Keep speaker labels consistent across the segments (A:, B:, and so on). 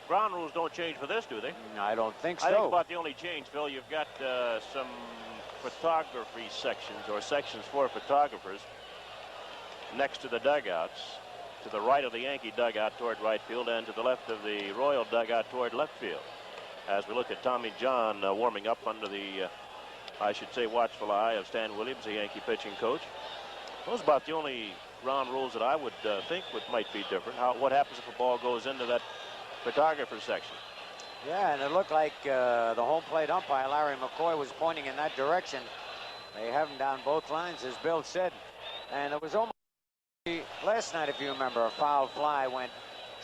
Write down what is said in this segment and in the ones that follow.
A: Ground rules don't change for this, do they?
B: I don't think so.
A: I think about the only change, Phil, you've got some photography sections or sections for photographers next to the dugouts, to the right of the Yankee dugout toward right field and to the left of the Royal dugout toward left field. As we look at Tommy John warming up under the, I should say, watchful eye of Stan Williams, the Yankee pitching coach. Those are about the only ground rules that I would think might be different. What happens if a ball goes into that photographer section?
B: Yeah, and it looked like the home plate umpire, Larry McCoy, was pointing in that direction. They have him down both lines, as Bill said. And it was almost last night, if you remember, a foul fly went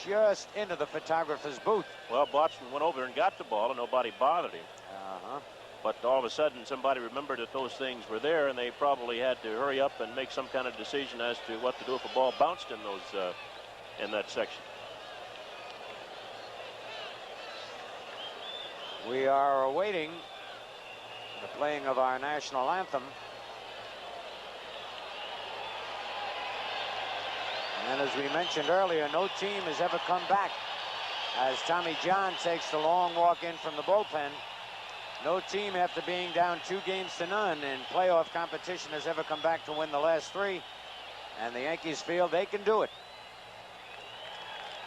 B: just into the photographer's booth.
A: Well, Boston went over and got the ball, and nobody bothered him. But all of a sudden, somebody remembered that those things were there, and they probably had to hurry up and make some kind of decision as to what to do if a ball bounced in those in that section.
B: We are awaiting the playing of our national anthem. And as we mentioned earlier, no team has ever come back. As Tommy John takes the long walk in from the bullpen, no team, after being down 2-0 in playoff competition, has ever come back to win the last 3. And the Yankees feel they can do it.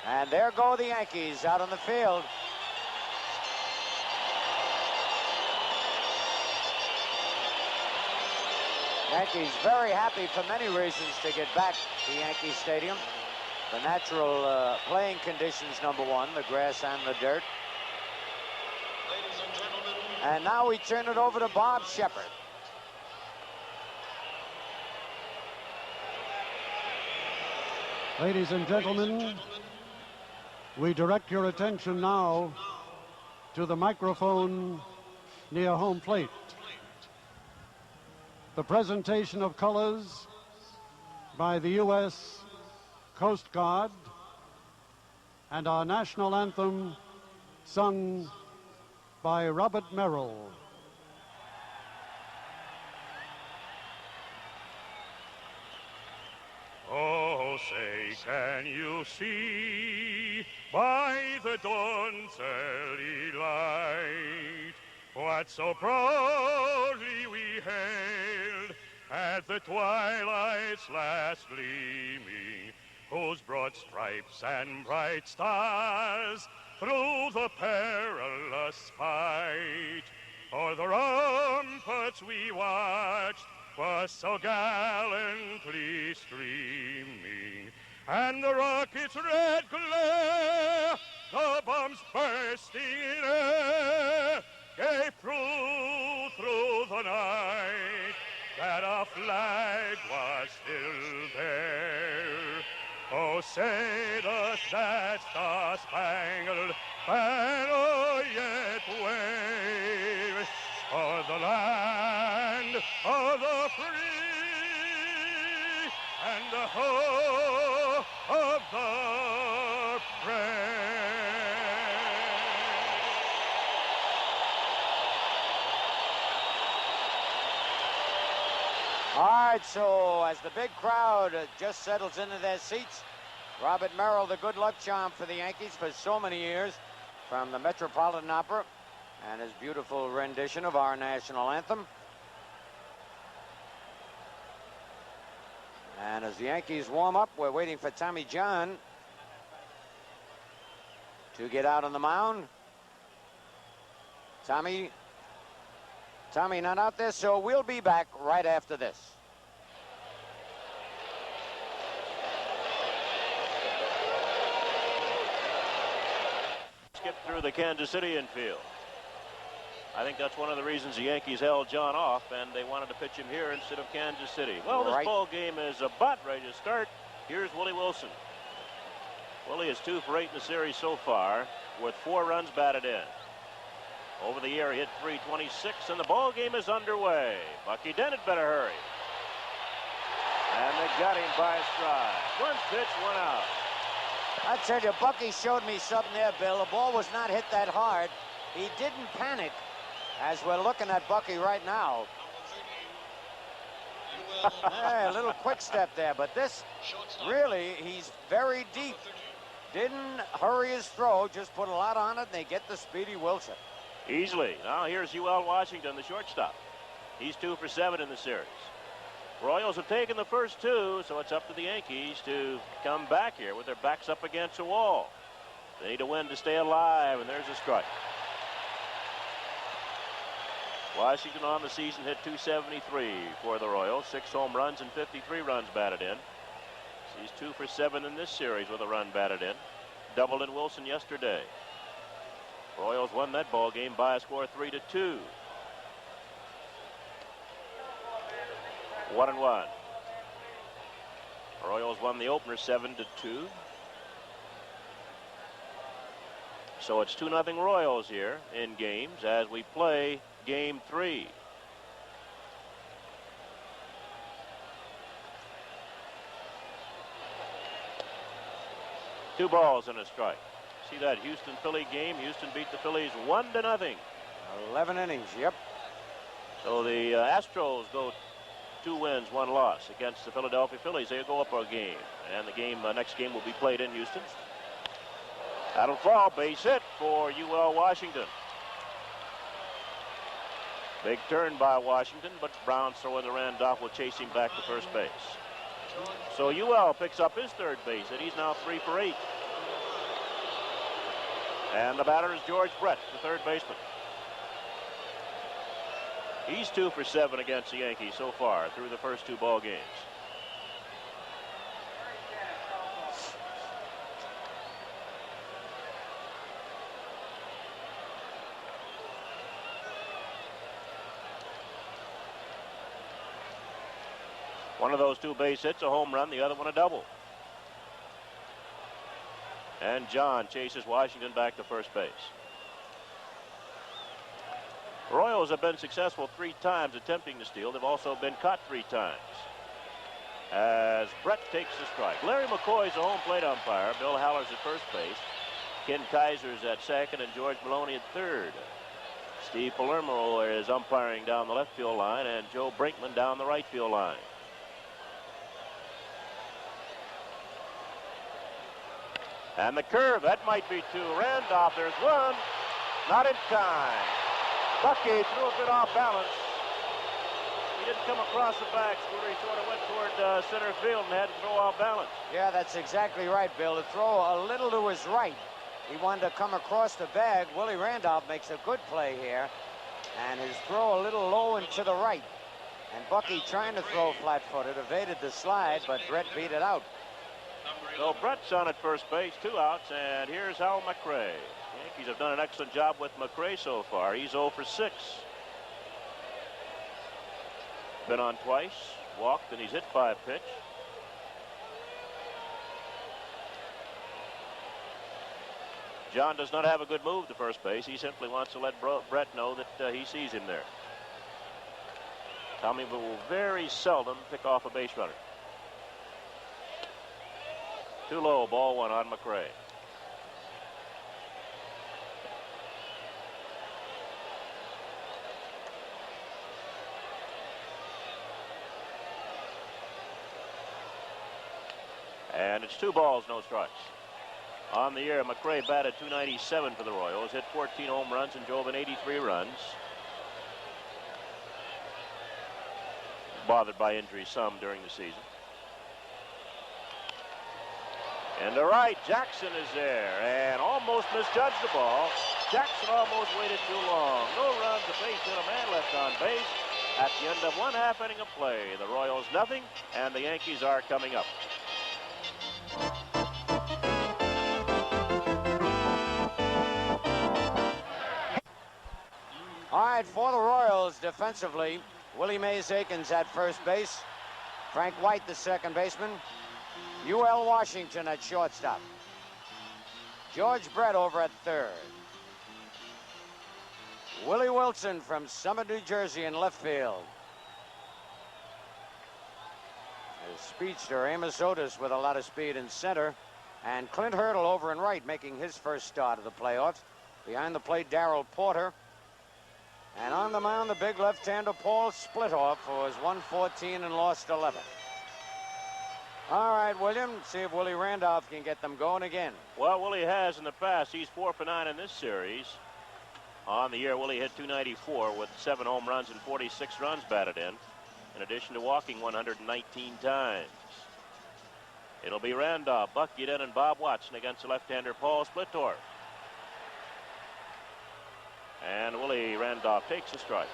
B: And there go the Yankees out on the field. Yankees very happy for many reasons to get back to Yankee Stadium. The natural playing conditions, number one, the grass and the dirt. And now we turn it over to Bob Shepard.
C: Ladies and gentlemen, we direct your attention now to the microphone near home plate. The presentation of colors by the U.S. Coast Guard and our national anthem sung by Robert Merrill.
D: Oh, say, can you see by the dawn's early light what so proudly we hailed at the twilight's last gleaming, whose broad stripes and bright stars through the perilous fight o'er the ramparts we watched was so gallantly streaming, and the rocket's red glare, the bombs bursting in air, gave proof through the night that our flag was still there. Oh, say does that star-spangled banner yet wave o'er the land of the free and the hope of the brave?
B: All right, so as the big crowd just settles into their seats, Robert Merrill, the good luck charm for the Yankees for so many years, from the Metropolitan Opera and his beautiful rendition of our national anthem. And as the Yankees warm up, we're waiting for Tommy John to get out on the mound. Tommy not out there, so we'll be back right after this.
A: Skip through the Kansas City infield. I think that's one of the reasons the Yankees held John off, and they wanted to pitch him here instead of Kansas City. Well, this ball game is about ready to start. Here's Willie Wilson. Willie is 2 for 8 in the series so far, with 4 runs batted in. Over the air, he hit .326, and the ball game is underway. Bucky Dent better hurry. And they got him by a stride. 1 pitch, 1 out.
B: I tell you, Bucky showed me something there, Bill. The ball was not hit that hard. He didn't panic, as we're looking at Bucky right now. Hey, a little quick step there, but this really, he's very deep Didn't hurry his throw, just put a lot on it, and they get the speedy Wilson.
A: Easily. Now here's UL Washington, the shortstop. He's 2 for 7 in the series. Royals have taken the first 2, so it's up to the Yankees to come back here with their backs up against the wall. They need a win to stay alive, and there's a strike. Washington on the season hit .273 for the Royals, 6 home runs and 53 runs batted in. He's 2 for 7 in this series with a run batted in. Doubled in Wilson yesterday. Royals won that ball game by a score 3-2. 1-1. Royals won the opener 7-2. So it's 2-0 Royals here in games as we play game 3. Two balls and a strike. See that Houston-Philly game? Houston beat the Phillies 1-0.
B: 11 innings, yep.
A: So the Astros go 2 wins, 1 loss against the Philadelphia Phillies. They'll go up a game, and the game next game will be played in Houston. That'll fall. Base hit for UL Washington. Big turn by Washington, but Brown's throwing the Randolph will chase him back to first base. So UL picks up his third base hit. He's now 3 for 8. And the batter is George Brett, the third baseman. He's 2 for 7 against the Yankees so far through the first 2 ball games. One of those 2 base hits, a home run, the other one a double. And John chases Washington back to first base. Royals have been successful 3 times attempting to steal. They've also been caught 3 times. As Brett takes the strike. Larry McCoy's the home plate umpire. Bill Haller's at first base. Ken Kaiser's at second and George Maloney at third. Steve Palermo is umpiring down the left field line and Joe Brinkman down the right field line. And the curve, that might be 2. Randolph, there's 1. Not in time. Bucky threw a bit off balance. He didn't come across the back, Scooter. He sort of went toward center field and had to throw off balance.
B: Yeah, that's exactly right, Bill. To throw a little to his right. He wanted to come across the bag. Willie Randolph makes a good play here. And his throw a little low and to the right. And Bucky trying to throw flat-footed, evaded the slide, but Brett beat it out.
A: So Brett's on at first base, 2 outs, and here's Hal McRae. The Yankees have done an excellent job with McRae so far. He's 0 for 6. Been on twice, walked, and he's hit by a pitch. John does not have a good move to first base. He simply wants to let Brett know that he sees him there. Tommy will very seldom pick off a base runner. Too low, ball 1 on McRae. And it's 2 balls, no strikes. On the year, McRae batted .297 for the Royals, hit 14 home runs and drove in 83 runs. Bothered by injuries some during the season. And to right, Jackson is there and almost misjudged the ball. Jackson almost waited too long. No runs, a base hit, a man left on base. At the end of 1/2 inning of play, the Royals nothing, and the Yankees are coming up.
B: All right, for the Royals defensively, Willie Mays Aikens at first base. Frank White, the second baseman. UL Washington at shortstop. George Brett over at third. Willie Wilson from Summit, New Jersey in left field. His speedster Amos Otis with a lot of speed in center. And Clint Hurdle over in right making his first start of the playoffs. Behind the plate, Darrell Porter. And on the mound, the big left-hander Paul Splitoff, who was 114 and lost 11. All right, William, see if Willie Randolph can get them going again.
A: Well, Willie has in the past. He's 4 for 9 in this series. On the year, Willie hit .294 with 7 home runs and 46 runs batted in addition to walking 119 times. It'll be Randolph, Bucky Dent, and Bob Watson against the left-hander Paul Splittorff. And Willie Randolph takes a strike.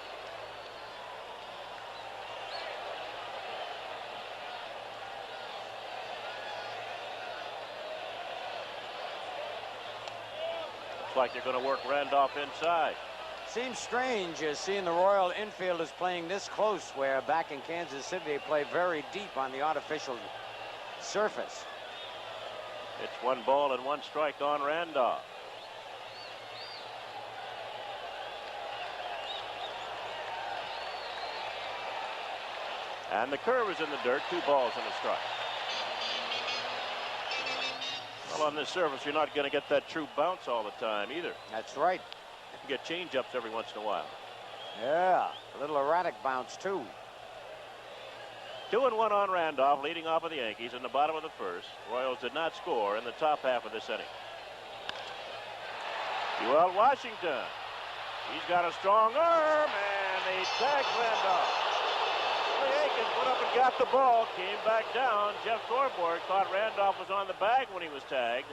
A: Looks like they're going to work Randolph inside.
B: Seems strange seeing the Royal infielders playing this close, where back in Kansas City they play very deep on the artificial surface.
A: It's 1 ball and 1 strike on Randolph. And the curve is in the dirt, 2 balls and a strike. Well, on this surface, you're not going to get that true bounce all the time either.
B: That's right.
A: You can get change-ups every once in a while.
B: Yeah, a little erratic bounce, too.
A: 2-1 on Randolph, leading off of the Yankees in the bottom of the first. Royals did not score in the top half of this inning. Ewell Washington. He's got a strong arm, and they tag Randolph. The Yankees went up and got the ball, came back down. Jeff Thorborg thought Randolph was on the bag when he was tagged,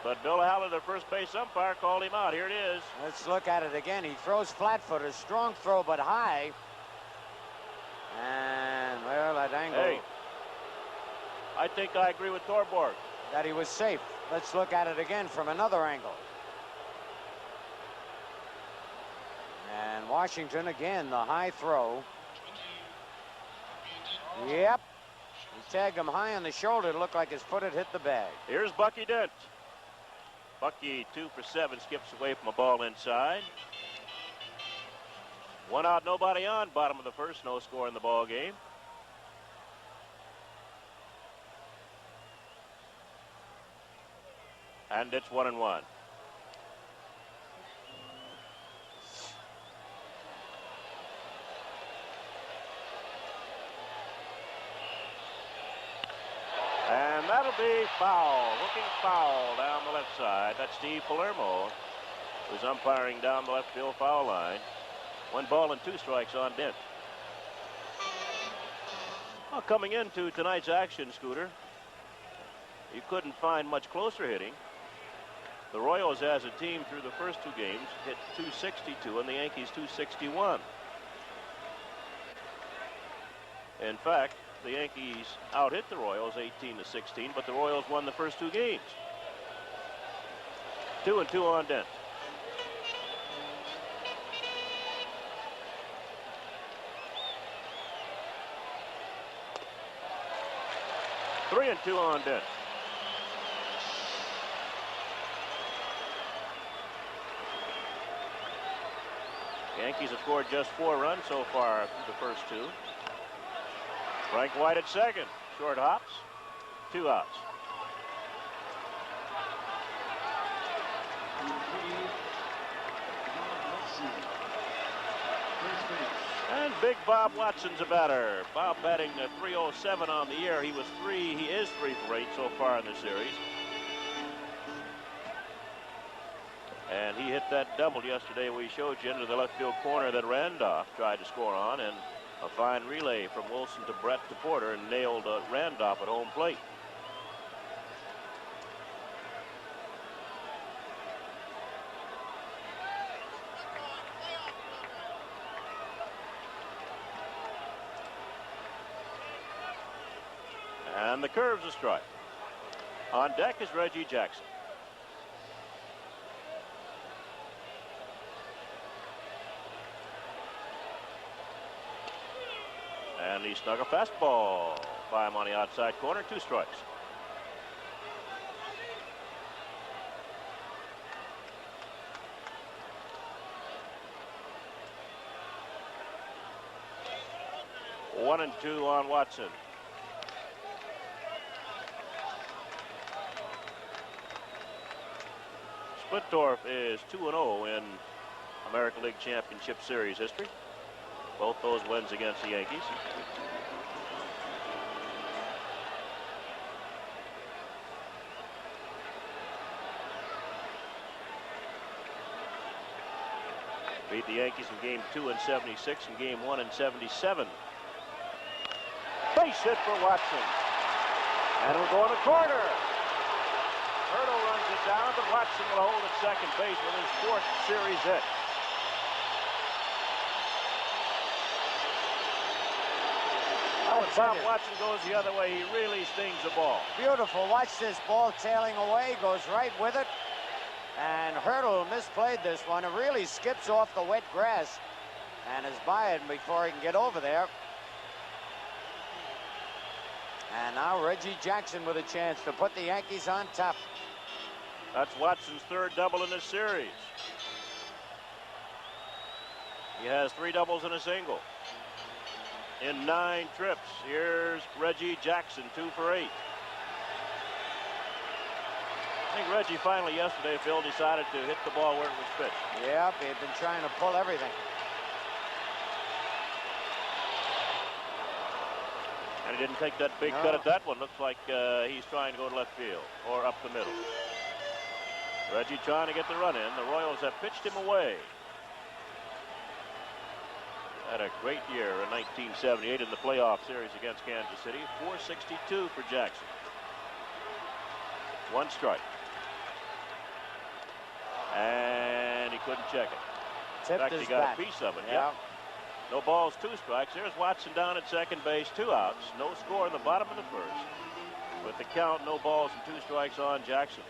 A: but Bill Haller, the first base umpire, called him out. Here it is.
B: Let's look at it again. He throws flat-footed, strong throw, but high. And, well, at angle.
A: Hey, I think I agree with Thorborg.
B: That he was safe. Let's look at it again from another angle. And Washington, again, the high throw. Yep. He tagged him high on the shoulder. It looked like his foot had hit the bag.
A: Here's Bucky Dent. Bucky 2 for 7, skips away from a ball inside. 1 out, nobody on. Bottom of the first, no score in the ball game. And it's 1-1. And that'll be foul, looking foul down the left side. That's Steve Palermo, who's umpiring down the left field foul line. 1 ball and 2 strikes on Dent. Well, coming into tonight's action, Scooter, you couldn't find much closer hitting. The Royals, as a team through the first 2 games, hit .262, and the Yankees .261. In fact, the Yankees out-hit the Royals 18-16, but the Royals won the first 2 games. 2-2 on Dent. Three and 2 on Dent. Yankees have scored just 4 runs so far through the first 2. Frank White at second. Short hops. 2 outs. And big Bob Watson's a batter. Bob batting .307 on the year. He is 3 for 8 so far in the series. And he hit that double yesterday we showed you into the left field corner that Randolph tried to score on, and a fine relay from Wilson to Brett to Porter and nailed Randolph at home plate. And the curve's a strike. On deck is Reggie Jackson. And he snuck a fastball by him on the outside corner. 2 strikes. One and 2 on Watson. Splittorff is 2-0 in American League Championship Series history. Both those wins against the Yankees. Beat the Yankees in game 2 in '76 and game 1 in '77. Base hit for Watson. And it'll go in the corner. Hurdle runs it down, but Watson will hold at second base with his 4th series hit. When Tom Watson goes the other way, he really stings the ball.
B: Beautiful. Watch this ball tailing away, goes right with it. And Hurdle misplayed this one. It really skips off the wet grass and is by it before he can get over there. And now Reggie Jackson with a chance to put the Yankees on top.
A: That's Watson's 3rd double in this series. He has 3 doubles and a single in 9 trips. Here's Reggie Jackson, 2 for 8. I think Reggie finally yesterday, Phil, decided to hit the ball where it was pitched.
B: Yep, he had been trying to pull everything.
A: And he didn't take that big cut at that one. Looks like he's trying to go to left field or up the middle. Reggie trying to get the run in. The Royals have pitched him away. Had a great year in 1978 in the playoff series against Kansas City. 462 for Jackson. 1 strike. And he couldn't check it. In fact, he got a piece of it.
B: Yeah.
A: Yep. No balls, 2 strikes. There's Watson down at second base, 2 outs. No score in the bottom of the 1st. With the count, no balls and 2 strikes on Jackson.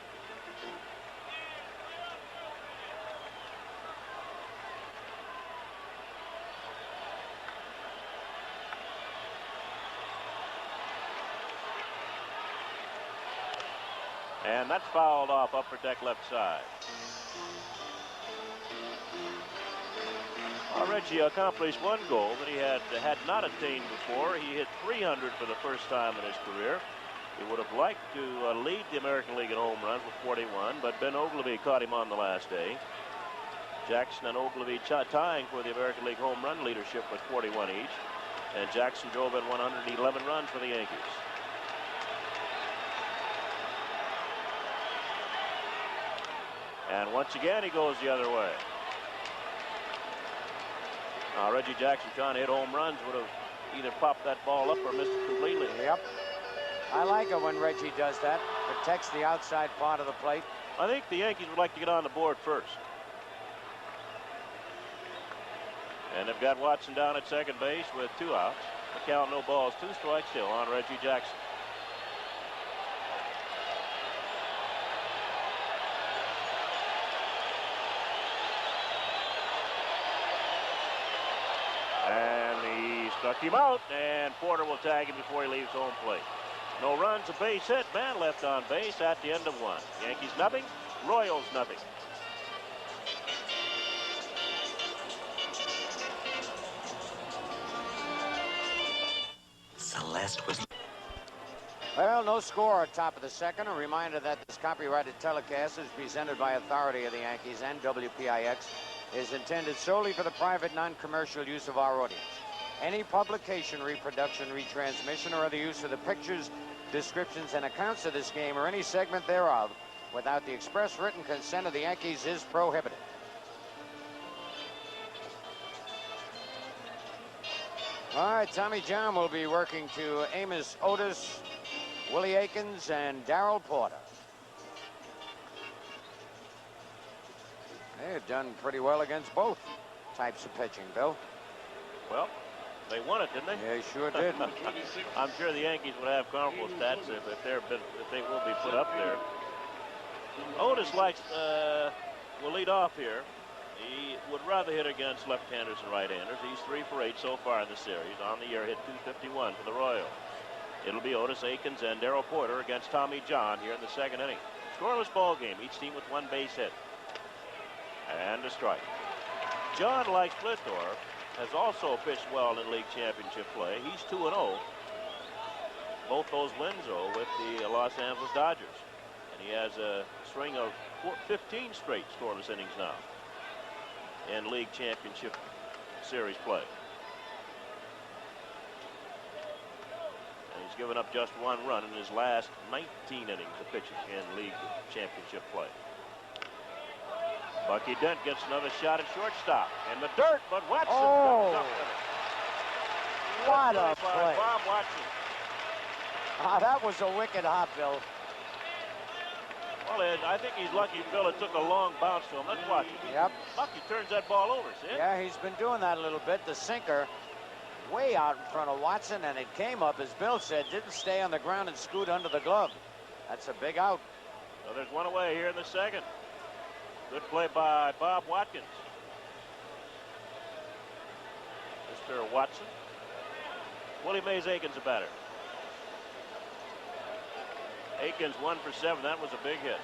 A: And that's fouled off upper deck left side. Reggie accomplished 1 goal that he had not attained before. He hit 300 for the first time in his career. He would have liked to lead the American League in home runs with 41, but Ben Ogilvy caught him on the last day. Jackson and Ogilvy tying for the American League home run leadership with 41 each. And Jackson drove in 111 runs for the Yankees. And once again, he goes the other way. Now, Reggie Jackson trying to hit home runs would have either popped that ball up or missed it completely.
B: Yep. I like it when Reggie does that. Protects the outside part of the plate.
A: I think the Yankees would like to get on the board first. And they've got Watson down at second base with 2 outs. The count, no balls, 2 strikes still on Reggie Jackson. Struck him out, and Porter will tag him before he leaves home plate. No runs, a base hit, man left on base at the end of 1. Yankees nothing, Royals nothing.
E: Celeste was...
B: Well, no score at top of the 2nd. A reminder that this copyrighted telecast is presented by authority of the Yankees, and WPIX is intended solely for the private, non-commercial use of our audience. Any publication, reproduction, retransmission, or other use of the pictures, descriptions, and accounts of this game or any segment thereof without the express written consent of the Yankees is prohibited. All right, Tommy John will be working to Amos Otis, Willie Aikens, and Darrell Porter. They've done pretty well against both types of pitching, Bill.
A: Well, they won it, didn't they?
B: Yeah, sure did.
A: I'm sure the Yankees would have comparable stats if they will be put up there. Otis will lead off here. He would rather hit against left-handers than right-handers. He's 3 for 8 so far in the series. On the year, hit .251 for the Royals. It'll be Otis, Aikens, and Darrell Porter against Tommy John here in the 2nd inning. Scoreless ball game. Each team with 1 base hit. And a strike. John, like Splittorff, has also pitched well in league championship play. He's 2-0. Both those wins, though, with the Los Angeles Dodgers. And he has a string of 15 straight scoreless innings now in league championship series play. And he's given up just 1 run in his last 19 innings of pitching in league championship play. Bucky Dent gets another shot at shortstop. In the dirt, but Watson
B: Oh.
A: comes up with it.
B: What
A: Good
B: a
A: by
B: play.
A: Bob Watson.
B: That was a wicked hop, Bill.
A: Well, Ed, I think he's lucky Bill it took a long bounce to him. Let's watch it.
B: Yep.
A: Bucky turns that ball over, see it?
B: Yeah, he's been doing that a little bit. The sinker way out in front of Watson, and it came up, as Bill said, didn't stay on the ground and scoot under the glove. That's a big out.
A: So there's one away here in the second. Good play by Bob Watkins. Mr. Watson. Willie Mays Aikens a batter. Aikens 1 for 7. That was a big hit.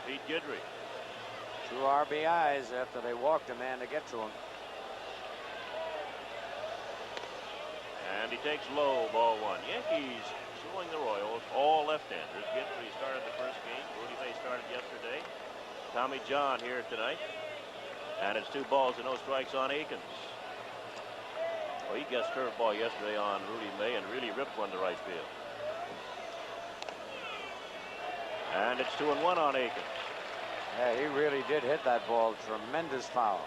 A: Beat Guidry.
B: 2 RBIs after they walked a man to get to him.
A: And he takes low, ball 1. Yankees suing the Royals, all left-handers. Guidry started the first game. Rudy May started yesterday. Tommy John here tonight. And it's 2 balls and no strikes on Aikens. Well, he guessed curveball yesterday on Rudy May and really ripped one to right field. And it's 2-1 on Aikens.
B: Yeah, he really did hit that ball. Tremendous foul.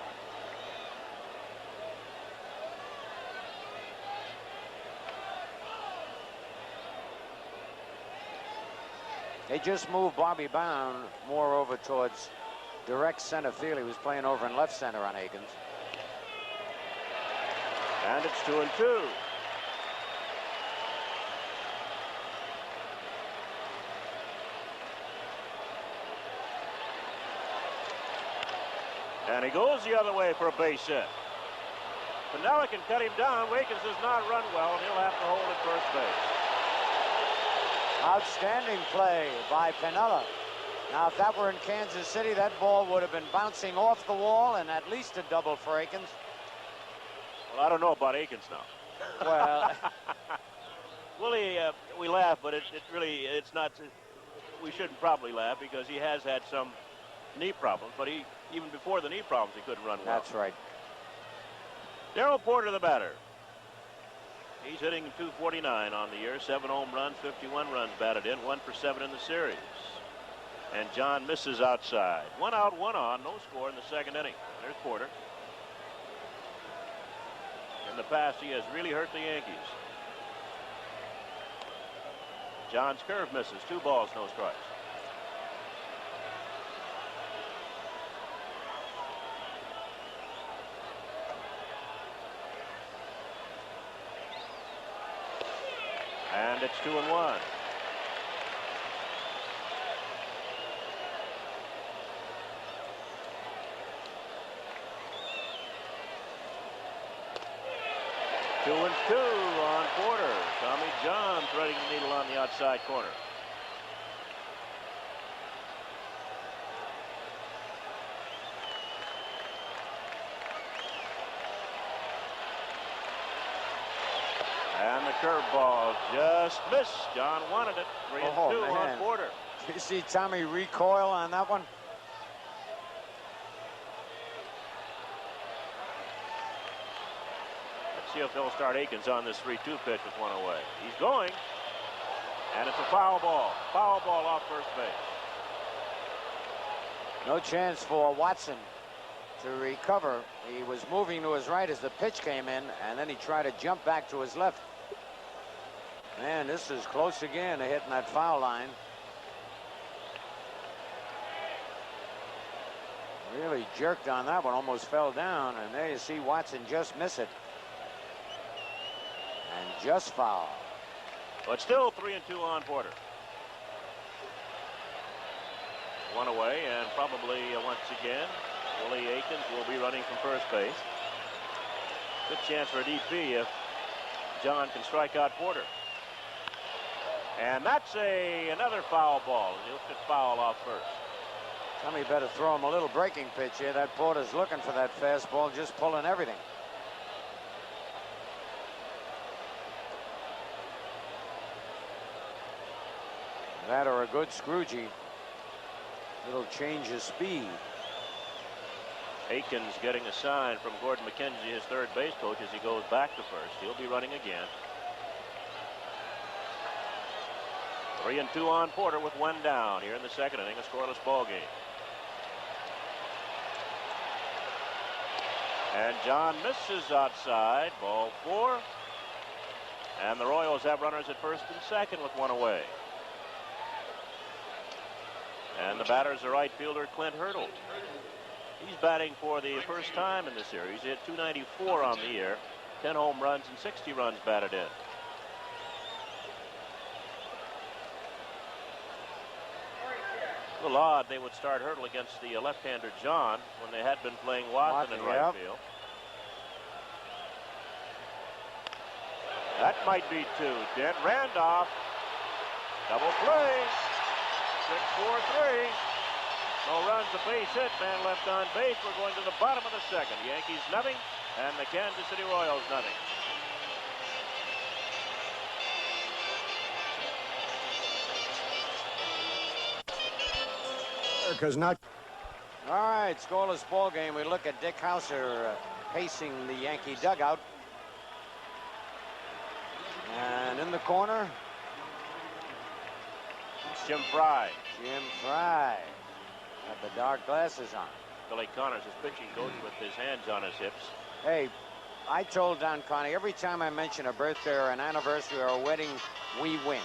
B: They just moved Bobby Bound more over towards direct center field. He was playing over in left center on Aikens.
A: And it's 2-2. And he goes the other way for a base hit. Pinella can cut him down. Wakens does not run well, and he'll have to hold at first base.
B: Outstanding play by Pinella. Now, if that were in Kansas City, that ball would have been bouncing off the wall and at least a double for Aikens.
A: Well, I don't know about Aikens now.
B: Well,
A: Willie, we laugh, but it's not. We shouldn't probably laugh because he has had some knee problems, but even before the knee problems, he couldn't run well.
B: that's right.
A: Darrell Porter, the batter. He's hitting .249 on the year, 7 home runs, 51 runs batted in, 1 for 7 in the series. And John misses outside. 1 out, 1 on, no score in the second inning. There's Porter. In the past, he has really hurt the Yankees. John's curve misses, 2 balls, no strikes. And it's 2-1. Two and 2 on Porter. Tommy John threading the needle on the outside corner. And the curveball just missed. John wanted it. 3 and 2 on Porter.
B: You see Tommy recoil on that one?
A: Let's see if they'll start Aikens on this 3-2 pitch with 1 away. He's going. And it's a foul ball. Foul ball off first base.
B: No chance for Watson to recover. He was moving to his right as the pitch came in, and then he tried to jump back to his left. Man, this is close again to hitting that foul line. Really jerked on that one, almost fell down, and there you see Watson just miss it. And just foul.
A: But still 3 and 2 on Porter. 1 away, and probably once again, Willie Aikens will be running from first base. Good chance for a DP if John can strike out Porter. And that's another foul ball. He'll get foul off first.
B: Tommy better throw him a little breaking pitch here. That Porter's looking for that fastball, just pulling everything. That or a good Scroogey. Little change of speed.
A: Aikens getting a sign from Gordon McKenzie, his third base coach, as he goes back to first. He'll be running again. 3 and 2 on Porter with 1 down here in the second inning, a scoreless ball game. And John misses outside. Ball 4. And the Royals have runners at first and second with 1 away. And the batter's the right fielder, Clint Hurdle. He's batting for the first time in the series. He hit .294 on the year, 10 home runs and 60 runs batted in. A little odd they would start Hurdle against the left-hander John when they had been playing Watson in right field. That might be 2. Dent Randolph, double play, 6-4-3. No runs, a base hit, man left on base. We're going to the bottom of the second. Yankees nothing, and the Kansas City Royals nothing.
C: America's not.
B: All right, scoreless ball game. We look at Dick Hauser pacing the Yankee dugout. And in the corner,
A: it's Jim Fry.
B: Jim Fry. Got the dark glasses on.
A: Billy Connors is pitching coach with his hands on his hips.
B: Hey, I told Don Connie, every time I mention a birthday or an anniversary or a wedding, we win.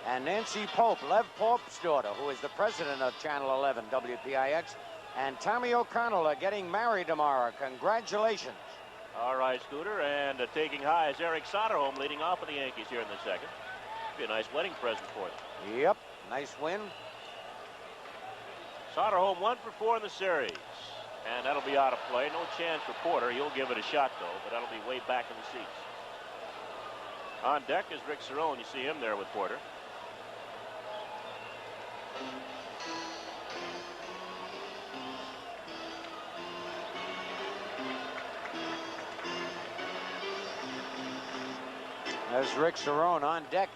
B: And Nancy Pope, Lev Pope's daughter, who is the president of Channel 11 WPIX, and Tommy O'Connell are getting married tomorrow. Congratulations.
A: All right, Scooter, and taking high is Eric Soderholm leading off for the Yankees here in the second. Be a nice wedding present for them.
B: Yep, nice win.
A: Soderholm 1 for 4 in the series, and that'll be out of play. No chance for Porter. He'll give it a shot, though, but that'll be way back in the seats. On deck is Rick Cerrone. You see him there with Porter.
B: There's Rick Cerrone on deck.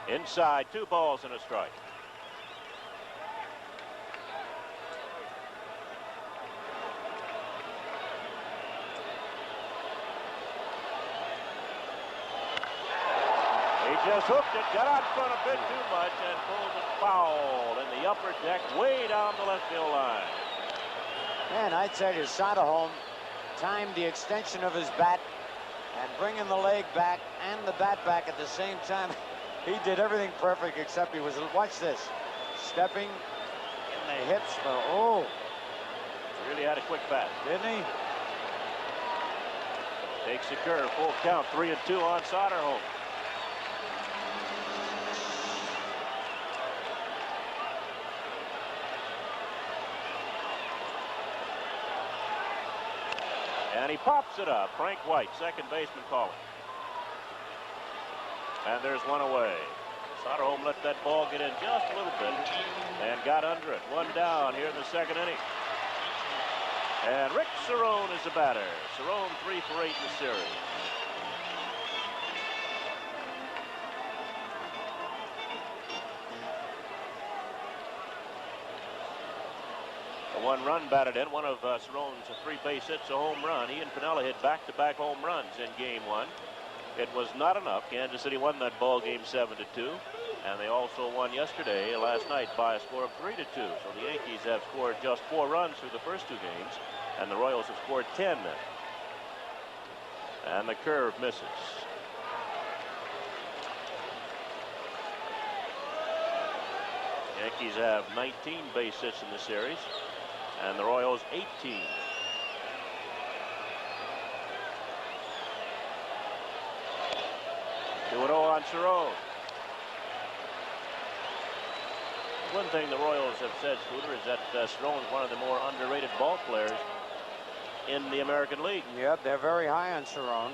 A: Inside, 2 balls and a strike. He just hooked it, got out in front a bit too much, and pulled it foul in the upper deck, way down the left field line.
B: Man, I tell you, Soderholm timed the extension of his bat and bringing the leg back and the bat back at the same time. He did everything perfect except he was, watch this, stepping in the hips. Oh.
A: He really had a quick bat.
B: Didn't he?
A: Takes the curve, full count, 3-2 on Soderholm. And he pops it up. Frank White, second baseman, calling. And there's 1 away. Soderholm let that ball get in just a little bit and got under it. 1 down here in the second inning. And Rick Cerrone is the batter. Cerrone 3 for 8 in the series. A 1-run batted in. One of Cerrone's 3 base hits, a home run. He and Piniella hit back-to-back home runs in Game 1. It was not enough. Kansas City won that ball game 7-2, and they also won yesterday, last night, by a score of 3-2. So the Yankees have scored just 4 runs through the first 2 games, and the Royals have scored 10 then. And the curve misses. Yankees have 19 base hits in the series, and the Royals 18. 2-0 on Cerrone. One thing the Royals have said, Scooter, is that Cerrone is one of the more underrated ball players in the American League.
B: Yep, they're very high on Cerrone.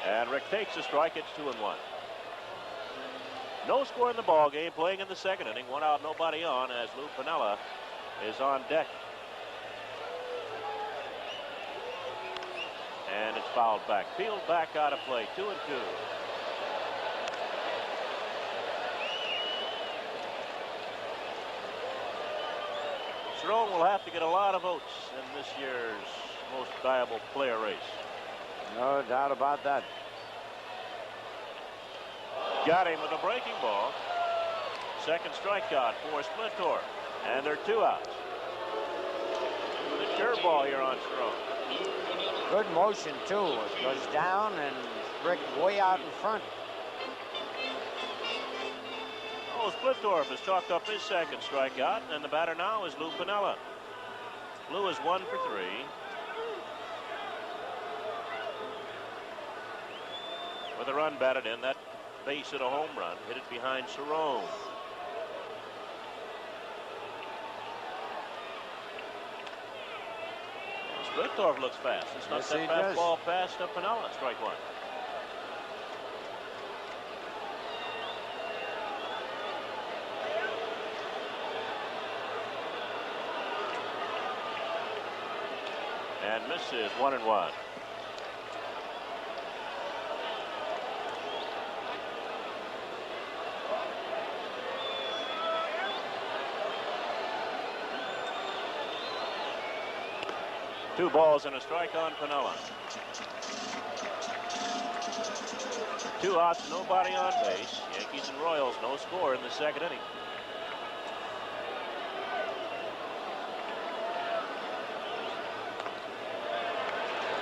A: And Rick takes a strike. It's 2-1. No score in the ball game. Playing in the second inning. 1 out, nobody on, as Lou Piniella is on deck. And it's fouled back. Peeled back out of play. 2-2. Cerrone will have to get a lot of votes in this year's most valuable player race.
B: No doubt about that.
A: Got him with a breaking ball. Second strikeout for Splittorff. And there are 2 outs. With a curveball here on Cerrone.
B: Good motion, too. It goes down and Rick way out in front.
A: Oh, Splittorff has chalked up his second strikeout, and the batter now is Lou Piniella. Lou is 1 for 3. With a run batted in, that base hit a home run, hit it behind Cerrone. Splittorff looks fast. It's not that fastball pass to Piniella. Strike 1. And misses. 1-1. Two balls and a strike on Piniella. 2 outs, nobody on base. Yankees and Royals, no score in the second inning.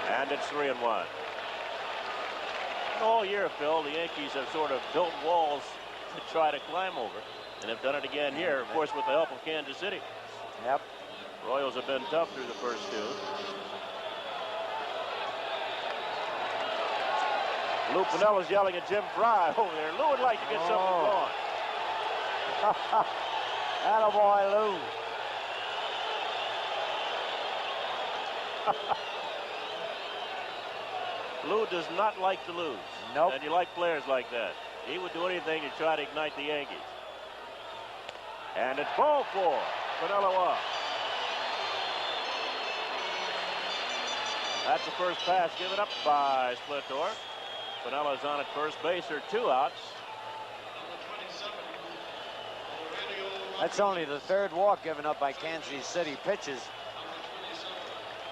A: And it's 3-1. All year, Phil, the Yankees have sort of built walls to try to climb over, and have done it again here, of course, with the help of Kansas City.
B: Yep.
A: Royals have been tough through the first 2. Lou Piniella's yelling at Jim Fry over there. Lou would like to get something going.
B: Attaboy, Lou.
A: Lou does not like to lose.
B: Nope.
A: And you like players like that. He would do anything to try to ignite the Yankees. And it's ball 4. Piniella off. That's the first pass given up by Splittorff. Piniella's on at first base. There are 2 outs.
B: That's only the 3rd walk given up by Kansas City pitchers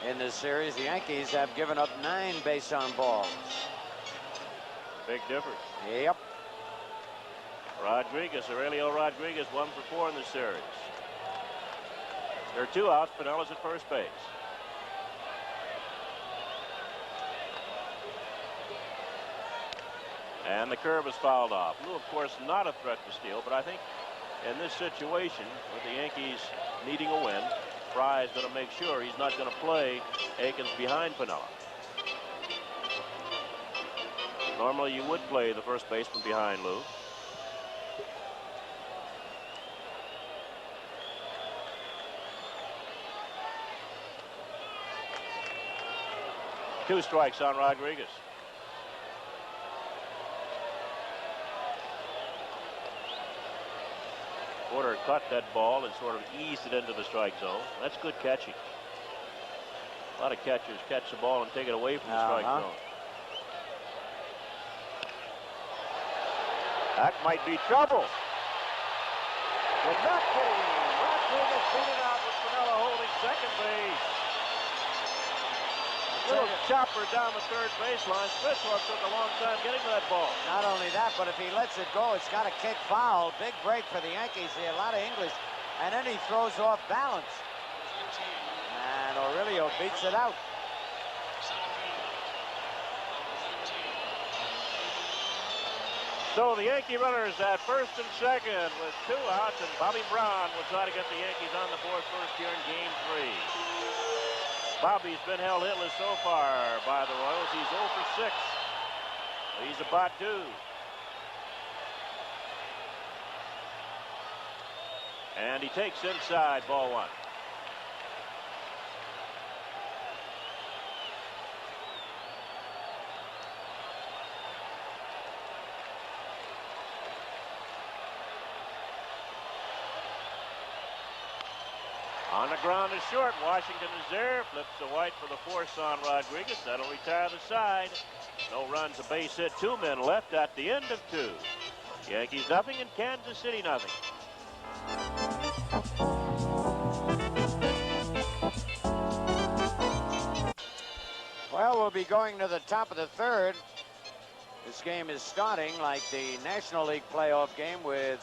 B: in this series. The Yankees have given up 9 base on balls.
A: Big difference.
B: Yep.
A: Aurelio Rodriguez, 1 for 4 in the series. There are 2 outs. Piniella's at first base. And the curve is fouled off. Lou, of course, not a threat to steal, but I think in this situation, with the Yankees needing a win, Fry's going to make sure he's not going to play Akins behind Piniella. Normally, you would play the first baseman behind Lou. Two strikes on Rodriguez. Porter caught that ball and sort of eased it into the strike zone. That's good catching. A lot of catchers catch the ball and take it away from the strike zone. That might be trouble. With that kidding, Rodriguez beat it out with Piniella holding second base. Little chopper down the third baseline. Splittorff took a long time getting to that ball.
B: Not only that, but if he lets it go, it's got a kick foul. Big break for the Yankees here. A lot of English. And then he throws off balance. And Aurelio beats it out.
A: So the Yankee runners at first and second with 2 outs, and Bobby Brown will try to get the Yankees on the board first here in Game 3. Bobby's been held hitless so far by the Royals. He's 0 for 6. He's about due. And he takes inside, ball 1. On the ground is short. Washington is there. Flips to White for the force on Rodriguez. That'll retire the side. No runs, a base hit. 2 men left at the end of 2. Yankees nothing and Kansas City nothing.
B: Well, we'll be going to the top of the 3rd. This game is starting like the National League playoff game with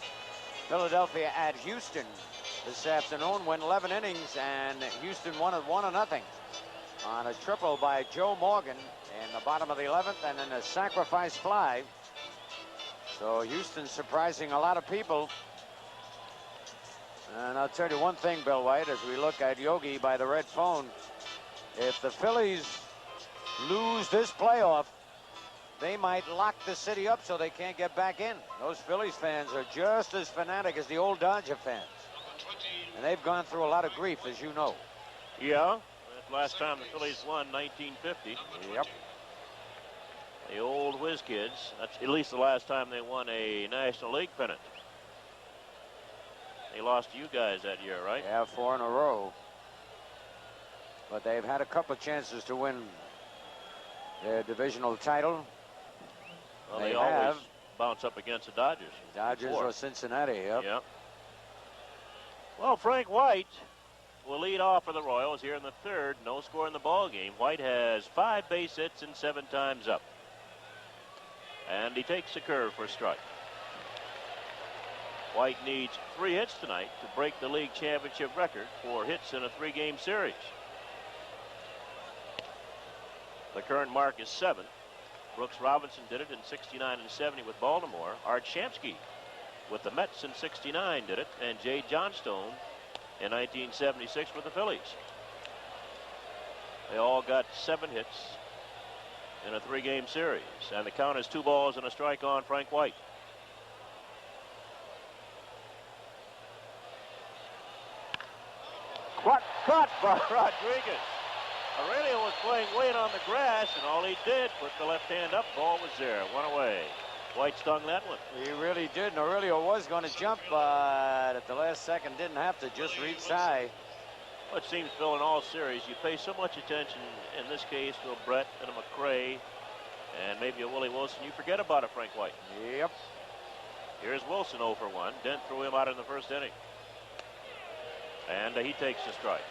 B: Philadelphia at Houston this afternoon. Went 11 innings, and Houston won it 1-0 on a triple by Joe Morgan in the bottom of the 11th, and then a sacrifice fly. So Houston surprising a lot of people. And I'll tell you one thing, Bill White, as we look at Yogi by the red phone, if the Phillies lose this playoff, they might lock the city up so they can't get back in. Those Phillies fans are just as fanatic as the old Dodger fans. And they've gone through a lot of grief, as you know.
A: Yeah, last time the Phillies won, 1950.
B: Yep.
A: The old whiz kids. That's at least the last time they won a National League pennant. They lost to you guys that year, right?
B: Yeah, 4 in a row. But they've had a couple of chances to win their divisional title.
A: Well, they always bounce up against the Dodgers.
B: Dodgers or Cincinnati, yep.
A: Yep. Well, Frank White will lead off for the Royals here in the third. No score in the ball game. White has 5 base hits and 7 times up. And he takes the curve for a strike. White needs 3 hits tonight to break the league championship record for hits in a 3-game series. The current mark is 7. Brooks Robinson did it in 69 and 70 with Baltimore. Art Shamsky with the Mets in 69 did it, and Jay Johnstone in 1976 with the Phillies. They all got 7 hits in a 3-game series, and the count is 2 balls and a strike on Frank White. What caught by Rodriguez. Aurelio was playing weight on the grass, and all he did, put the left hand up, ball was there, 1 away. White stung that one.
B: He really did, and Aurelio was going to jump, but at the last second didn't have to, just reached high.
A: Well, it seems, Phil, in all series, you pay so much attention, in this case, to a Brett and a McRae, and maybe a Willie Wilson, you forget about a Frank White.
B: Yep.
A: Here's Wilson 0 for 1. Dent threw him out in the first inning. And he takes the strike.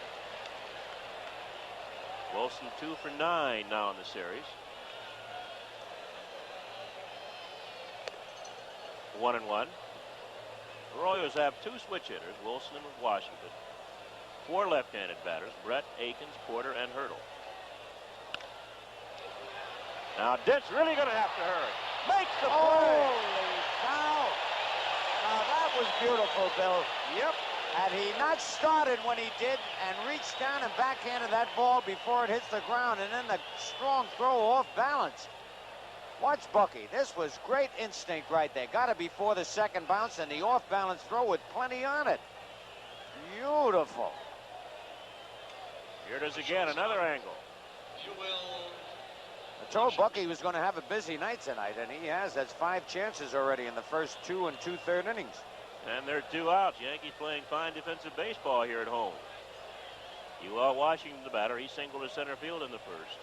A: Wilson 2 for 9 now in the series. 1-1. The Royals have 2 switch hitters, Wilson and Washington. 4 left-handed batters, Brett, Akins, Porter, and Hurdle. Now Dent's really going to have to hurry. Makes the play.
B: Holy cow. Now that was beautiful, Bill.
A: Yep.
B: Had he not started when he did and reached down and backhanded that ball before it hits the ground, and then the strong throw off balance. Watch Bucky. This was great instinct right there. Got it before the second bounce, and the off balance throw with plenty on it. Beautiful.
A: Here it is again, another angle.
B: I told Bucky he was going to have a busy night tonight, and he has. That's 5 chances already in the first 2 2/3 innings.
A: And they're 2 outs. Yankees playing fine defensive baseball here at home. You are Washington, the batter. He singled to center field in the first.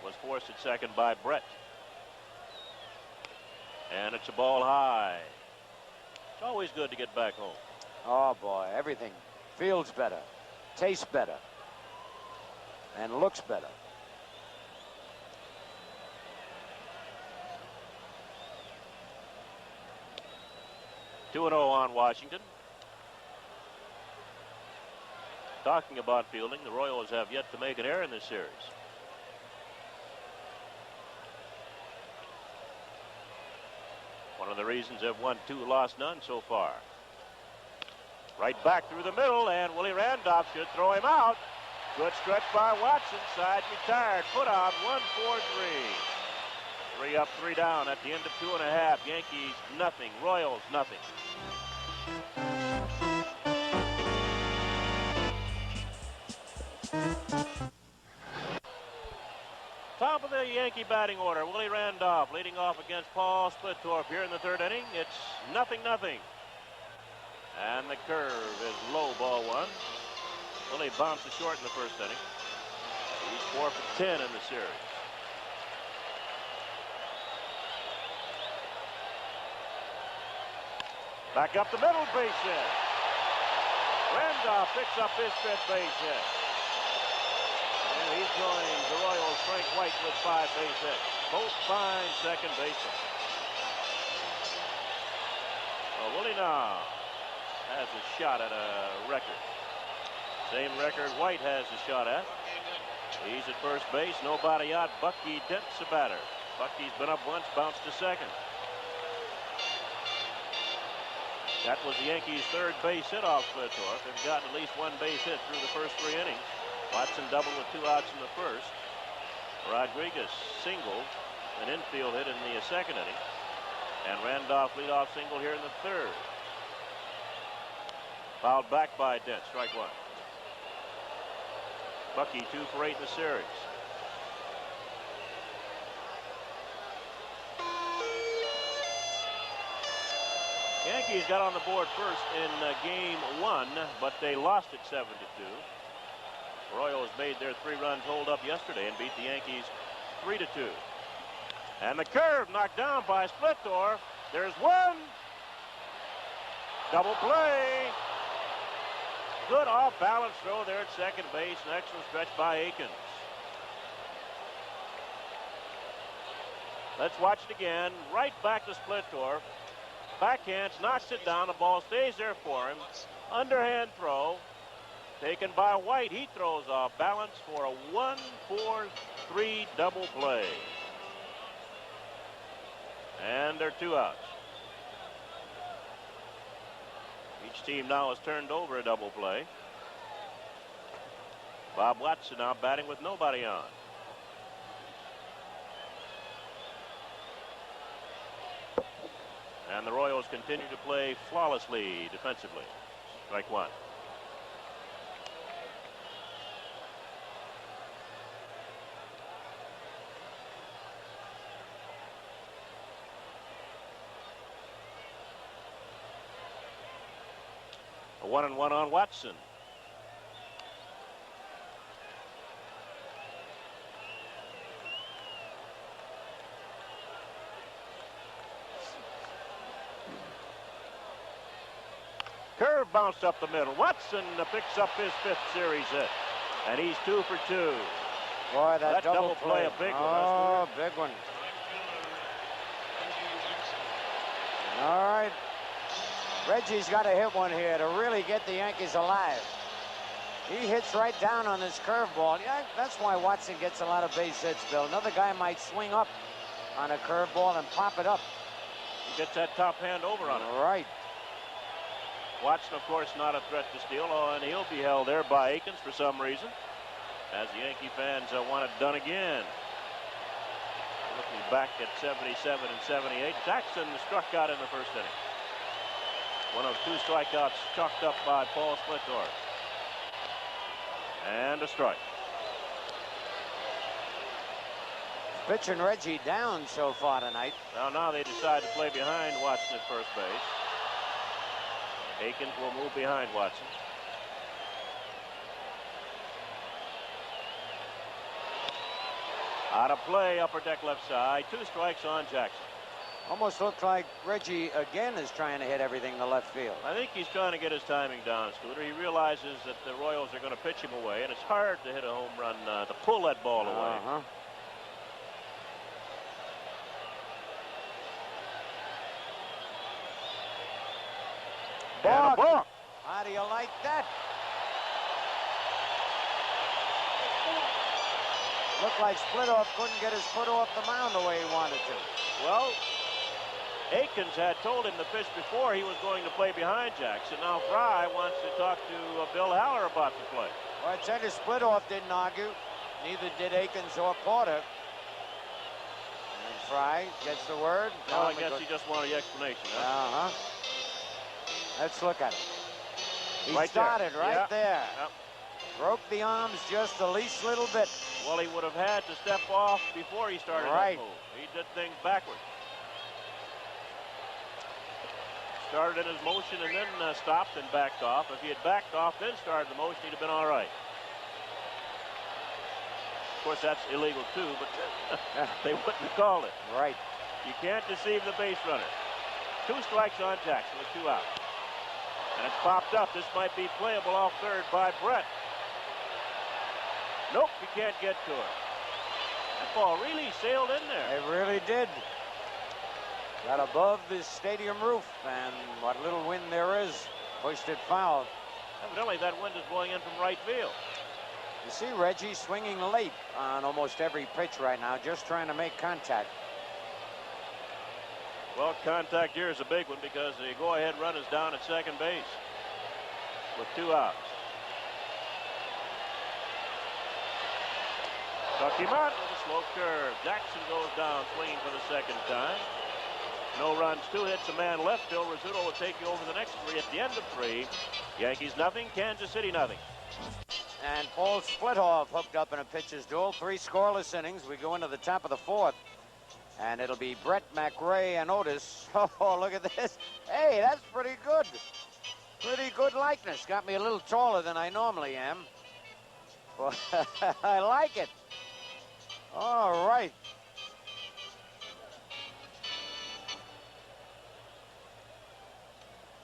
A: Was forced at second by Brett. And it's a ball high. It's always good to get back home.
B: Oh, boy, everything feels better, tastes better, and looks better.
A: Two 2-0 on Washington. Talking about fielding, the Royals have yet to make an error in this series. One of the reasons they've won 2, lost none so far. Right back through the middle, and Willie Randolph should throw him out. Good stretch by Watson. Side retired. Put on 1-4-3. 3 up, 3 down at the end of 2.5. Yankees nothing. Royals nothing. Top of the Yankee batting order. Willie Randolph leading off against Paul Splittorff here in the 3rd inning. It's 0-0. And the curve is low, ball 1. Willie bounces short in the 1st inning. He's 4 for 10 in the series. Back up the middle, base hit. Randolph picks up his 5th base hit. And he's joining the Royals' Frank White with 5 base hits. both fine second basemen. Well, Willie now has a shot at a record. Same record White has a shot at. He's at first base, nobody out. Bucky Dent's the batter. Bucky's been up once, bounced to second. That was the Yankees' third base hit off Flitorf. They've gotten at least one base hit through the first 3 innings. Watson doubled with 2 outs in the first. Rodriguez singled, an infield hit in the second inning. And Randolph leadoff single here in the third. Fouled back by Dent, strike 1. Bucky 2 for 8 in the series. Yankees got on the board first in game 1, but they lost it 7-2. Royals made their 3-run hold up yesterday and beat the Yankees 3-2. And the curve knocked down by Splittorf. There's one. Double play. Good off-balance throw there at second base. An excellent stretch by Akins. Let's watch it again. Right back to Splittorf. Backhands, knocks it down. The ball stays there for him. Underhand throw. Taken by White. He throws off balance for a 1-4-3 double play. And they're 2 outs. Each team now has turned over a double play. Bob Watson now batting with nobody on. And the Royals continue to play flawlessly defensively. Strike 1. A 1-1 on Watson. Curve bounced up the middle. Watson picks up his 5th series hit. And he's 2 for 2.
B: Boy, that
A: double play, a big one.
B: Oh, big one. All right. Reggie's got to hit one here to really get the Yankees alive. He hits right down on this curveball. Yeah, that's why Watson gets a lot of base hits, Bill. Another guy might swing up on a curveball and pop it up.
A: He gets that top hand over on it.
B: Right.
A: Watson, of course, not a threat to steal, and he'll be held there by Akins for some reason, as the Yankee fans want it done again. Looking back at 77 and 78, Jackson struck out in the first inning. One of 2 strikeouts chalked up by Paul Splittorf. And a strike.
B: Pitching Reggie down so far tonight.
A: Now they decide to play behind Watson at first base. Akins will move behind Watson. Out of play, upper deck left side. 2 strikes on Jackson.
B: Almost looked like Reggie again is trying to hit everything to left field.
A: I think he's trying to get his timing down, Scooter. He realizes that the Royals are going to pitch him away, and it's hard to hit a home run, to pull that ball away.
B: Balk. How do you like that? Looked like Splittorf couldn't get his foot off the mound the way he wanted to.
A: Well, Akins had told him the pitch before he was going to play behind Jackson. Now Fry wants to talk to Bill Haller about the play.
B: Well, I tell you, Splittorf didn't argue. Neither did Akins or Porter. And Fry gets the word.
A: Well, I guess he just wanted the explanation. Huh?
B: Let's look at it. He
A: right
B: started
A: there.
B: right there.
A: Yep.
B: Broke the arms just the least little bit.
A: Well, he would have had to step off before he started that move. He did things backwards. Started in his motion and then stopped and backed off. If he had backed off, then started the motion, he'd have been all right. Of course, that's illegal too, but they wouldn't have called it.
B: Right.
A: You can't deceive the base runner. 2 strikes on Jackson with 2 outs. And it's popped up. This might be playable off third by Brett. Nope, you can't get to it. That ball really sailed in there.
B: It really did. Got above the stadium roof, and what little wind there is pushed it foul.
A: Evidently, that wind is blowing in from right field.
B: You see Reggie swinging late on almost every pitch right now, just trying to make contact.
A: Well, contact here is a big one because the go-ahead run is down at second base with 2 outs. Tuck him out with a slow curve. Jackson goes down swinging for the second time. No runs, 2 hits, a man left. Bill Rizzuto will take you over the next 3 at the end of 3. Yankees nothing, Kansas City nothing.
B: And Paul Splithoff hooked up in a pitcher's duel. 3 scoreless innings. We go into the top of the 4th. And it'll be Brett, McRae, and Otis. Oh, look at this. Hey, that's pretty good. Pretty good likeness. Got me a little taller than I normally am. Well, I like it. All right.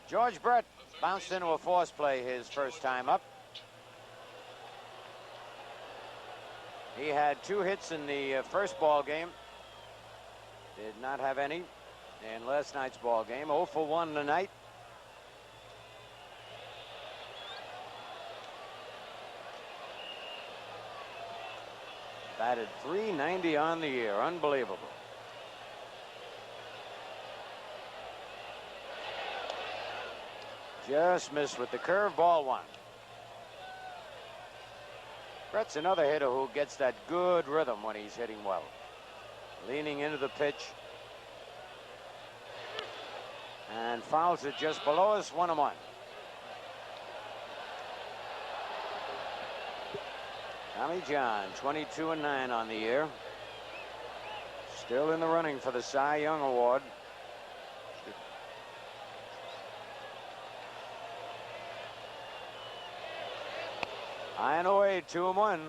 B: George Brett bounced into a force play his first time up. He had 2 hits in the first ball game. Did not have any in last night's ball game. 0 for 1 tonight. Batted .390 on the year. Unbelievable. Just missed with the curveball 1. Brett's another hitter who gets that good rhythm when he's hitting well. Leaning into the pitch. And fouls it just below us, 1-1. Tommy John, 22-9 on the year. Still in the running for the Cy Young Award. High and away, 2-1.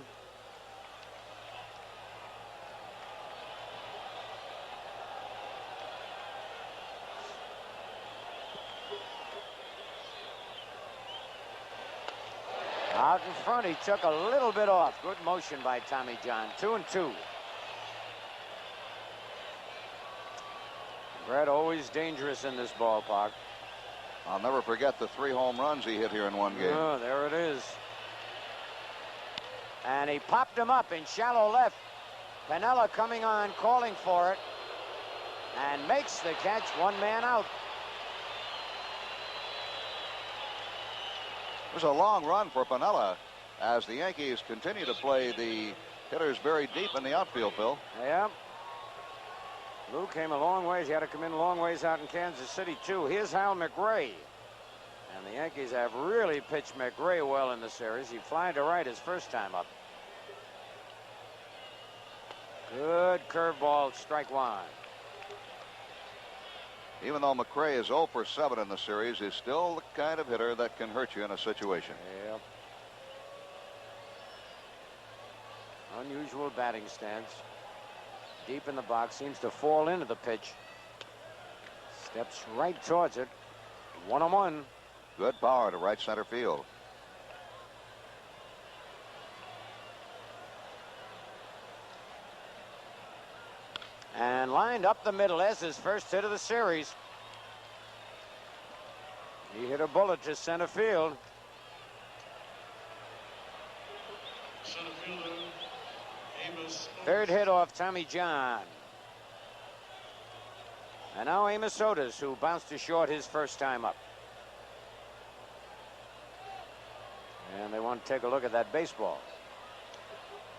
B: Out in front, he took a little bit off. Good motion by Tommy John. 2-2. Brett always dangerous in this ballpark.
E: I'll never forget the 3 home runs he hit here in one game.
B: Oh, there it is. And he popped him up in shallow left. Piniella coming on, calling for it. And makes the catch, 1 man out.
E: It was a long run for Piniella as the Yankees continue to play the hitters very deep in the outfield, Phil.
B: Yeah. Lou came a long ways. He had to come in a long ways out in Kansas City, too. Here's Hal McRae. And the Yankees have really pitched McRae well in the series. He flied to right his first time up. Good curveball, strike 1.
E: Even though McRae is 0 for 7 in the series, he's still the kind of hitter that can hurt you in a situation.
B: Yep. Unusual batting stance. Deep in the box, seems to fall into the pitch. Steps right towards it. 1-1.
E: Good power to right center field.
B: And lined up the middle as his first hit of the series. He hit a bullet to center field. Third hit off Tommy John. And now Amos Otis, who bounced to short his first time up. And they want to take a look at that baseball.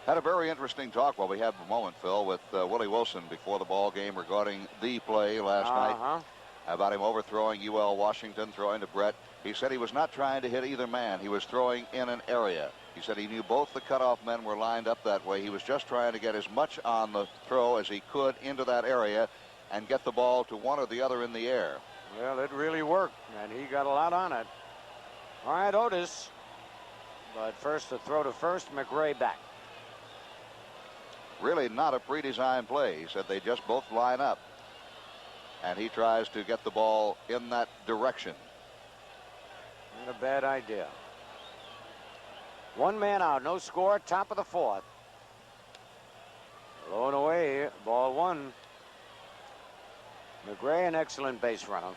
E: Had a very interesting talk while we have a moment, Phil, with Willie Wilson before the ball game regarding the play last night about him overthrowing UL Washington, throwing to Brett. He said he was not trying to hit either man. He was throwing in an area. He said he knew both the cutoff men were lined up that way. He was just trying to get as much on the throw as he could into that area and get the ball to one or the other in the air.
B: Well, it really worked, and he got a lot on it. All right, Otis. But first, the throw to first, McRae back.
E: Really not a pre-designed play. He said they just both line up. And he tries to get the ball in that direction.
B: Not a bad idea. 1 man out, no score, top of the 4th. Blown away, ball one. McRae, an excellent base runner.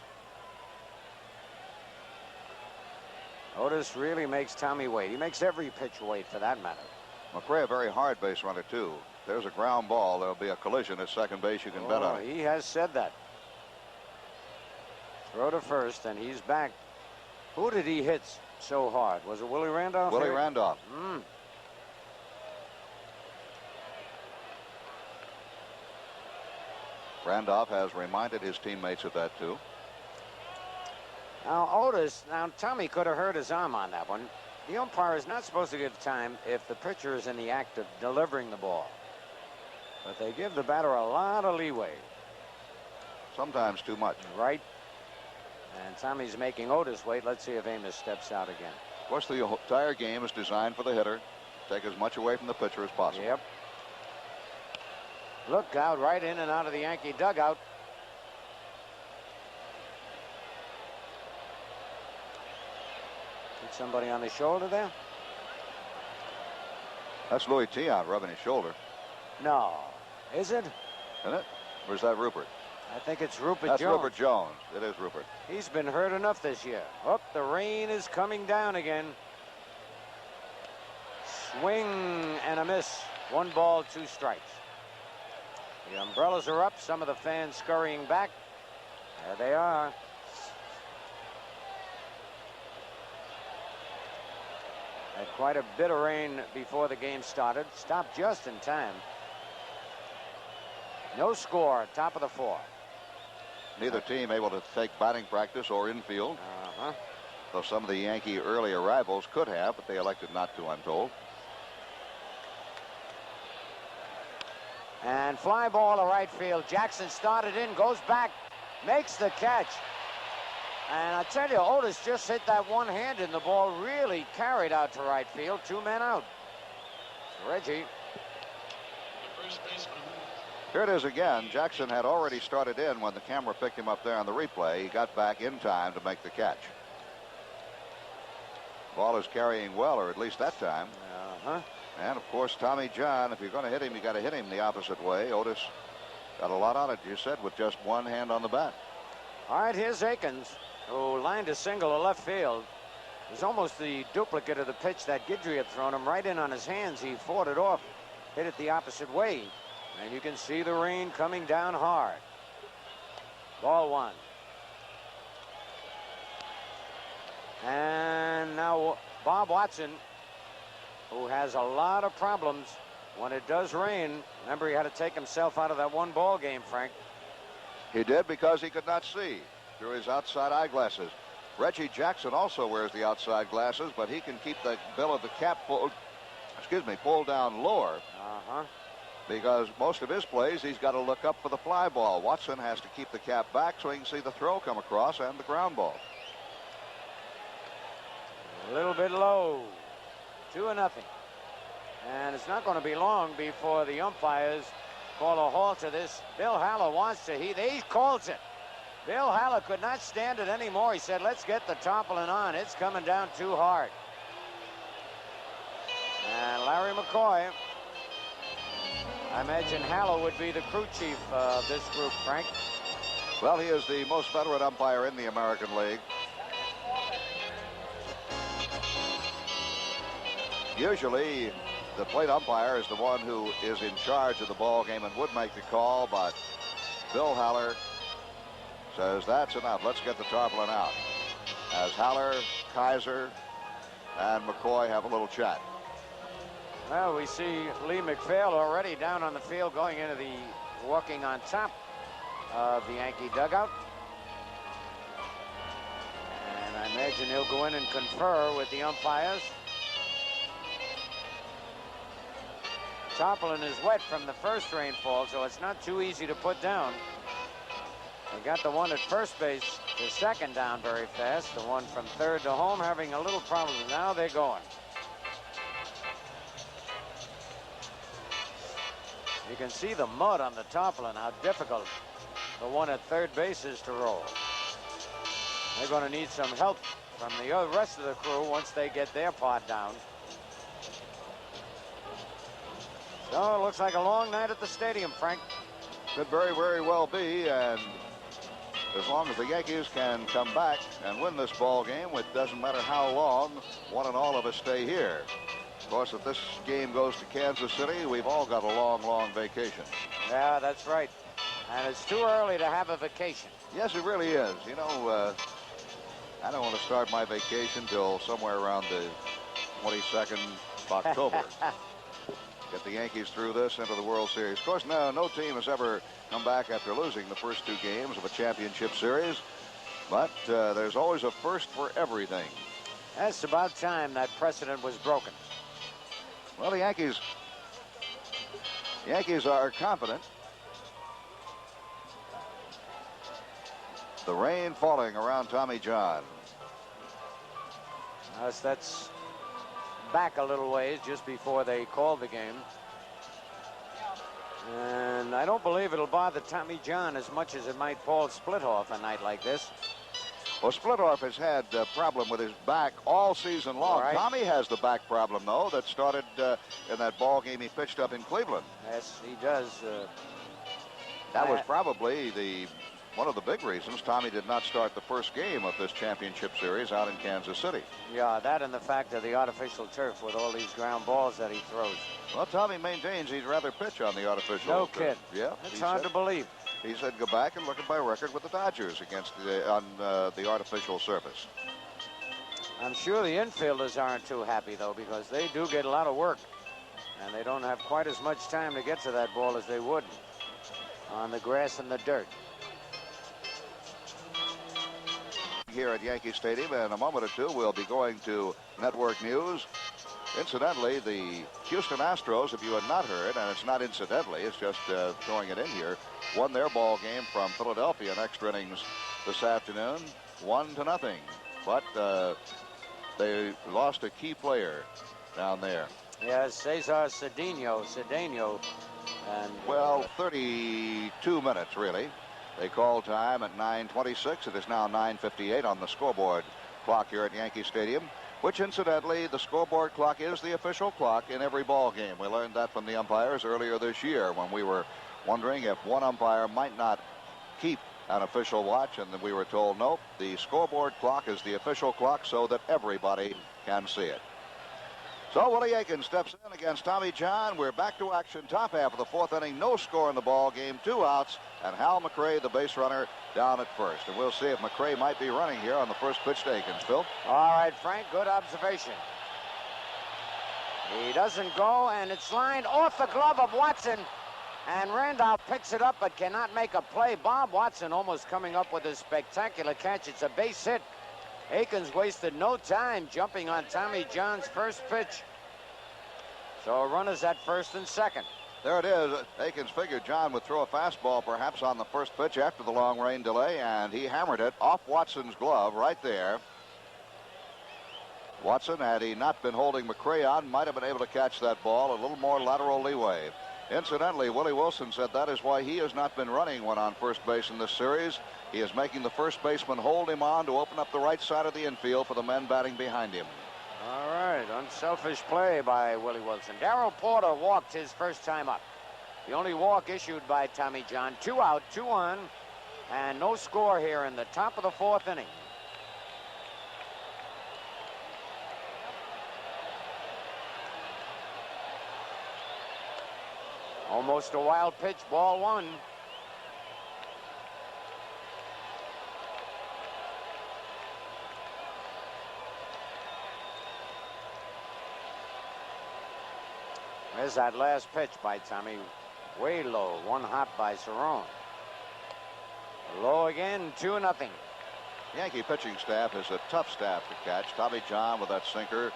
B: Otis really makes Tommy wait. He makes every pitch wait, for that matter.
E: McRae, a very hard base runner, too. There's a ground ball. There'll be a collision at second base. You can bet on it.
B: He has said that. Throw to first, and he's back. Who did he hit so hard? Was it Willie Randolph?
E: Willie Randolph. Randolph has reminded his teammates of that, too.
B: Now, Otis, Tommy could have hurt his arm on that one. The umpire is not supposed to give time if the pitcher is in the act of delivering the ball. But they give the batter a lot of leeway.
E: Sometimes too much.
B: Right. And Tommy's making Otis wait. Let's see if Amos steps out again.
E: Of course, the entire game is designed for the hitter. Take as much away from the pitcher as possible.
B: Yep. Look out, right in and out of the Yankee dugout. Hit somebody on the shoulder there?
E: That's Louis Tiant rubbing his shoulder.
B: No. Is it?
E: Isn't it? Or is that Rupert?
B: I think it's Rupert
E: That's
B: Jones.
E: Rupert Jones. It is Rupert.
B: He's been hurt enough this year. Oh, the rain is coming down again. Swing and a miss. 1 ball, 2 strikes. The umbrellas are up. Some of the fans scurrying back. There they are. Had quite a bit of rain before the game started. Stopped just in time. No score, top of the 4th.
E: Neither team able to take batting practice or infield. Though some of the Yankee early arrivals could have, but they elected not to, I'm told.
B: And fly ball to right field. Jackson started in, goes back, makes the catch. And I tell you, Otis just hit that one hand and the ball really carried out to right field. 2 men out. Reggie.
E: Here it is again. Jackson had already started in when the camera picked him up there on the replay. He got back in time to make the catch. Ball is carrying well, or at least that time. And of course, Tommy John, if you're going to hit him, you got to hit him the opposite way. Otis got a lot on it, you said, with just one hand on the bat.
B: All right, here's Akins, who lined a single to left field. It was almost the duplicate of the pitch that Guidry had thrown him right in on his hands. He fought it off, hit it the opposite way. And you can see the rain coming down hard. Ball 1. And now Bob Watson, who has a lot of problems when it does rain. Remember, he had to take himself out of that 1 ball game, Frank.
E: He did, because he could not see through his outside eyeglasses. Reggie Jackson also wears the outside glasses, but he can keep the bill of the cap pulled down lower. Because most of his plays, he's got to look up for the fly ball. Watson has to keep the cap back so he can see the throw come across and the ground ball.
B: A little bit low. 2-0. And it's not going to be long before the umpires call a halt to this. Bill Haller wants to. He calls it. Bill Haller could not stand it anymore. He said, let's get the Toppling on. It's coming down too hard. And Larry McCoy. I imagine Haller would be the crew chief of this group, Frank.
E: Well, he is the most veteran umpire in the American League. Usually, the plate umpire is the one who is in charge of the ball game and would make the call, but Bill Haller says that's enough. Let's get the Tarpaulin out. As Haller, Kaiser, and McCoy have a little chat.
B: Well, we see Lee McPhail already down on the field, going into the walking on top of the Yankee dugout. And I imagine he'll go in and confer with the umpires. Tarpaulin is wet from the first rainfall, so it's not too easy to put down. They got the one at first base to second down very fast. The one from third to home having a little problem. Now they're going. You can see the mud on the Tarpaulin, how difficult the one at third base is to roll. They're going to need some help from the rest of the crew once they get their part down. So it looks like a long night at the stadium, Frank.
E: Could very, very well be, and as long as the Yankees can come back and win this ball game, it doesn't matter how long, one and all of us stay here. Of course, if this game goes to Kansas City, we've all got a long, long vacation.
B: Yeah, that's right. And it's too early to have a vacation.
E: Yes, it really is. You know, I don't want to start my vacation till somewhere around the 22nd of October. Get the Yankees through this into the World Series. Of course, no team has ever come back after losing the first 2 games of a championship series. But there's always a first for everything.
B: It's about time that precedent was broken.
E: Well, the Yankees are confident. The rain falling around Tommy John.
B: That's back a little ways just before they called the game. And I don't believe it'll bother Tommy John as much as it might Paul Splithoff a night like this.
E: Well, Splithoff has had a problem with his back all season long.
B: Right.
E: Tommy has the back problem, though, that started in that ball game he pitched up in Cleveland.
B: Yes, he does.
E: That was probably one of the big reasons Tommy did not start the first game of this championship series out in Kansas City.
B: Yeah, that and the fact of the artificial turf with all these ground balls that he throws.
E: Well, Tommy maintains he'd rather pitch on the artificial
B: No
E: turf.
B: kid.
E: Yeah,
B: It's hard to believe.
E: He said go back and look at my record with the Dodgers against on the artificial surface.
B: I'm sure the infielders aren't too happy, though, because they do get a lot of work. And they don't have quite as much time to get to that ball as they would on the grass and the dirt.
E: Here at Yankee Stadium, in a moment or two, we'll be going to network news. Incidentally, the Houston Astros, if you had not heard, and it's not incidentally, it's just throwing it in here, won their ball game from Philadelphia in extra innings this afternoon, 1-0. But they lost a key player down there.
B: Yes, Cesar Cedeno. And
E: well, 32 minutes, really. They called time at 9:26. It is now 9:58 on the scoreboard clock here at Yankee Stadium, which incidentally, the scoreboard clock is the official clock in every ball game. We learned that from the umpires earlier this year when we were wondering if one umpire might not keep an official watch, and then we were told, nope, the scoreboard clock is the official clock so that everybody can see it. So Willie Aikens steps in against Tommy John. We're back to action. Top half of the 4th inning. No score in the ball game. 2 outs. And Hal McRae, the base runner, down at first. And we'll see if McRae might be running here on the first pitch to Aikens. Phil?
B: All right, Frank, good observation. He doesn't go, and it's lined off the glove of Watson. And Randolph picks it up but cannot make a play. Bob Watson almost coming up with a spectacular catch. It's a base hit. Aikens wasted no time jumping on Tommy John's first pitch. So runners at first and second.
E: There it is. Aikens figured John would throw a fastball perhaps on the first pitch after the long rain delay, and he hammered it off Watson's glove right there. Watson, had he not been holding McRae on, might have been able to catch that ball. A little more lateral leeway. Incidentally, Willie Wilson said that is why he has not been running when on first base in this series. He is making the first baseman hold him on to open up the right side of the infield for the men batting behind him.
B: All right, unselfish play by Willie Wilson. Darrell Porter walked his first time up. The only walk issued by Tommy John. 2 out, 2 on, and no score here in the top of the 4th inning. Almost a wild pitch, ball 1. There's that last pitch by Tommy. Way low, 1 hop by Cerrone. Low again, 2-0.
E: Yankee pitching staff is a tough staff to catch. Tommy John with that sinker,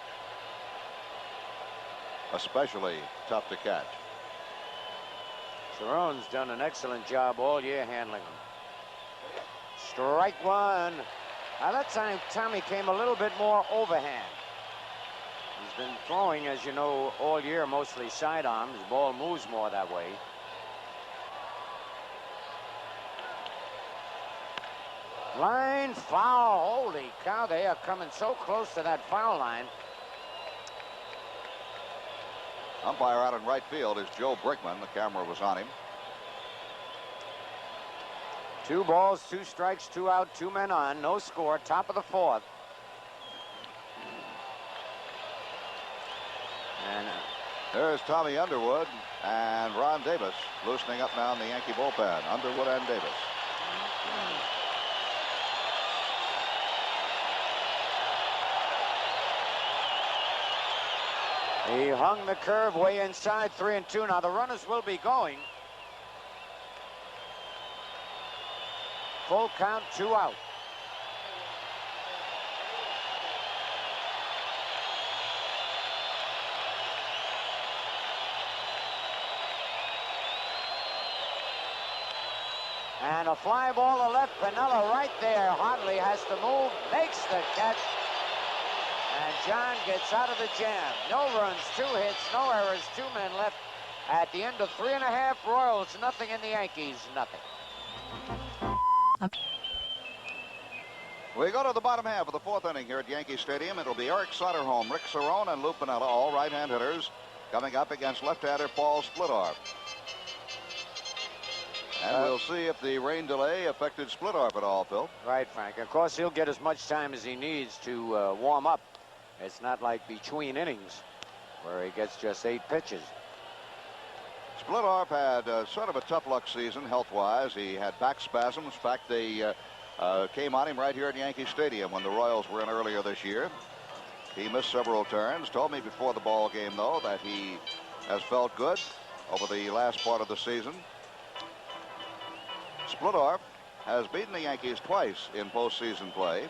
E: especially tough to catch.
B: Cerrone's done an excellent job all year handling him. Strike 1. Now that time Tommy came a little bit more overhand. He's been throwing, as you know, all year mostly sidearm. His ball moves more that way. Line foul. Holy cow, they are coming so close to that foul line.
E: Umpire out in right field is Joe Brickman. The camera was on him.
B: 2 balls, 2 strikes, 2 out, 2 men on. No score. Top of the 4th. And
E: there's Tommy Underwood and Ron Davis loosening up now in the Yankee bullpen. Underwood and Davis.
B: he hung the curve way inside, 3-2. Now the runners will be going. Full count, 2 out. And a fly ball to left. Piniella right there. Hartley has to move, makes the catch. And John gets out of the jam. No runs, 2 hits, no errors, 2 men left. At the end of 3.5, Royals nothing and the Yankees nothing.
E: We go to the bottom half of the 4th inning here at Yankee Stadium. It'll be Eric Soderholm, Rick Cerone, and Lou Piniella, all right-hand hitters, coming up against left-hander Paul Splittorff. And we'll see if the rain delay affected Splittorff at all, Phil.
B: Right, Frank. Of course, he'll get as much time as he needs to warm up. It's not like between innings where he gets just 8 pitches.
E: Splittorff had sort of a tough luck season health-wise. He had back spasms. In fact, they came on him right here at Yankee Stadium when the Royals were in earlier this year. He missed several turns. Told me before the ball game, though, that he has felt good over the last part of the season. Splittorff has beaten the Yankees twice in postseason play.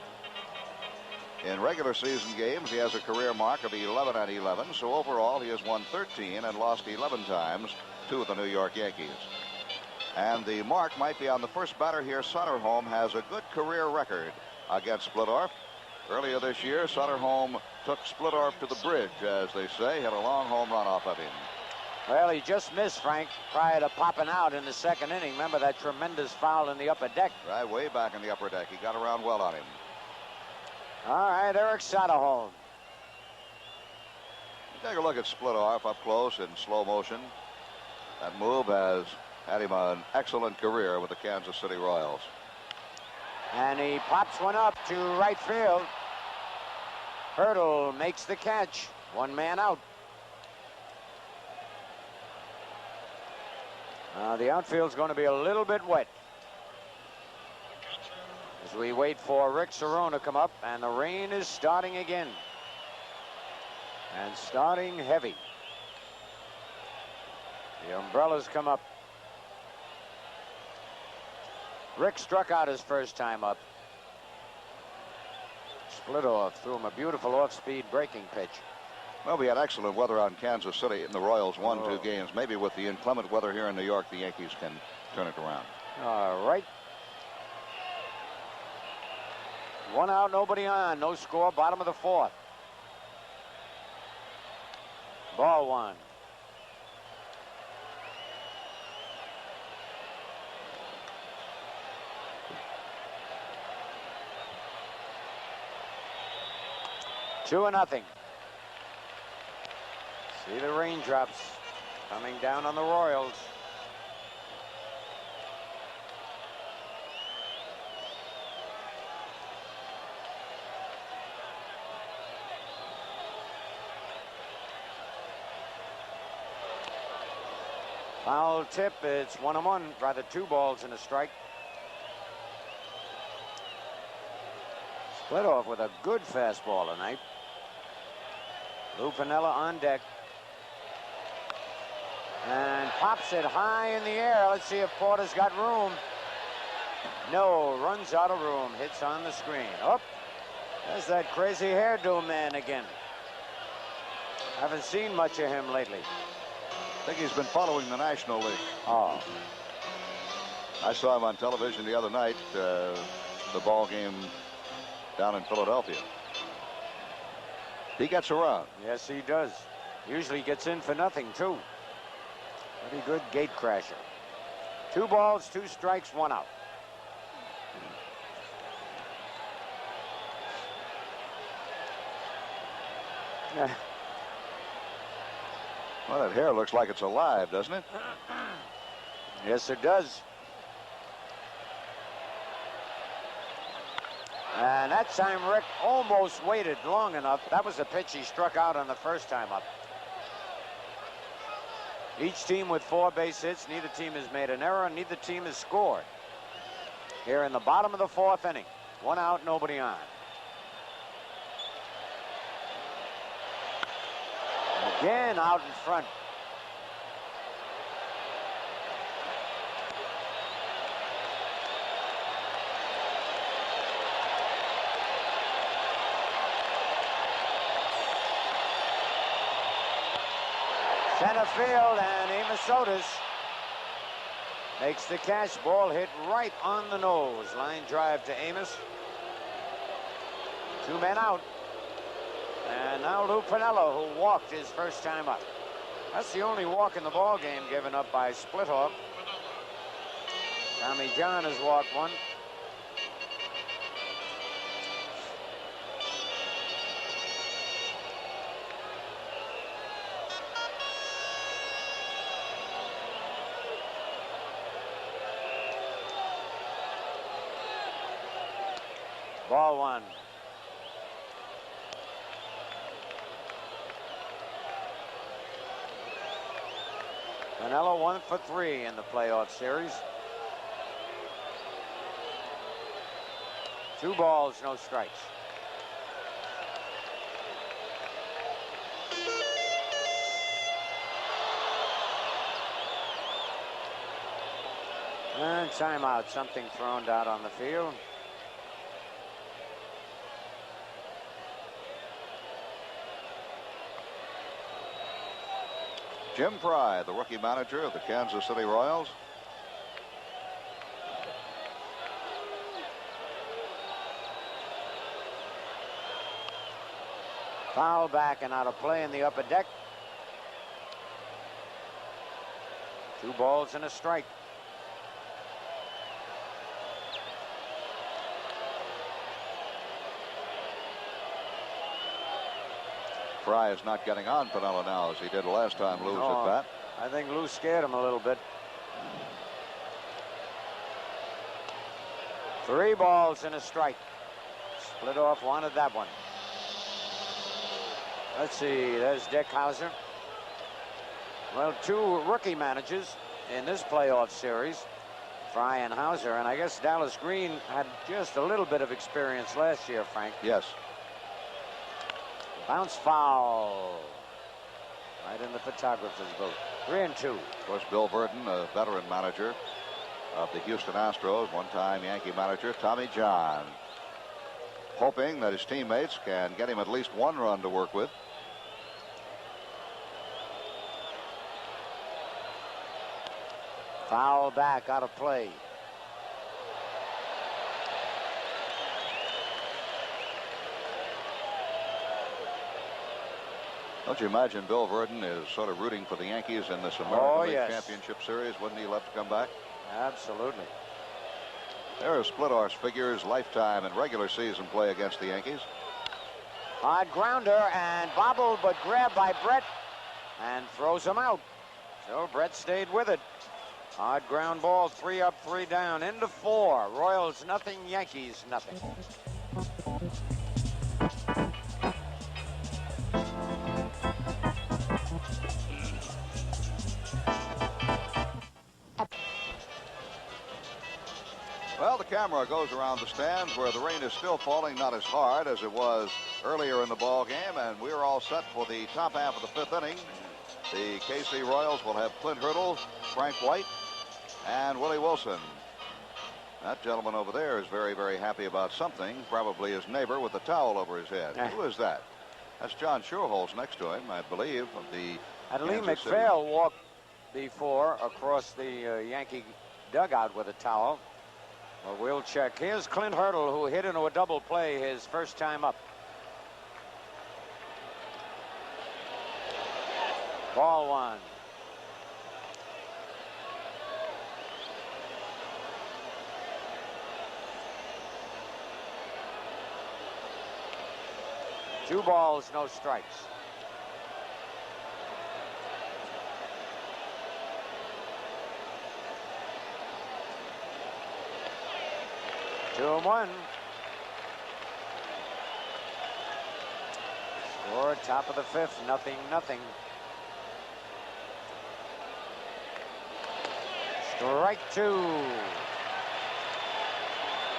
E: In regular season games, he has a career mark of 11-11. So overall, he has won 13 and lost 11 times to the New York Yankees. And the mark might be on the first batter here. Soderholm has a good career record against Splittorff. Earlier this year, Soderholm took Splittorff to the bridge, as they say, had a long home run off of him.
B: Well, he just missed, Frank, prior to popping out in the 2nd inning. Remember that tremendous foul in the upper deck?
E: Right, way back in the upper deck. He got around well on him.
B: All right, Eric Soderholm.
E: Take a look at Splittorff up close in slow motion. That move has had him an excellent career with the Kansas City Royals.
B: And he pops one up to right field. Hurdle makes the catch. 1 man out. The outfield's going to be a little bit wet as we wait for Rick Cerone to come up, and the rain is starting again. And starting heavy. The umbrellas come up. Rick struck out his first time up. Splittorff threw him a beautiful off-speed breaking pitch.
E: Well, we had excellent weather on Kansas City, and the Royals won 2 games. Maybe with the inclement weather here in New York, the Yankees can turn it around.
B: All right. 1 out, nobody on. No score, bottom of the 4th. Ball 1. Two or nothing. See the raindrops coming down on the Royals. Foul tip. It's 1-1, rather 2 balls and a strike. Splittorff with a good fastball tonight. Lou Piniella on deck. And pops it high in the air. Let's see if Porter's got room. No, runs out of room. Hits on the screen. Oh, there's that crazy hairdo man again. Haven't seen much of him lately.
E: I think he's been following the National League.
B: Oh.
E: I saw him on television the other night, the ball game down in Philadelphia. He gets around.
B: Yes, he does. Usually gets in for nothing, too. Pretty good gate crasher. 2 balls, 2 strikes, 1 out.
E: Well, that hair looks like it's alive, doesn't it?
B: Yes, it does. And that time Rick almost waited long enough. That was a pitch he struck out on the first time up. Each team with 4 base hits. Neither team has made an error. Neither team has scored. Here in the bottom of the 4th inning. 1 out, nobody on. Again out in front. Center field, and Amos Otis makes the catch. Ball hit right on the nose. Line drive to Amos. 2 men out. And now Lou Piniella, who walked his first time up. That's the only walk in the ball game given up by Splitoff. Tommy John has walked 1. Ball 1. Piniella 1 for 3 in the playoff series. 2 balls, no strikes. And timeout, something thrown out on the field.
E: Jim Fry, the rookie manager of the Kansas City Royals.
B: Foul back and out of play in the upper deck. 2 balls and a strike.
E: Fry is not getting on Piniella now as he did last time Lou was at bat.
B: I think Lou scared him a little bit. 3 balls and a strike. Splitoff wanted that one. Let's see, there's Dick Hauser. Well, 2 rookie managers in this playoff series, Fry and Hauser, and I guess Dallas Green had just a little bit of experience last year, Frank.
E: Yes.
B: Bounce foul. Right in the photographer's booth. 3-2.
E: Of course, Bill Burton, a veteran manager of the Houston Astros, one-time Yankee manager, Tommy John, hoping that his teammates can get him at least 1 run to work with.
B: Foul back, out of play.
E: Don't you imagine Bill Burton is sort of rooting for the Yankees in this American League Championship Series? Wouldn't he love to come back?
B: Absolutely.
E: There are Splitoff's figures, lifetime and regular season play against the Yankees.
B: Hard grounder and bobbled, but grabbed by Brett and throws him out. So Brett stayed with it. Hard ground ball, 3 up, 3 down, into 4. Royals nothing, Yankees nothing.
E: Well, the camera goes around the stands where the rain is still falling, not as hard as it was earlier in the ball game, and we're all set for the top half of the 5th inning. The KC Royals will have Clint Hurdle, Frank White, and Willie Wilson. That gentleman over there is very, very happy about something, probably his neighbor with a towel over his head. Who is that? That's John Schuerholz next to him, I believe, of the
B: And Lee McPhail walked before across the Yankee dugout with a towel. Well, we'll check. Here's Clint Hurdle, who hit into a double play his first time up. Ball 1. Two balls, no strikes. 2-1. Score top of the 5th, 0-0. Strike 2.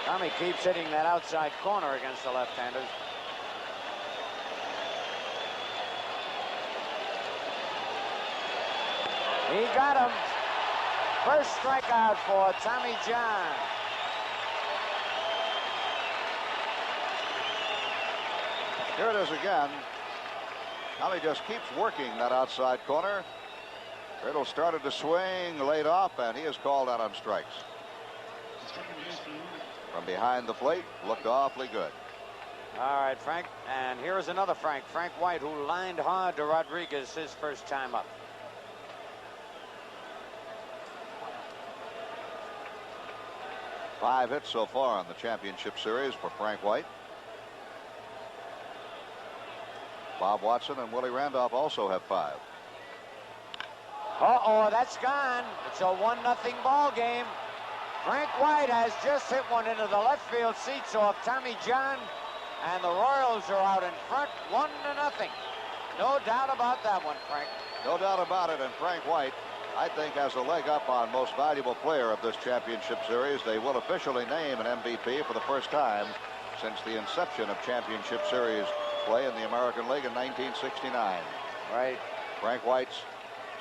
B: Tommy keeps hitting that outside corner against the left-handers. He got him. First strikeout for Tommy John.
E: Here it is again. Tommy just keeps working that outside corner. Riddle started to swing, laid off, and he is called out on strikes. From behind the plate, looked awfully good.
B: All right, Frank. And here's another Frank. Frank White, who lined hard to Rodriguez his first time up.
E: Five hits so far on the championship series for Frank White. Bob Watson and Willie Randolph also have 5.
B: Uh-oh, that's gone. It's a 1-0 ball game. Frank White has just hit one into the left field seats off Tommy John, and the Royals are out in front, 1-0. No doubt about that one, Frank.
E: No doubt about it, and Frank White, I think, has a leg up on most valuable player of this championship series. They will officially name an MVP for the first time since the inception of championship series play in the American League in 1969.
B: Right.
E: Frank White's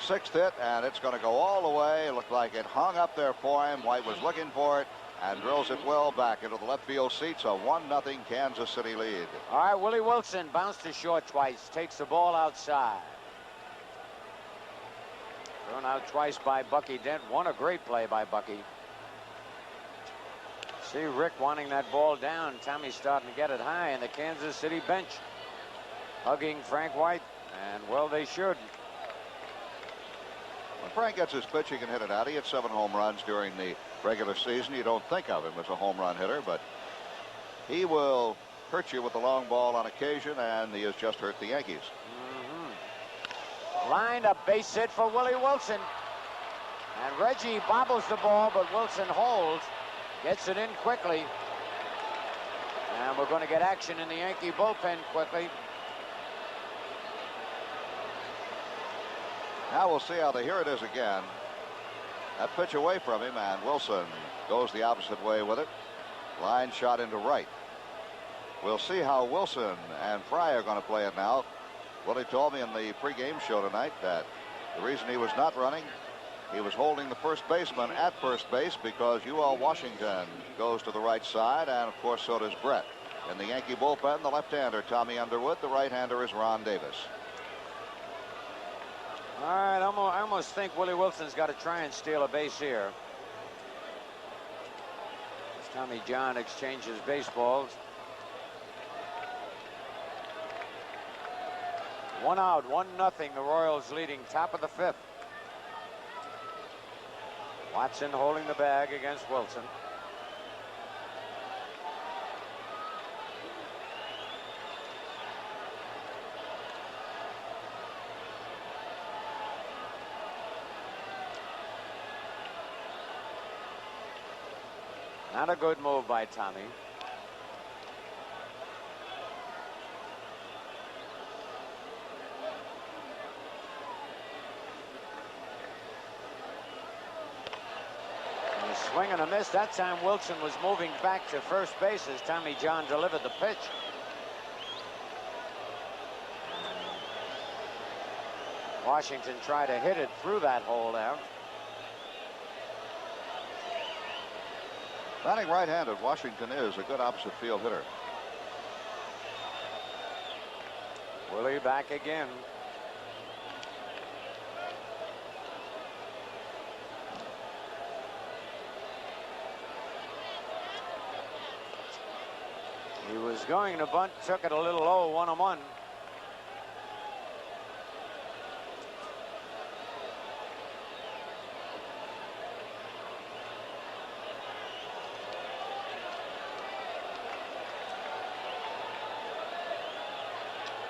E: 6th hit, and it's going to go all the way. It looked like it hung up there for him. White was looking for it and drills it well back into the left field seats. A 1-0 Kansas City lead.
B: All right, Willie Wilson bounced to short twice, takes the ball outside. Thrown out twice by Bucky Dent. What a great play by Bucky. See Rick wanting that ball down. Tommy's starting to get it high in the Kansas City bench. Hugging Frank White, and well, they should.
E: When Frank gets his pitch, he can hit it out. He hit 7 home runs during the regular season. You don't think of him as a home run hitter, but he will hurt you with the long ball on occasion, and he has just hurt the Yankees.
B: Lined up base hit for Willie Wilson. And Reggie bobbles the ball, but Wilson holds. Gets it in quickly. And we're going to get action in the Yankee bullpen quickly.
E: Now we'll see how here it is again. That pitch away from him, and Wilson goes the opposite way with it. Line shot into right. We'll see how Wilson and Fry are going to play it now. Willie told me in the pregame show tonight that the reason he was not running, he was holding the first baseman at first base because UL Washington goes to the right side, and of course so does Brett. In the Yankee bullpen, the left-hander Tommy Underwood, the right-hander is Ron Davis.
B: All right, I almost think Willie Wilson's got to try and steal a base here. As Tommy John exchanges baseballs. 1 out, 1-0. The Royals leading, top of the 5th. Watson holding the bag against Wilson. Not a good move by Tommy. Swing and a miss. That time Wilson was moving back to first base as Tommy John delivered the pitch. Washington tried to hit it through that hole there.
E: Batting right-handed, Washington is a good opposite field hitter.
B: Willie back again. He was going to bunt, took it a little low, 1-1.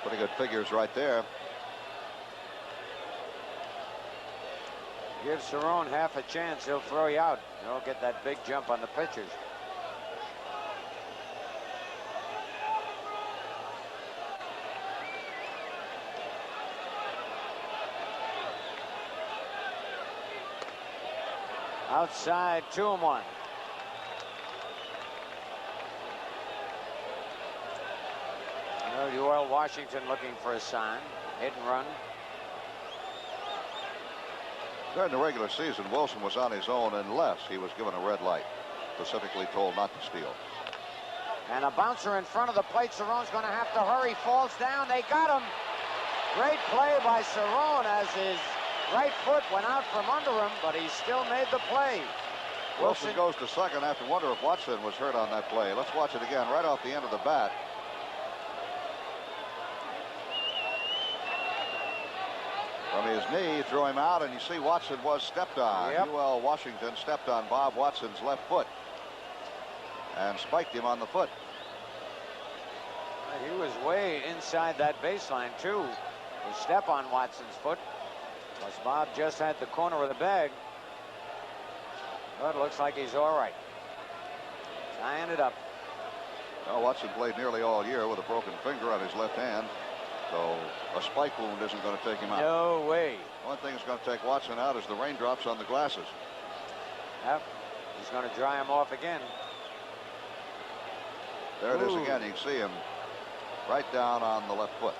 E: Pretty good figures right there.
B: Give Cerrone half a chance, he'll throw you out. You don't get that big jump on the pitchers. Outside, 2-1. Uriel Washington looking for a sign. Hit and run.
E: During the regular season, Wilson was on his own unless he was given a red light, specifically told not to steal.
B: And a bouncer in front of the plate. Cerrone's going to have to hurry. Falls down. They got him. Great play by Cerrone as his right foot went out from under him, but he still made the play.
E: Wilson goes to second. I have to wonder if Watson was hurt on that play. Let's watch it again right off the end of the bat. From his knee, threw him out, and you see Watson was stepped on.
B: Yep.
E: UL Washington stepped on Bob Watson's left foot and spiked him on the foot.
B: He was way inside that baseline, too. To step on Watson's foot. Because Bob just had the corner of the bag. But it looks like he's all right. Tying it up.
E: Well, Watson played nearly all year with a broken finger on his left hand. So a spike wound isn't going to take him out.
B: No way.
E: One thing that's going to take Watson out is the raindrops on the glasses.
B: Yep. He's going to dry him off again.
E: There it is again. You can see him right down on the left foot.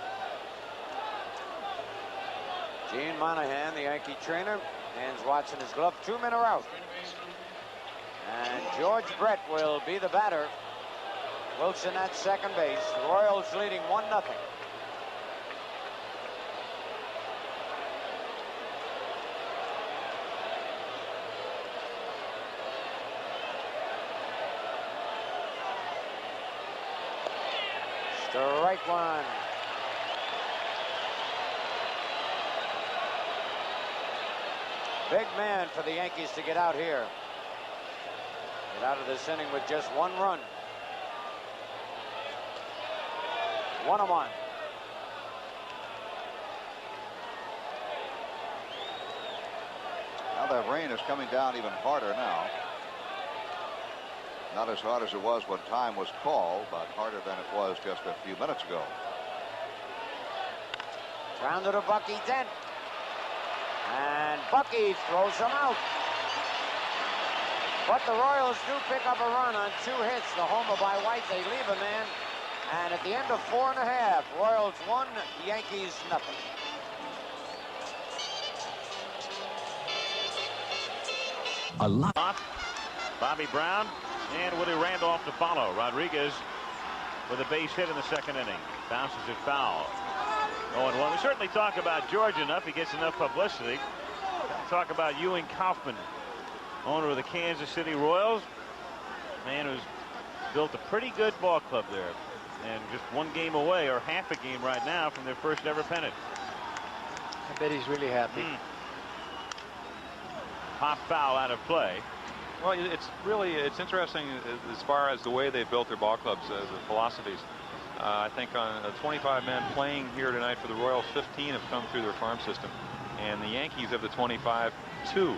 B: Gene Monahan, the Yankee trainer, hands Watson his glove. 2 men are out. And George Brett will be the batter. Wilson at second base. The Royals leading 1-0. Strike one. Big man for the Yankees to get out here. Get out of this inning with just 1 run. 1-1.
E: Now that rain is coming down even harder now. Not as hard as it was when time was called, but harder than it was just a few minutes ago.
B: Grounded to Bucky Dent. And Bucky throws him out. But the Royals do pick up a run on 2 hits. The homer by White. They leave a man. And at the end of 4½, Royals 1, Yankees nothing.
A: A lot. Bobby Brown and Willie Randolph to follow. Rodriguez with a base hit in the second inning. Bounces it foul. 0-1. We certainly talk about George enough. He gets enough publicity. Talk about Ewing Kaufman, owner of the Kansas City Royals. Man who's built a pretty good ball club there. And just 1 game away, or half a game right now, from their first ever pennant.
F: I bet he's really happy.
A: Pop foul out of play.
G: Well, it's interesting as far as the way they built their ball clubs, the philosophies. I think on 25 men playing here tonight for the Royals, 15 have come through their farm system. And the Yankees of the 25, 2.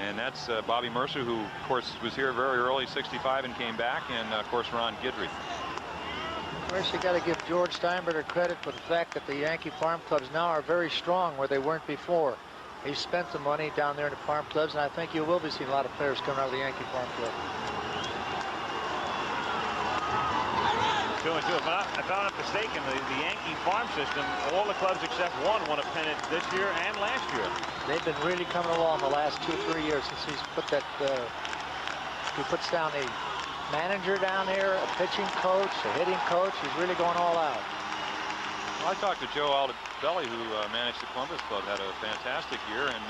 G: And that's Bobby Mercer, who, of course, was here very early, 65, and came back. And, of course, Ron Guidry.
F: First, you got to give George Steinbrenner credit for the fact that the Yankee farm clubs now are very strong where they weren't before. He spent the money down there in the farm clubs, and I think you will be seeing a lot of players coming out of the Yankee farm club.
A: 2-2. If I'm not mistaken, the Yankee farm system, all the clubs except one won a pennant this year and last year.
F: They've been really coming along the last 2-3 years since he's put that. He puts down a manager down here, a pitching coach, a hitting coach. He's really going all out.
G: Well, I talked to Joe Altobelli, who managed the Columbus Club, had a fantastic year, and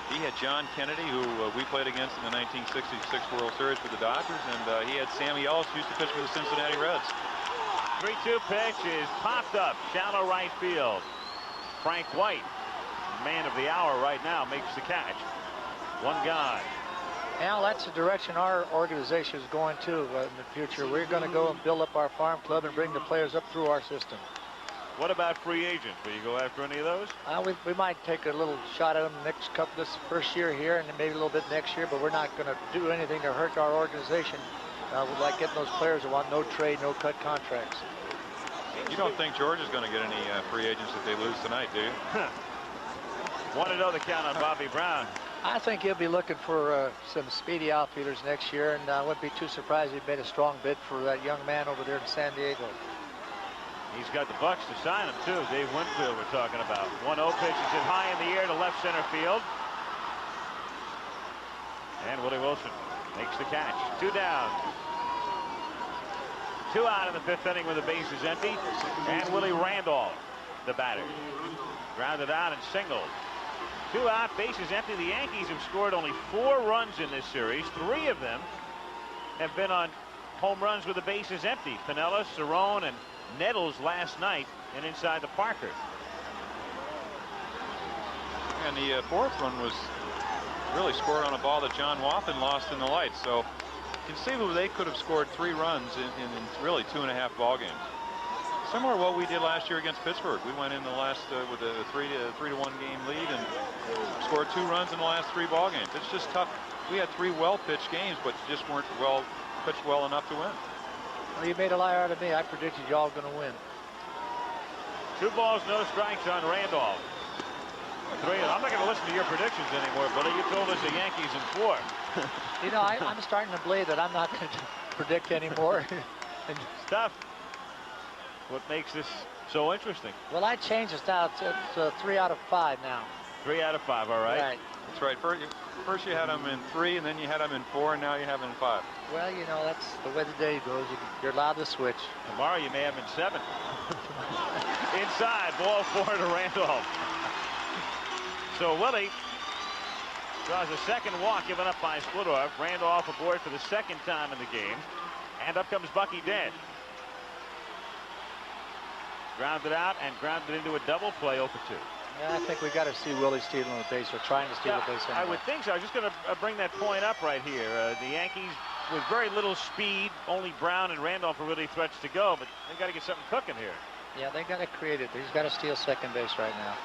G: he had John Kennedy, who we played against in the 1966 World Series for the Dodgers, and he had Sammy Ellis, who used to pitch for the Cincinnati Reds.
A: 3-2 pitch is popped up, shallow right field. Frank White, man of the hour right now, makes the catch. 1 gone.
F: Al, that's the direction our organization is going to in the future. We're going to go and build up our farm club and bring the players up through our system.
A: What about free agents? Will you go after any of those?
F: We might take a little shot at them this first year here, and then maybe a little bit next year, but we're not going to do anything to hurt our organization. We'd like getting those players who want no trade, no cut contracts.
G: You don't think George is going to get any free agents if they lose tonight, do you?
A: 1-0 the count on Bobby Brown.
F: I think he'll be looking for some speedy outfielders next year, and I wouldn't be too surprised if he made a strong bid for that young man over there in San Diego.
A: He's got the Bucks to sign him, too. Dave Winfield we're talking about. 1-0 pitch is hit high in the air to left center field. And Willie Wilson makes the catch. 2 down. 2 out in the 5th inning with the bases empty. And Willie Randolph, the batter, grounded out and singled. 2 out, bases empty. The Yankees have scored only 4 runs in this series. 3 of them have been on home runs with the bases empty. Pinella, Cerrone, and Nettles last night and inside the Parker.
G: And the 4th one was really scored on a ball that John Wathan lost in the lights. So conceivably they could have scored 3 runs in really 2.5 ball games. Similar to what we did last year against Pittsburgh. We went in the last with a 3-1 game lead and scored 2 runs in the last 3 ball games. It's just tough. We had 3 well-pitched games, but just weren't pitched well enough to win.
F: Well, you made a liar out of me. I predicted y'all going to win.
A: 2 balls, no strikes on Randolph. 3. I'm not going to listen to your predictions anymore, buddy. You told us the Yankees in 4.
F: You know, I'm starting to believe that I'm not going to predict anymore.
A: It's tough. What makes this so interesting?
F: Well, I changed this now to 3 out of 5 now.
A: 3 out of 5, all right.
F: Right.
G: That's right. First you had them in 3, and then you had them in 4, and now you have them in 5.
F: Well, you know, that's the way the day goes. You're allowed to switch.
A: Tomorrow you may have them in 7. Inside, ball 4 to Randolph. So Willie draws a second walk given up by Splittorff. Randolph aboard for the 2nd time in the game. And up comes Bucky Dent. Grounded out and grounded into a double play 0 for 2.
F: Yeah, I think we got to see Willie stealing the base or trying to steal the base. Anyway.
A: I would think so. I was just going to bring that point up right here. The Yankees with very little speed. Only Brown and Randolph are really threats to go, but they got to get something cooking here.
F: Yeah, they got to create it. He's got to steal second base right now.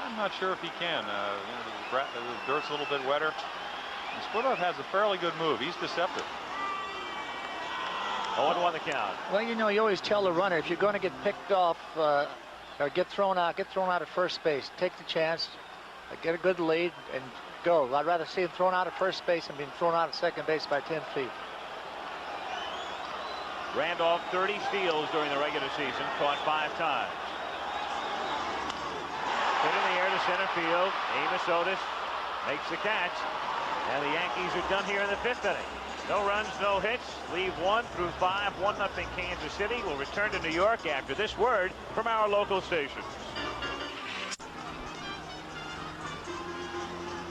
G: I'm not sure if he can. The dirt's a little bit wetter. And Splittorff has a fairly good move. He's deceptive.
A: 0-1 the count.
F: Well, you know, you always tell the runner if you're going to get picked off or get thrown out at first base. Take the chance, get a good lead, and go. I'd rather see him thrown out at first base than being thrown out at second base by 10 feet.
A: Randolph 30 steals during the regular season, caught 5 times. Hit in the air to center field. Amos Otis makes the catch, and the Yankees are done here in the 5th inning. No runs, no hits. Leave 1 through 5. 1-0 Kansas City. Will return to New York after this word from our local stations.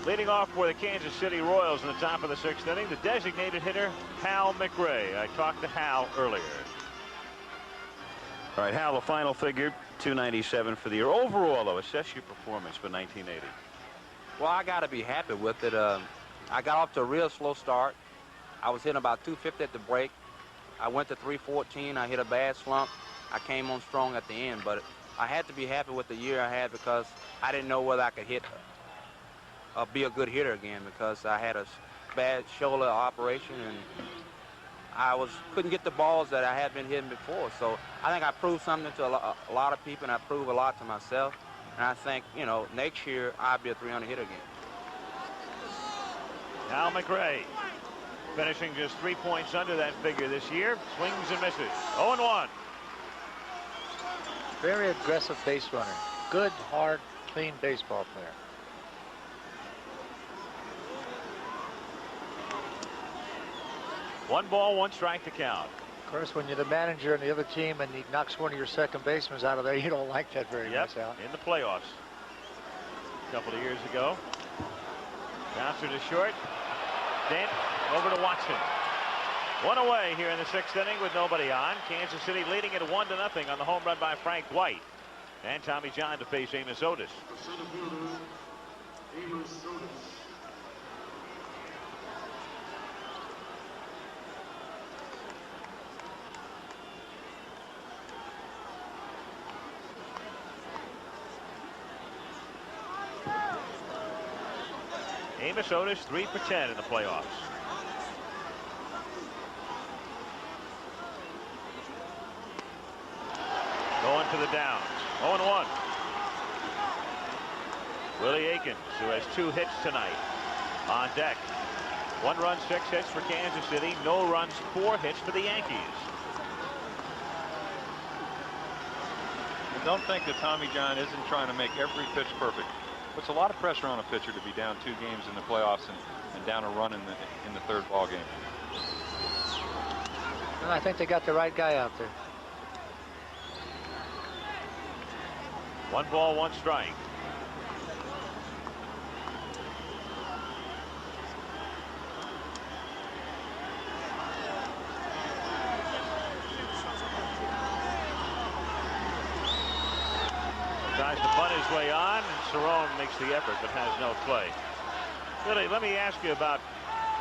A: Leading off for the Kansas City Royals in the top of the 6th inning, the designated hitter, Hal McRae. I talked to Hal earlier. All right, Hal, the final figure, 297 for the year. Overall, though, assess your performance for 1980.
H: Well, I got to be happy with it. I got off to a real slow start. I was hitting about 250 at the break. I went to 314. I hit a bad slump. I came on strong at the end, but I had to be happy with the year I had because I didn't know whether I could be a good hitter again because I had a bad shoulder operation and I couldn't get the balls that I had been hitting before. So I think I proved something to a lot of people, and I proved a lot to myself. And I think, you know, next year I'll be a 300 hitter again.
A: Hal McRae finishing just 3 points under that figure this year. Swings and misses. 0-1.
F: Very aggressive base runner. Good, hard, clean baseball player.
A: One ball, 1 strike to count.
F: Of course, when you're the manager and the other team and he knocks one of your second basemen out of there, you don't like that very much, Al.
A: In the playoffs a couple of years ago. Bouncer to short. Dent over to Watson. 1 away here in the 6th inning with nobody on. Kansas City leading it 1-0 on the home run by Frank White. And Tommy John to face Amos Otis. Amos Otis 3 for 10 in the playoffs. Going to the downs. 0-1. Willie Aikens, who has 2 hits tonight, on deck. 1 run, 6 hits for Kansas City. No runs, 4 hits for the Yankees.
G: And don't think that Tommy John isn't trying to make every pitch perfect. Puts a lot of pressure on a pitcher to be down 2 games in the playoffs and down a run in the 3rd ball game.
F: And I think they got the right guy out there.
A: 1 ball, 1 strike. Tries to bunt his way on, and Cerrone makes the effort but has no play. Billy, let me ask you about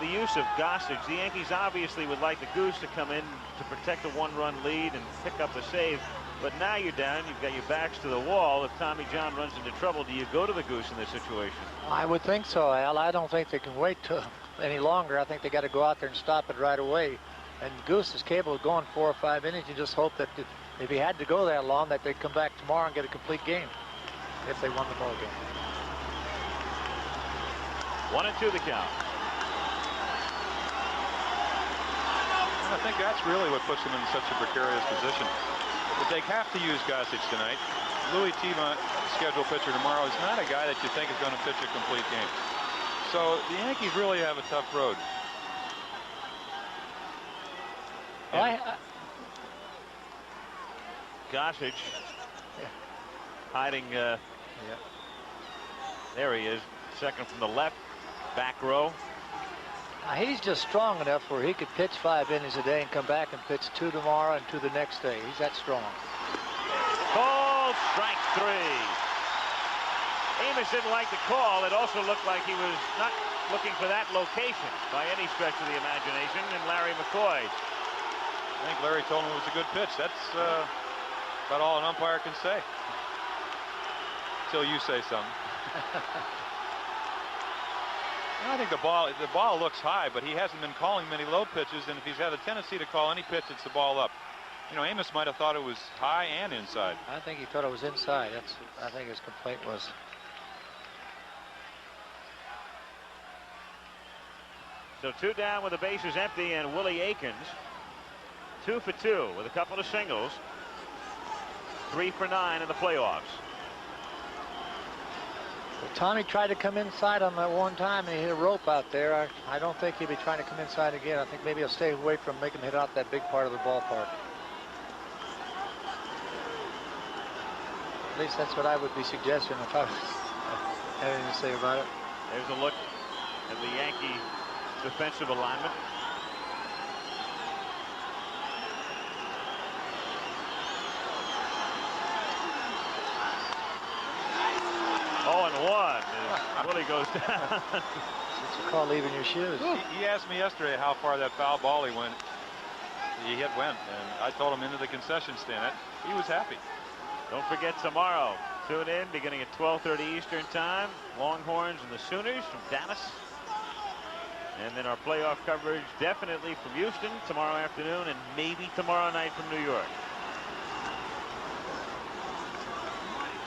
A: the use of Gossage. The Yankees obviously would like the Goose to come in to protect a 1-run lead and pick up a save. But now you're down. You've got your backs to the wall. If Tommy John runs into trouble, do you go to the Goose in this situation?
F: I would think so, Al. I don't think they can wait any longer. I think they got to go out there and stop it right away. And Goose is capable of going 4 or 5 innings. You just hope that if he had to go that long, that they'd come back tomorrow and get a complete game if they won the ball game.
A: 1-2 the count.
G: I think that's really what puts them in such a precarious position. But they have to use Gossage tonight. Louis Tima, scheduled pitcher tomorrow, is not a guy that you think is going to pitch a complete game. So the Yankees really have a tough road.
A: Gossage hiding. There he is, second from the left, back row.
F: He's just strong enough where he could pitch 5 innings a day and come back and pitch 2 tomorrow and 2 the next day. He's that strong.
A: Call, strike 3. Amos didn't like the call. It also looked like he was not looking for that location by any stretch of the imagination. And Larry McCoy.
G: I think Larry told him it was a good pitch. That's about all an umpire can say. Until you say something. I think the ball looks high, but he hasn't been calling many low pitches, and if he's had a tendency to call any pitch, it's the ball up. You know, Amos might have thought it was high and inside.
F: I think he thought it was inside. I think his complaint was.
A: So 2 down with the bases empty, and Willie Aikens 2 for 2 with a couple of singles. 3 for 9 in the playoffs.
F: Well, Tommy tried to come inside on that one time, and he hit a rope out there. I don't think he'll be trying to come inside again. I think maybe he'll stay away from making him hit out that big part of the ballpark. At least that's what I would be suggesting if I was having to say about it.
A: There's a look at the Yankee defensive alignment. Willie goes down.
F: That's what you call leaving your shoes.
G: He asked me yesterday how far that foul ball he went, and I told him into the concession stand. He was happy.
A: Don't forget tomorrow. Tune in beginning at 12:30 Eastern time. Longhorns and the Sooners from Dallas. And then our playoff coverage definitely from Houston tomorrow afternoon and maybe tomorrow night from New York.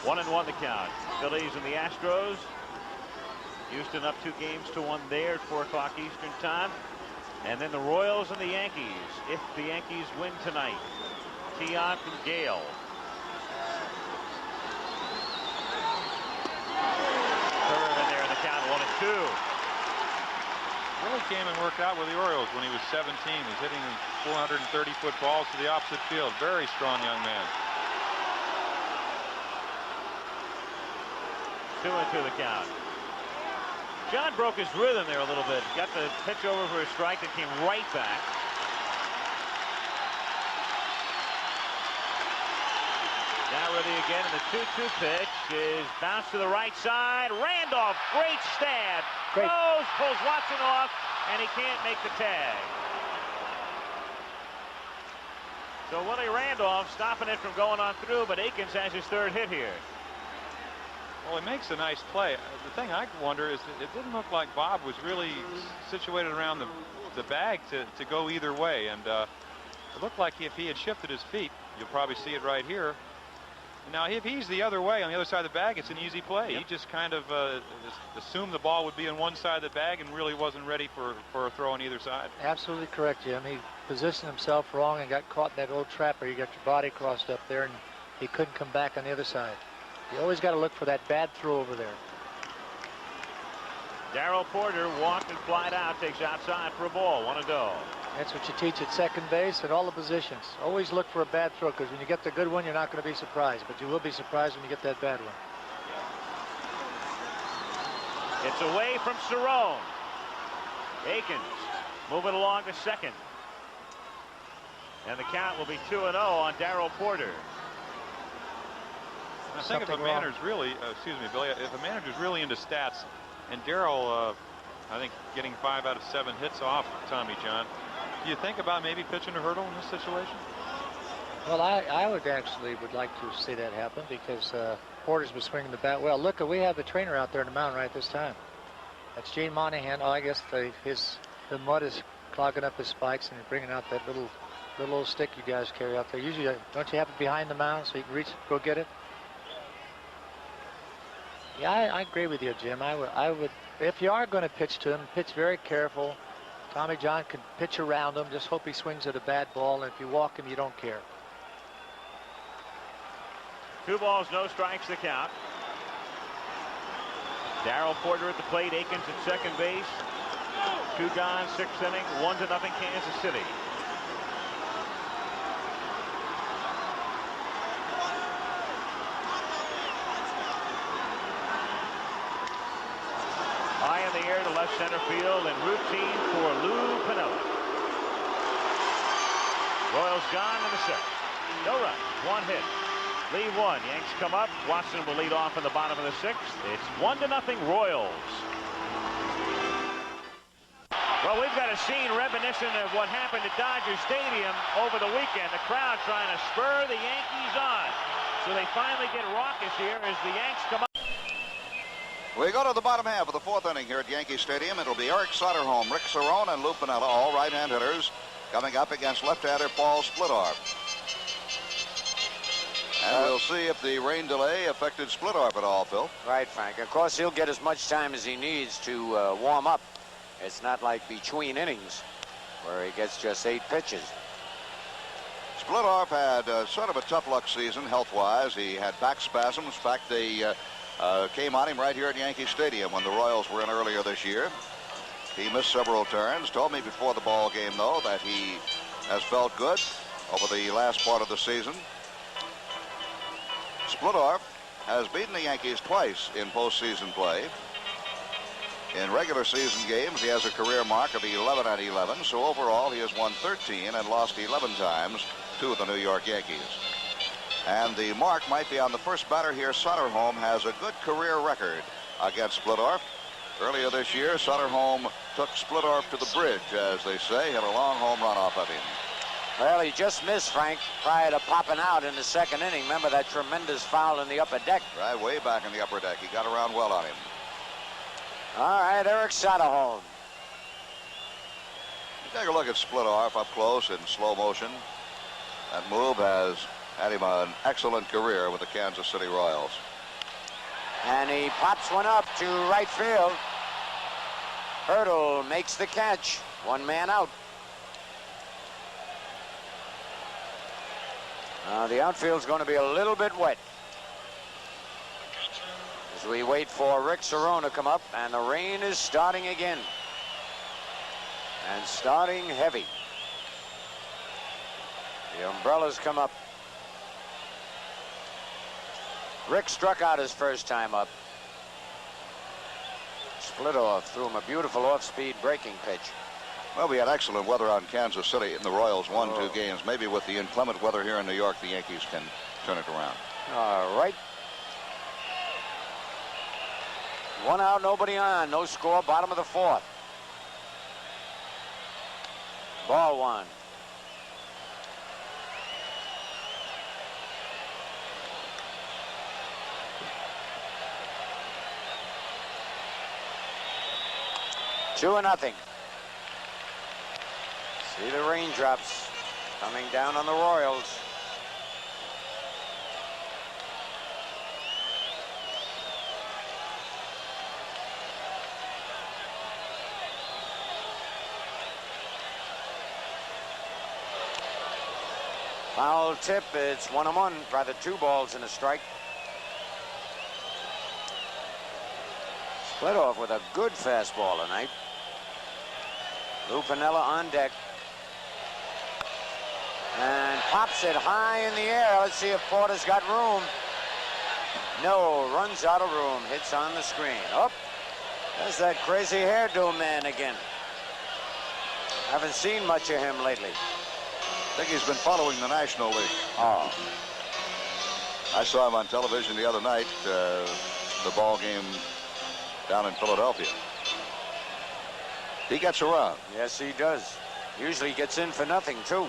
A: 1-1 the count. Phillies and the Astros. Houston up 2-1 there at 4 o'clock Eastern time. And then the Royals and the Yankees. If the Yankees win tonight. Tiant and Gale. Curve in there in the count. 1-2.
G: Really came and worked out with the Orioles when he was 17. He's hitting 430-foot balls to the opposite field. Very strong young man.
A: 2-2 the count. John broke his rhythm there a little bit. Got the pitch over for a strike that came right back. Now Ruthy again, and the 2-2 pitch is bounced to the right side. Randolph, great stab. Throws, pulls Watson off, and he can't make the tag. So Willie Randolph stopping it from going on through, but Aikens has his 3rd hit here.
G: Well, he makes a nice play. The thing I wonder is that it didn't look like Bob was really situated around the bag to go either way. And it looked like if he had shifted his feet, you'll probably see it right here, Now, if he's the other way on the other side of the bag, it's an easy play. He just kind of just assumed the ball would be on one side of the bag and really wasn't ready for a throw on either side.
F: Absolutely correct, Jim. He positioned himself wrong and got caught in that old trap where you got your body crossed up there and he couldn't come back on the other side. You always got to look for that bad throw over there.
A: Darrell Porter walked and flied out, takes outside for a ball. 1 to go.
F: That's what you teach at second base at all the positions. Always look for a bad throw, because when you get the good one, you're not going to be surprised. But you will be surprised when you get that bad one.
A: It's away from Cerrone. Akins moving along to second. And the count will be 2-0 on Darrell Porter.
G: I think if a manager's really, excuse me, Billy, if a manager's really into stats, and Darrell, I think getting 5 out of 7 hits off Tommy John, do you think about maybe pitching to Hurdle in this situation?
F: Well, I would like to see that happen, because Porter's been swinging the bat well. Look, we have the trainer out there in the mound right this time. That's Gene Monahan. Oh, I guess the mud is clogging up his spikes and bringing out that little stick you guys carry out there. Usually, don't you have it behind the mound so you can reach, go get it? Yeah, I agree with you, Jim. I would, if you are going to pitch to him, pitch very careful. Tommy John can pitch around him. Just hope he swings at a bad ball, and if you walk him, you don't care.
A: 2 balls, no strikes, the count. Darrell Porter at the plate, Akins at second base. 2 gone, 6th inning, 1-0 Kansas City. High in the air to left center field, and routine for Lou Piniella. Royals gone in the 6th. No runs, 1 hit. Lead 1. Yanks come up. Watson will lead off in the bottom of the 6th. It's 1-0 Royals. Well, we've got a scene reminiscent of what happened at Dodger Stadium over the weekend. The crowd trying to spur the Yankees on. So they finally get raucous here as the Yanks come up.
E: We go to the bottom half of the 4th inning here at Yankee Stadium. It'll be Eric Soderholm, Rick Cerrone, and Lou Piniella, all right-hand hitters, coming up against left-hander Paul Splittorff. And we'll see if the rain delay affected Splittorff at all, Phil.
B: Right, Frank. Of course, he'll get as much time as he needs to warm up. It's not like between innings where he gets just 8 pitches.
E: Splittorff had sort of a tough luck season health-wise. He had back spasms. In fact, they came on him right here at Yankee Stadium when the Royals were in earlier this year. He missed several turns. Told me before the ball game, though, that he has felt good over the last part of the season. Splittorff has beaten the Yankees twice in postseason play. In regular season games, he has a career mark of 11-11. So overall, he has won 13 and lost 11 times to the New York Yankees. And the mark might be on the first batter here. Soderholm has a good career record against Splittorff. Earlier this year, Soderholm took Splittorff to the bridge, as they say, had a long home run off of him.
B: Well, he just missed, Frank, prior to popping out in the 2nd inning. Remember that tremendous foul in the upper deck?
E: Right, way back in the upper deck. He got around well on him.
B: All right, Eric Soderholm.
E: Take a look at Splittorff up close in slow motion. That move has had him an excellent career with the Kansas City Royals.
B: And he pops one up to right field. Hurdle makes the catch. 1 man out. The outfield's going to be a little bit wet as we wait for Rick Cerrone to come up, and the rain is starting again, and starting heavy. The umbrellas come up. Rick struck out his first time up. Splittorff threw him a beautiful off-speed breaking pitch.
E: Well, we had excellent weather on Kansas City, and the Royals won 2 games. Maybe with the inclement weather here in New York, the Yankees can turn it around.
B: All right. 1 out, nobody on. No score, bottom of the 4th. Ball 1. Two and nothing. See the raindrops coming down on the Royals. Foul tip. It's 1-1. Rather 2 balls and a strike. Split off with a good fastball tonight. Lou Piniella on deck. And pops it high in the air. Let's see if Porter's got room. No, runs out of room. Hits on the screen. Oh, there's that crazy hairdo man again. Haven't seen much of him lately.
E: I think he's been following the National League.
B: Oh.
E: I saw him on television the other night, the ball game down in Philadelphia. He gets around.
B: Yes, he does. Usually gets in for nothing, too.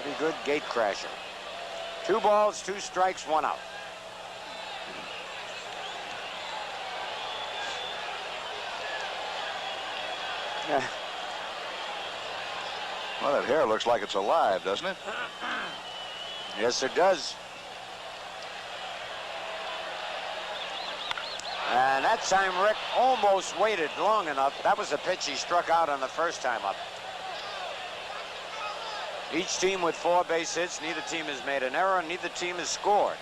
B: Pretty good gate crasher. 2 balls, 2 strikes, 1 out. Yeah.
E: Well, that hair looks like it's alive, doesn't it?
B: Yes, it does. And that time Rick almost waited long enough. That was a pitch he struck out on the first time up. Each team with 4 base hits. Neither team has made an error. Neither team has scored.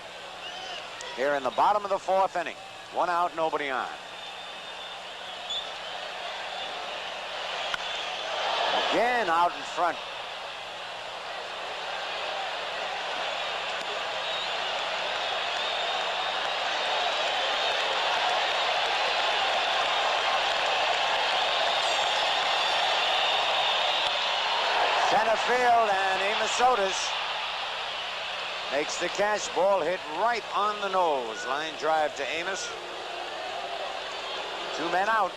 B: Here in the bottom of the 4th inning. 1 out, nobody on. Again out in front. Center field, and Amos Otis makes the catch. Ball hit right on the nose. Line drive to Amos. 2 men out.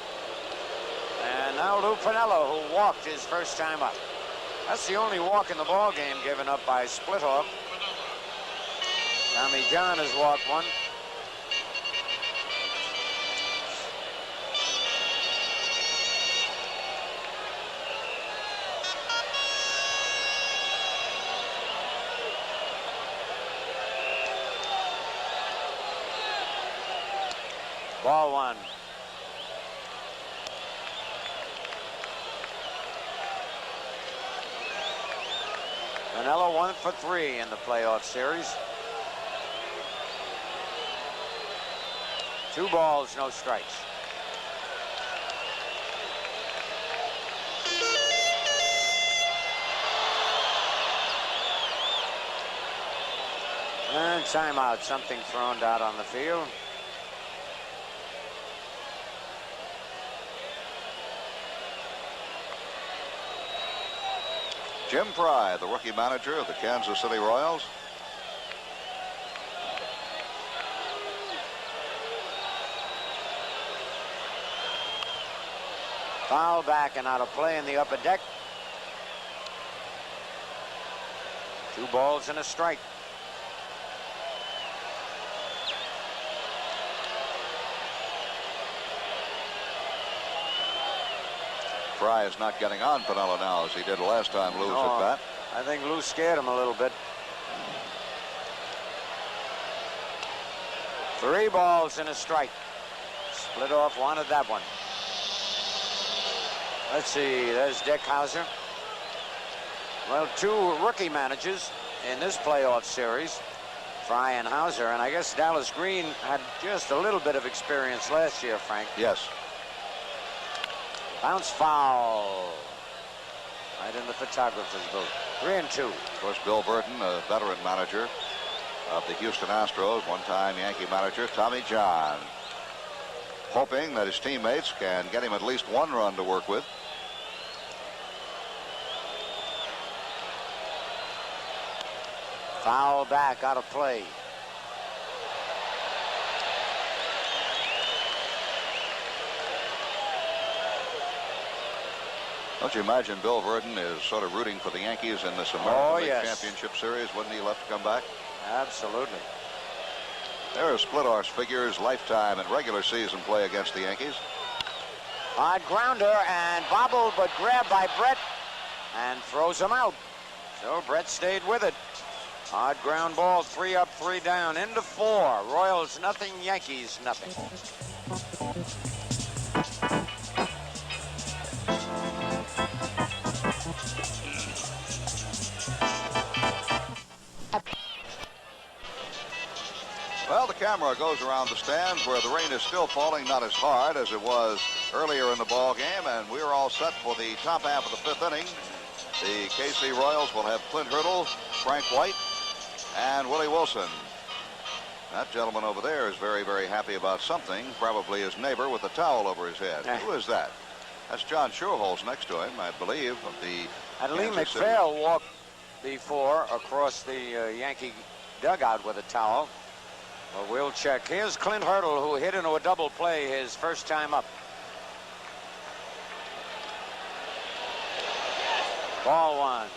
B: And now Lou Piniella, who walked his first time up. That's the only walk in the ball game given up by Splitoff. Tommy John has walked 1. Ball 1. Piniella 1 for 3 in the playoff series. 2 balls, no strikes. And timeout, something thrown out on the field.
E: Jim Fry, the rookie manager of the Kansas City Royals.
B: Foul back and out of play in the upper deck. 2 balls and a strike.
E: Fry is not getting on Piniella now as he did last time Lou's at bat.
B: I think Lou scared him a little bit. 3 balls and a strike. Splitoff wanted that one. Let's see, there's Deckhauser. Well, 2 rookie managers in this playoff series, Fry and Hauser, and I guess Dallas Green had just a little bit of experience last year, Frank.
E: Yes.
B: Bounce foul. Right in the photographer's booth. 3-2.
E: Of course, Bill Burton, a veteran manager of the Houston Astros, one-time Yankee manager, Tommy John, hoping that his teammates can get him at least 1 run to work with.
B: Foul back, out of play.
E: Don't you imagine Bill Burton is sort of rooting for the Yankees in this American League
B: yes.
E: Championship Series? Wouldn't he love to come back?
B: Absolutely.
E: There are Splitoff's figures, lifetime and regular season play against the Yankees.
B: Hard grounder and bobbled, but grabbed by Brett and throws him out. So Brett stayed with it. Hard ground ball, 3 up, 3 down, into 4. Royals nothing, Yankees nothing.
E: camera goes around the stands where the rain is still falling, not as hard as it was earlier in the ball game, and we're all set for the top half of the 5th inning. The KC Royals will have Clint Hurdle, Frank White, and Willie Wilson. That gentleman over there is very, very happy about something, probably his neighbor with a towel over his head. Who is that? That's John Schuerholz next to him, I believe, of the
B: And Lee McPhail walked before across the Yankee dugout with a towel. Well, we'll check. Here's Clint Hurdle, who hit into a double play his first time up. Ball 1.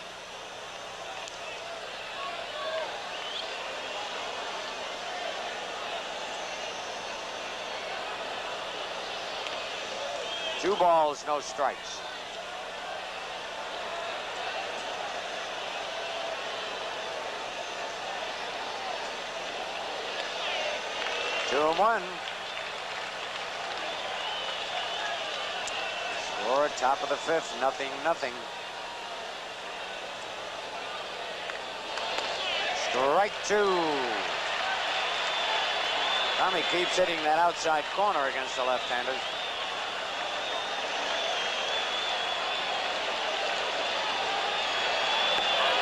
B: Two balls, no strikes. Two and one. Score top of the 5th, 0-0. Strike 2. Tommy keeps hitting that outside corner against the left-handers.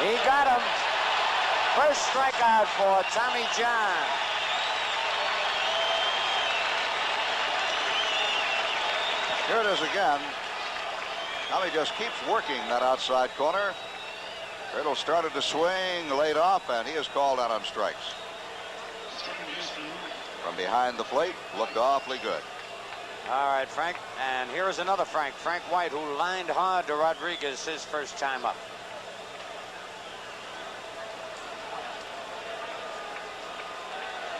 B: He got him. First strikeout for Tommy John.
E: Here it is again. Tommy just keeps working that outside corner. Hurdle started to swing, laid off, and he is called out on strikes. From behind the plate, looked awfully good.
B: All right, Frank. And here's another Frank White, who lined hard to Rodriguez his first time up.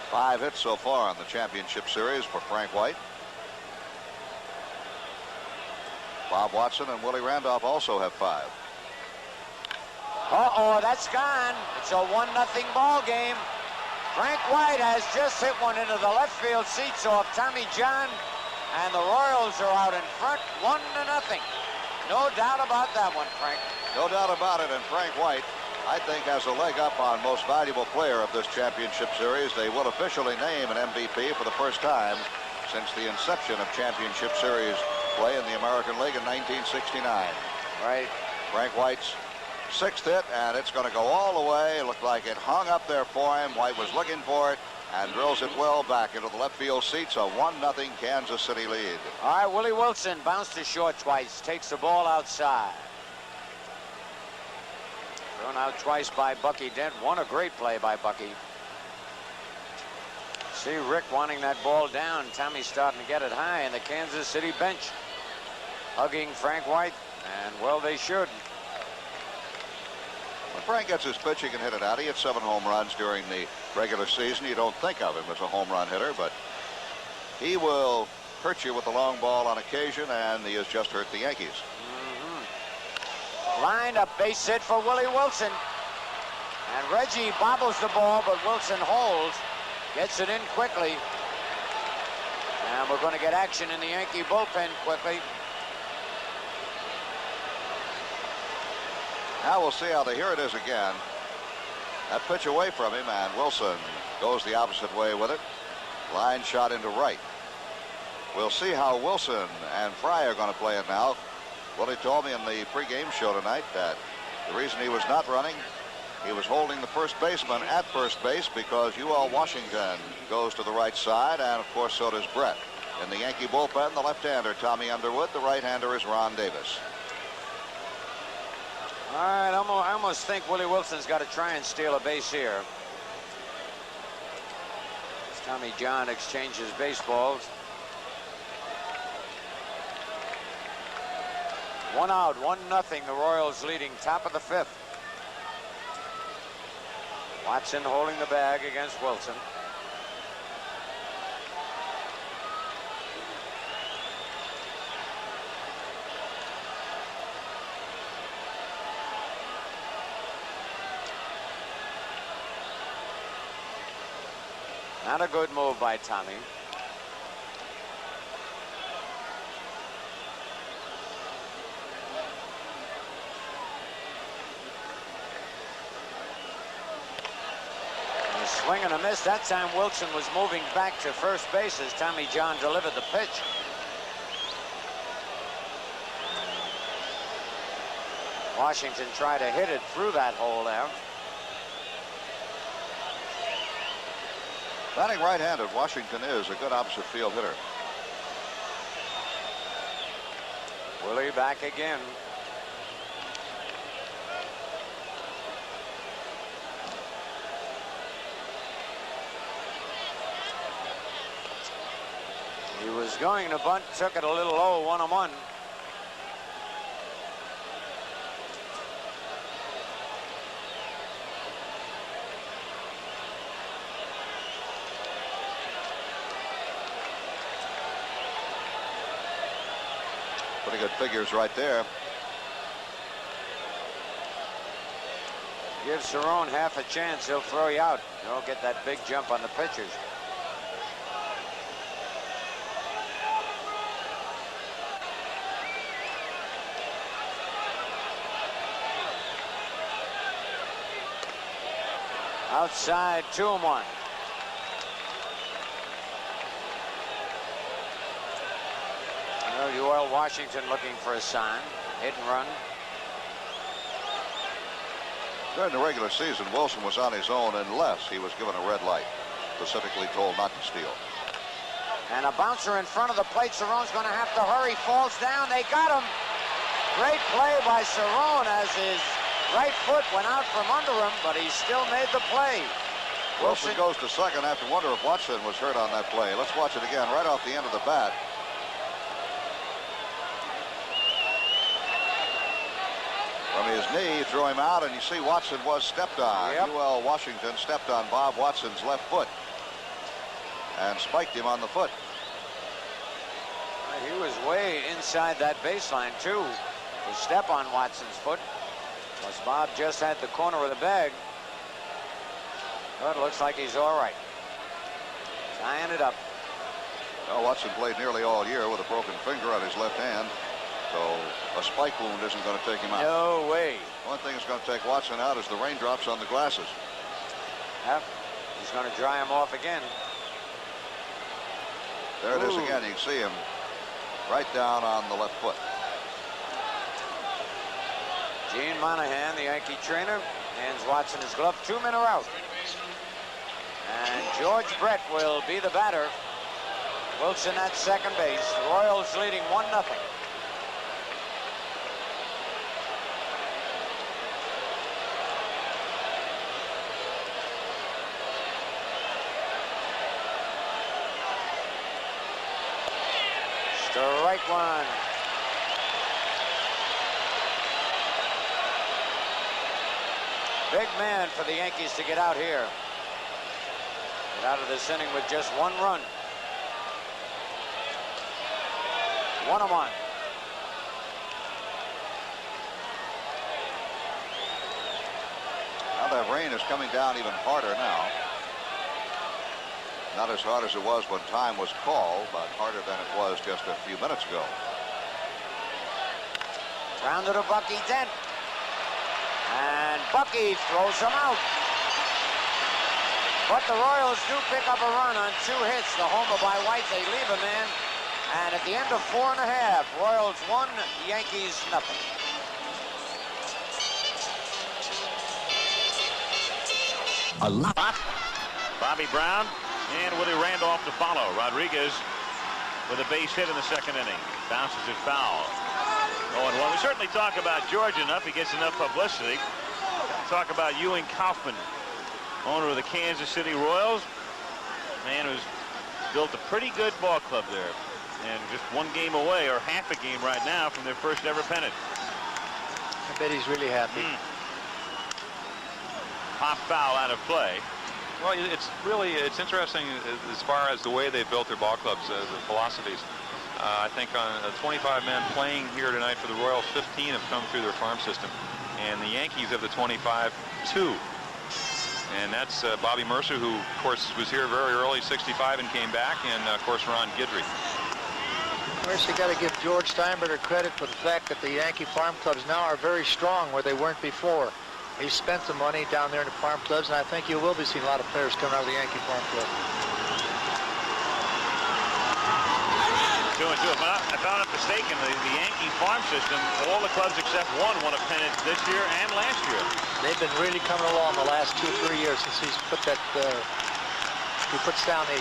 E: Five hits so far in the championship series for Frank White. Bob Watson and Willie Randolph also have 5.
B: Uh-oh, that's gone. It's a 1-0 ball game. Frank White has just hit one into the left field seats off Tommy John, and the Royals are out in front, 1-0. No doubt about that one, Frank.
E: No doubt about it, and Frank White, I think, has a leg up on most valuable player of this championship series. They will officially name an MVP for the first time since the inception of championship series play in the American League in 1969.
B: Right.
E: Frank White's 6th hit, and it's going to go all the way. It looked like it hung up there for him. White was looking for it and drills it well back into the left field seats. A 1-0 Kansas City lead.
B: All right, Willie Wilson bounced to short twice, takes the ball outside. Thrown out twice by Bucky Dent. One a great play by Bucky. See Rick wanting that ball down. Tommy's starting to get it high in the Kansas City bench. Hugging Frank White, and well, they should.
E: When Frank gets his pitch, he can hit it out. He hit 7 home runs during the regular season. You don't think of him as a home run hitter, but he will hurt you with the long ball on occasion, and he has just hurt the Yankees.
B: Lined up base hit for Willie Wilson. And Reggie bobbles the ball, but Wilson holds. Gets it in quickly. And we're going to get action in the Yankee bullpen quickly.
E: Now we'll see how here it is again. That pitch away from him, and Wilson goes the opposite way with it. Line shot into right. We'll see how Wilson and Fry are going to play it now. Willie told me in the pregame show tonight that the reason he was not running, he was holding the first baseman at first base because UL Washington goes to the right side, and of course so does Brett. In the Yankee bullpen, the left-hander Tommy Underwood, the right-hander is Ron Davis.
B: All right, I almost think Willie Wilson's got to try and steal a base here. As Tommy John exchanges baseballs. 1 out, 1-0. The Royals leading, top of the 5th. Watson holding the bag against Wilson. Not a good move by Tommy. Swing and a miss. That time Wilson was moving back to first base as Tommy John delivered the pitch. Washington tried to hit it through that hole there.
E: Batting right-handed, Washington is a good opposite field hitter.
B: Willie back again. He was going to bunt, took it a little low, 1-1.
E: Pretty good figures right there.
B: Give Cerrone half a chance, he'll throw you out. You don't get that big jump on the pitchers. Outside, 2-1. Well, Washington looking for a sign. Hit and run.
E: During the regular season, Wilson was on his own unless he was given a red light, specifically told not to steal.
B: And a bouncer in front of the plate. Cerrone's going to have to hurry. Falls down. They got him. Great play by Cerrone as his right foot went out from under him, but he still made the play.
E: Wilson goes to second. I have to wonder if Watson was hurt on that play. Let's watch it again right off the end of the bat. From his knee, threw him out, and you see Watson was stepped on.
B: Yep.
E: UL Washington stepped on Bob Watson's left foot and spiked him on the foot.
B: He was way inside that baseline, too, to step on Watson's foot. Plus, Bob just had the corner of the bag. But it looks like he's all right. Tying it up.
E: Well, Watson played nearly all year with a broken finger on his left hand. So a spike wound isn't going to take him out.
B: No way.
E: One thing that's going to take Watson out is the raindrops on the glasses.
B: Yep. He's going to dry him off again.
E: There it is again. You can see him right down on the left foot.
B: Gene Monahan, the Yankee trainer, hands Watson his glove. 2 men are out. And George Brett will be the batter. Wilson at second base. Royals leading 1-0. Strike one. Big man for the Yankees to get out here. Get out of this inning with just 1 run. 1-1.
E: Now that rain is coming down even harder now. Not as hard as it was when time was called, but harder than it was just a few minutes ago.
B: Grounded to Bucky Dent. And Bucky throws him out. But the Royals do pick up a run on 2 hits. The homer by White, they leave a man. And at the end of 4 1/2, Royals 1, Yankees 0.
I: A lot.
A: Bobby Brown and Willie Randolph to follow. Rodriguez with a base hit in the second inning. Bounces it foul. 0-1. We certainly talk about George enough. He gets enough publicity. Talk about Ewing Kaufman, owner of the Kansas City Royals. Man who's built a pretty good ball club there. And just 1 game away, or half a game right now, from their first ever pennant.
F: I bet he's really happy.
A: Pop foul out of play.
G: Well, it's interesting as far as the way they built their ball clubs, the philosophies. I think on 25 men playing here tonight for the Royals, 15 have come through their farm system, and the Yankees of the 25, 2. And that's Bobby Mercer, who of course was here very early, 65, and came back, and of course Ron Guidry.
F: First, you got to give George Steinbrenner credit for the fact that the Yankee farm clubs now are very strong where they weren't before. He spent the money down there in the farm clubs, and I think you will be seeing a lot of players coming out of the Yankee farm club.
A: 2-2. If I'm not mistaken, the Yankee farm system, all the clubs except one won a pennant this year and last year.
F: They've been really coming along the last 2-3 years since he's put that. He puts down a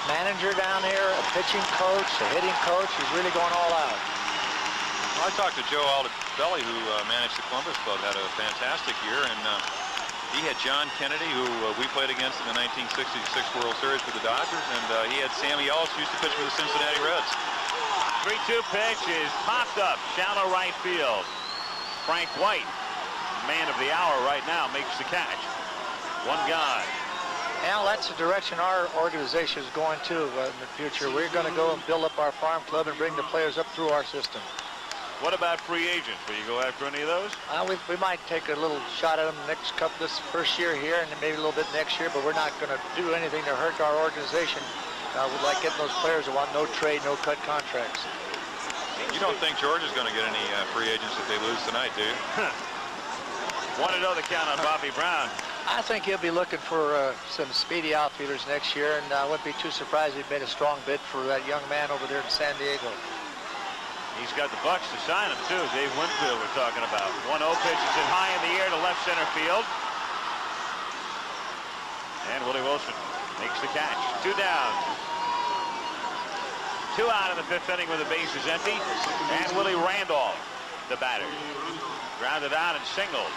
F: manager down here, a pitching coach, a hitting coach. He's really going all out.
G: Well, I talked to Joe Altobelli, who managed the Columbus Club, had a fantastic year, and he had John Kennedy, who we played against in the 1966 World Series with the Dodgers, and he had Sammy Ellis, who used to pitch for the Cincinnati Reds.
A: 3-2 pitch is popped up, shallow right field. Frank White, man of the hour right now, makes the catch. One guy.
F: Al, that's the direction our organization is going to in the future. We're going to go and build up our farm club and bring the players up through our system.
A: What about free agents? Will you go after any of those?
F: We might take a little shot at them this first year here and maybe a little bit next year, but we're not going to do anything to hurt our organization. We'd like getting those players that want no trade, no cut contracts.
G: You don't think George is going to get any free agents if they lose tonight, do you?
A: 1-0 the count on Bobby Brown.
F: I think he'll be looking for some speedy outfielders next year, and I wouldn't be too surprised if he made a strong bid for that young man over there in San Diego.
A: He's got the Bucks to sign him, too. Dave Winfield we're talking about. 1-0 pitch is in high in the air to left center field. And Willie Wilson makes the catch. 2 down. 2 out in the 5th inning with the bases empty. And Willie Randolph, the batter. Grounded out and singled.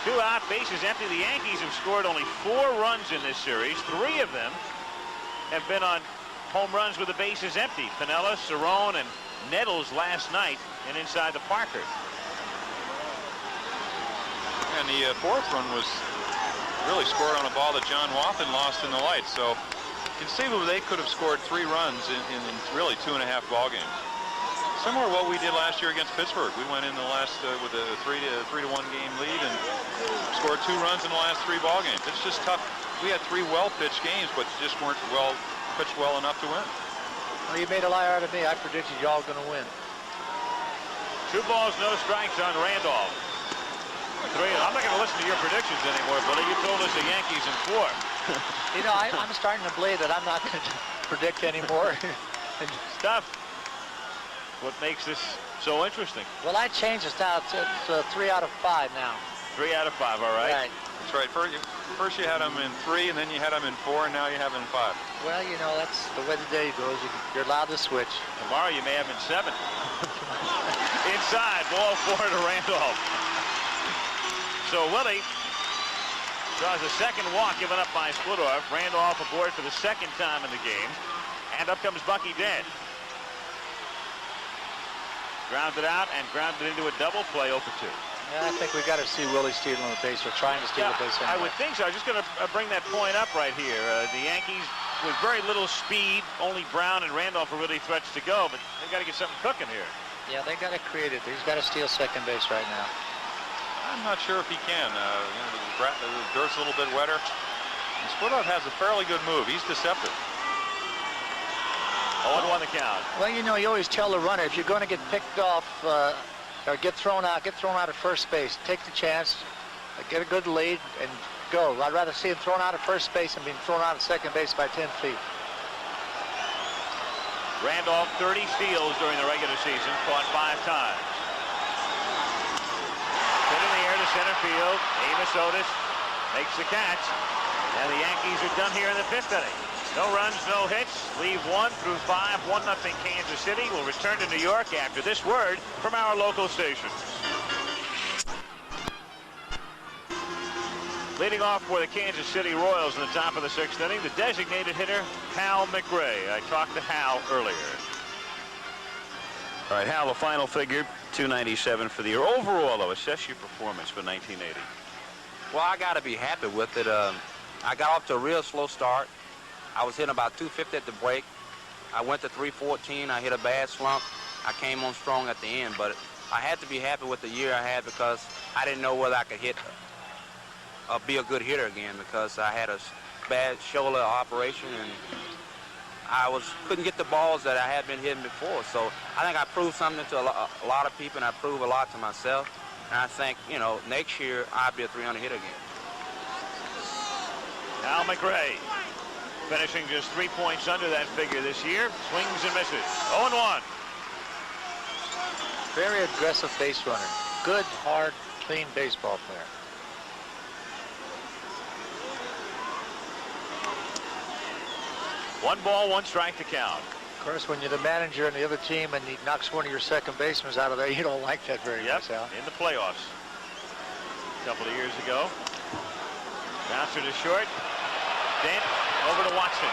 A: 2 out, bases empty. The Yankees have scored only 4 runs in this series. 3 of them have been on home runs with the bases empty. Piniella, Cerrone, and Nettles last night and inside the Parker.
G: And the 4th run was really scored on a ball that John Wathan lost in the light. So conceivably they could have scored 3 runs in really 2.5 ball games. Similar to what we did last year against Pittsburgh. We went in the last with a 3-1 game lead and scored 2 runs in the last 3 ball games. It's just tough. We had 3 well-pitched games, but just weren't pitched well enough to win.
F: Well, you made a liar out of me. I predicted y'all going to win.
A: 2 balls, no strikes on Randolph. 3. I'm not going to listen to your predictions anymore, Billy. You told us the Yankees in 4.
F: You know, I'm starting to believe that I'm not going to predict anymore.
A: Stuff. What makes this so interesting?
F: Well, I changed this now. It's 3 out of 5 now.
A: 3 out of 5, all right.
F: Right.
G: That's right. First you had them in 3, and then you had them in 4, and now you have them in 5.
F: Well, you know, that's the way the day goes. You're allowed to switch.
A: Tomorrow you may have in 7. Inside, ball 4 to Randolph. So Willie draws a second walk given up by Splittorff. Randolph aboard for the 2nd time in the game. And up comes Bucky Dent. Grounded out and grounded into a double play 0-2.
F: Yeah, I think we got to see Willie steal on the base or trying to steal the base.
A: I would think so. I'm just going to bring that point up right here. The Yankees, with very little speed, only Brown and Randolph are really threats to go, but they've got to get something cooking here.
F: Yeah, they got to create it. He's got to steal second base right now.
G: I'm not sure if he can. The dirt's a little bit wetter. And Splittorff has a fairly good move. He's deceptive.
A: 0-1 the count.
F: Well, you know, you always tell the runner, if you're going to get picked off or get thrown out at first base. Take the chance, get a good lead, and go. I'd rather see him thrown out at first base than being thrown out at second base by 10 feet.
A: Randolph, 30 steals during the regular season, caught 5 times. Hit in the air to center field. Amos Otis makes the catch, and the Yankees are done here in the 5th inning. No runs, no hits. Leave 1 through 5. 1-0 Kansas City. Will return to New York after this word from our local station. Leading off for the Kansas City Royals in the top of the 6th inning, the designated hitter, Hal McRae. I talked to Hal earlier. All right, Hal, the final figure, 297 for the year. Overall, though, assess your performance for 1980.
H: Well, I got to be happy with it. I got off to a real slow start. I was hitting about 250 at the break. I went to 314. I hit a bad slump. I came on strong at the end, but I had to be happy with the year I had because I didn't know whether I could be a good hitter again because I had a bad shoulder operation and I couldn't get the balls that I had been hitting before. So I think I proved something to a lot of people, and I proved a lot to myself. And I think, you know, next year I'll be a 300 hitter again.
A: Al McRae finishing just 3 points under that figure this year. Swings and misses. 0-1.
F: Very aggressive base runner. Good, hard, clean baseball player.
A: One ball, one strike to count.
F: Of course, when you're the manager and the other team and he knocks one of your second basemen out of there, you don't like that very much, Al.
A: In the playoffs a couple of years ago. Bouncer to short. Dent over to Watson.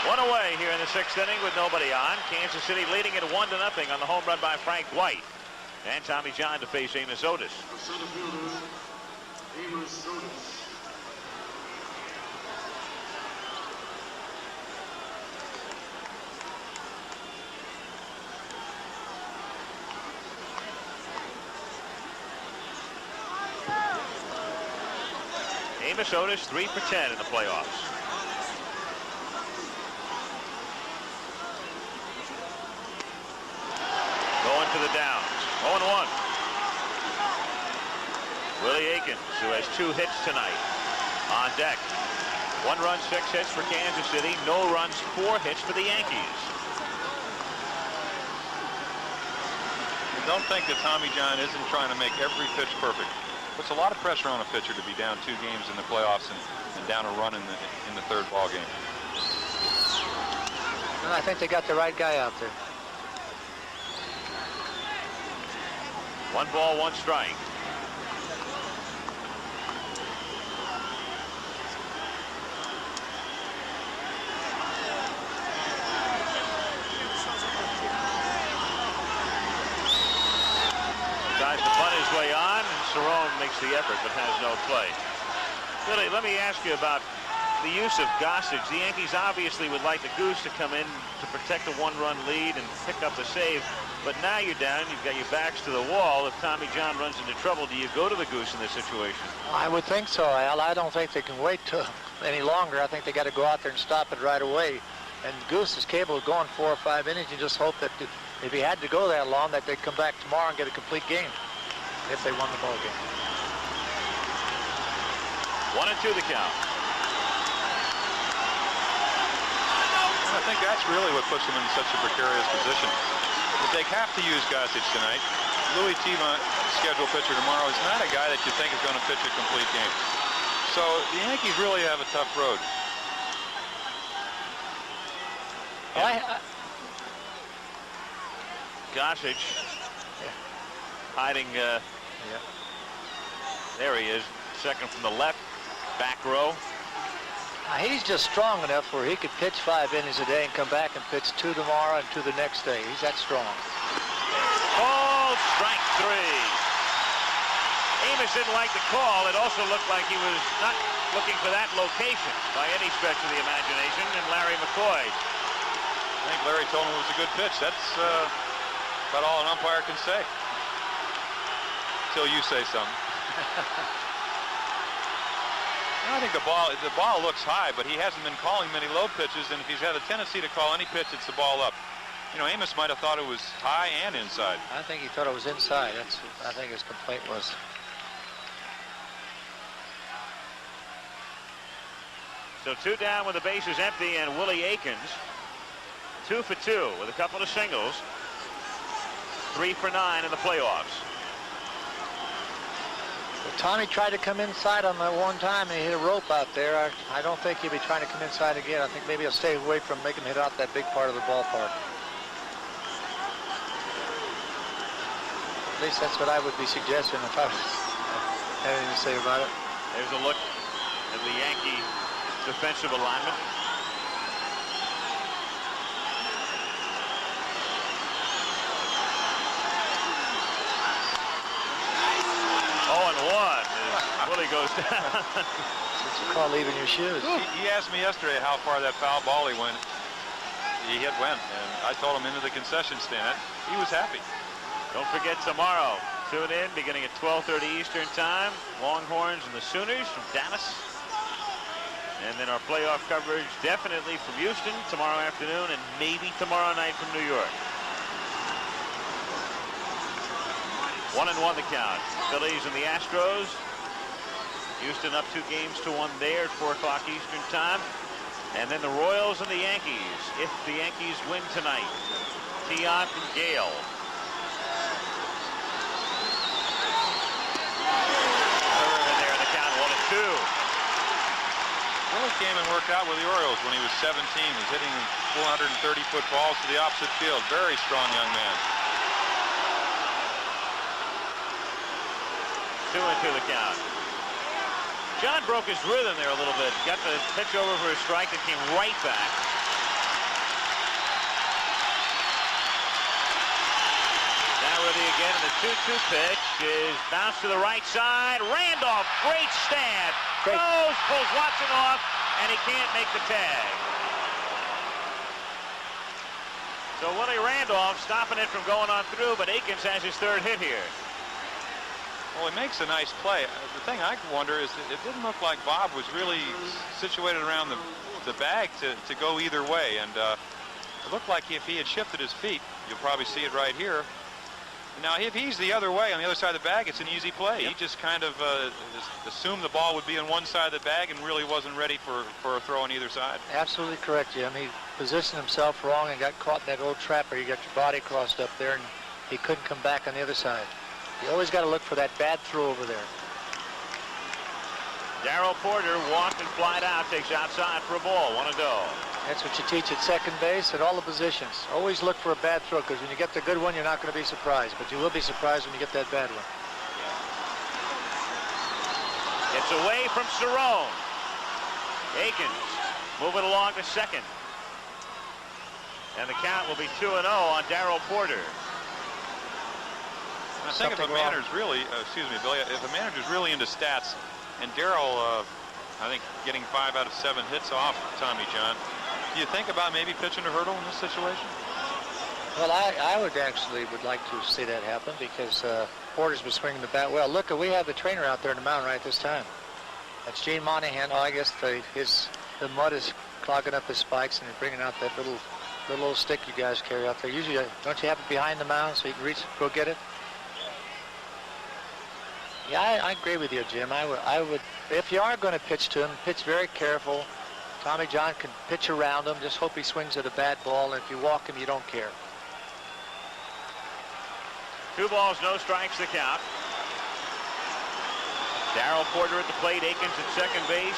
A: One away here in the 6th inning with nobody on. Kansas City leading it 1-0 on the home run by Frank White. And Tommy John to face Amos Otis. Amos Otis 3 for 10 in the playoffs. Going to the downs. 0-1. Willie Aikens, who has 2 hits tonight, on deck. 1 run, 6 hits for Kansas City. No runs, 4 hits for the Yankees.
G: Don't think that Tommy John isn't trying to make every pitch perfect. Puts a lot of pressure on a pitcher to be down 2 games in the playoffs and down a run in the 3rd ball game.
F: I think they got the right guy out there.
A: 1 ball, 1 strike. Tries to bunt his way on, and Cerrone makes the effort but has no play. Billy, let me ask you about the use of Gossage. The Yankees obviously would like the Goose to come in to protect a 1-run lead and pick up the save, but now you're down, you've got your backs to the wall. If Tommy John runs into trouble, do you go to the Goose in this situation?
F: I would think so, Al. I don't think they can wait any longer. I think they got to go out there and stop it right away. And Goose is capable of going 4 or 5 innings. You just hope that if he had to go that long, that they'd come back tomorrow and get a complete game if they won the ball game.
A: 1-2 the count.
G: I think that's really what puts them in such a precarious position. If they have to use Gossage tonight, Louis Tiva, scheduled pitcher tomorrow, is not a guy that you think is going to pitch a complete game. So the Yankees really have a tough road.
A: Gossage hiding. There he is, second from the left, back row.
F: He's just strong enough where he could pitch 5 innings a day and come back and pitch 2 tomorrow and 2 the next day. He's that strong.
A: Called strike 3. Amos didn't like the call. It also looked like he was not looking for that location by any stretch of the imagination, and Larry McCoy.
G: I think Larry told him it was a good pitch. That's about all an umpire can say. Until you say something. I think the ball looks high, but he hasn't been calling many low pitches, and if he's had a tendency to call any pitch, it's the ball up. You know, Amos might have thought it was high and inside.
F: I think he thought it was inside. That's what I think his complaint was.
A: So 2 down with the bases empty, and Willie Aikens 2 for 2 with a couple of singles. 3 for 9 in the playoffs.
F: Well, Tommy tried to come inside on that one time and he hit a rope out there. I don't think he'll be trying to come inside again. I think maybe he'll stay away from making him hit out that big part of the ballpark. At least that's what I would be suggesting if I was having anything to say about it.
A: There's a look at the Yankee defensive alignment. Willie goes down.
F: That's what you call leaving your shoes.
G: He asked me yesterday how far that foul ball he went. He hit went, and I told him into the concession stand. He was happy.
A: Don't forget tomorrow. Tune in beginning at 12:30 Eastern Time. Longhorns and the Sooners from Dallas. And then our playoff coverage definitely from Houston tomorrow afternoon and maybe tomorrow night from New York. 1-1 the count. Phillies and the Astros. Houston up 2 games to 1 there at 4 o'clock Eastern time. And then the Royals and the Yankees, if the Yankees win tonight. Tiant and Gale. Third in there in the count, 1-2.
G: Well, he came and worked out with the Orioles when he was 17. He's hitting 430-foot balls to the opposite field. Very strong young man.
A: 2-2 the count. John broke his rhythm there a little bit. Got the pitch over for a strike that came right back. Now Ribby again, and the 2-2 pitch is bounced to the right side. Randolph, great stab. Goes, pulls Watson off, and he can't make the tag. So Willie Randolph stopping it from going on through, but Akins has his 3rd hit here.
G: Well, he makes a nice play. The thing I wonder is that it didn't look like Bob was really situated around the bag to go either way. And it looked like if he had shifted his feet, you'll probably see it right here. Now, if he's the other way on the other side of the bag, it's an easy play. Yep. He just kind of assumed the ball would be on one side of the bag and really wasn't ready for a throw on either side.
F: Absolutely correct, Jim. He positioned himself wrong and got caught in that old trap where you got your body crossed up there, and he couldn't come back on the other side. You always got to look for that bad throw over there.
A: Darrell Porter walked and flied out, takes outside for a ball, 1-0.
F: That's what you teach at second base at all the positions. Always look for a bad throw, because when you get the good one, you're not going to be surprised. But you will be surprised when you get that bad one.
A: It's away from Cerrone. Akins moving along to second. And the count will be 2-0 on Darrell Porter.
G: I think if a manager's really, excuse me, Billy, if a manager's really into stats, and Darrell, I think getting 5 out of 7 hits off Tommy John, do you think about maybe pitching to Hurdle in this situation?
F: Well, I would like to see that happen, because Porter's been swinging the bat well. Look, we have the trainer out there in the mound right this time. That's Gene Monahan. Oh, I guess the mud is clogging up his spikes, and he's bringing out that little stick you guys carry out there. Usually, don't you have it behind the mound so you can reach, go get it? Yeah, I agree with you, Jim. I would, if you are going to pitch to him, pitch very careful. Tommy John can pitch around him. Just hope he swings at a bad ball, and if you walk him, you don't care.
A: 2 balls, no strikes, the count. Darrell Porter at the plate, Akins at second base.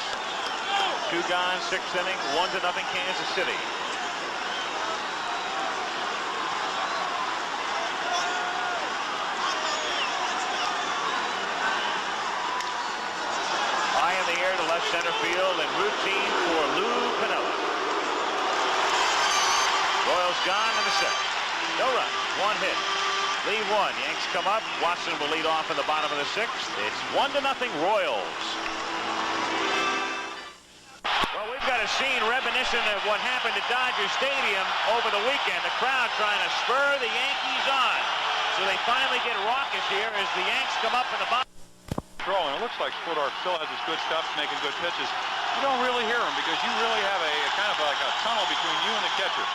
A: 2 gone, 6th inning, 1-0 Kansas City. Left center field, and routine for Lou Piniella. Royals gone in the 6th. No run, 1 hit. Lead 1. Yanks come up. Watson will lead off in the bottom of the 6th. It's 1-0 Royals. Well, we've got a scene reminiscent of what happened at Dodger Stadium over the weekend. The crowd trying to spur the Yankees on. So they finally get raucous here as the Yanks come up in the bottom.
G: And it looks like Spodark still has his good stuff, making good pitches. You don't really hear him because you really have a kind of like a tunnel between you and the catcher.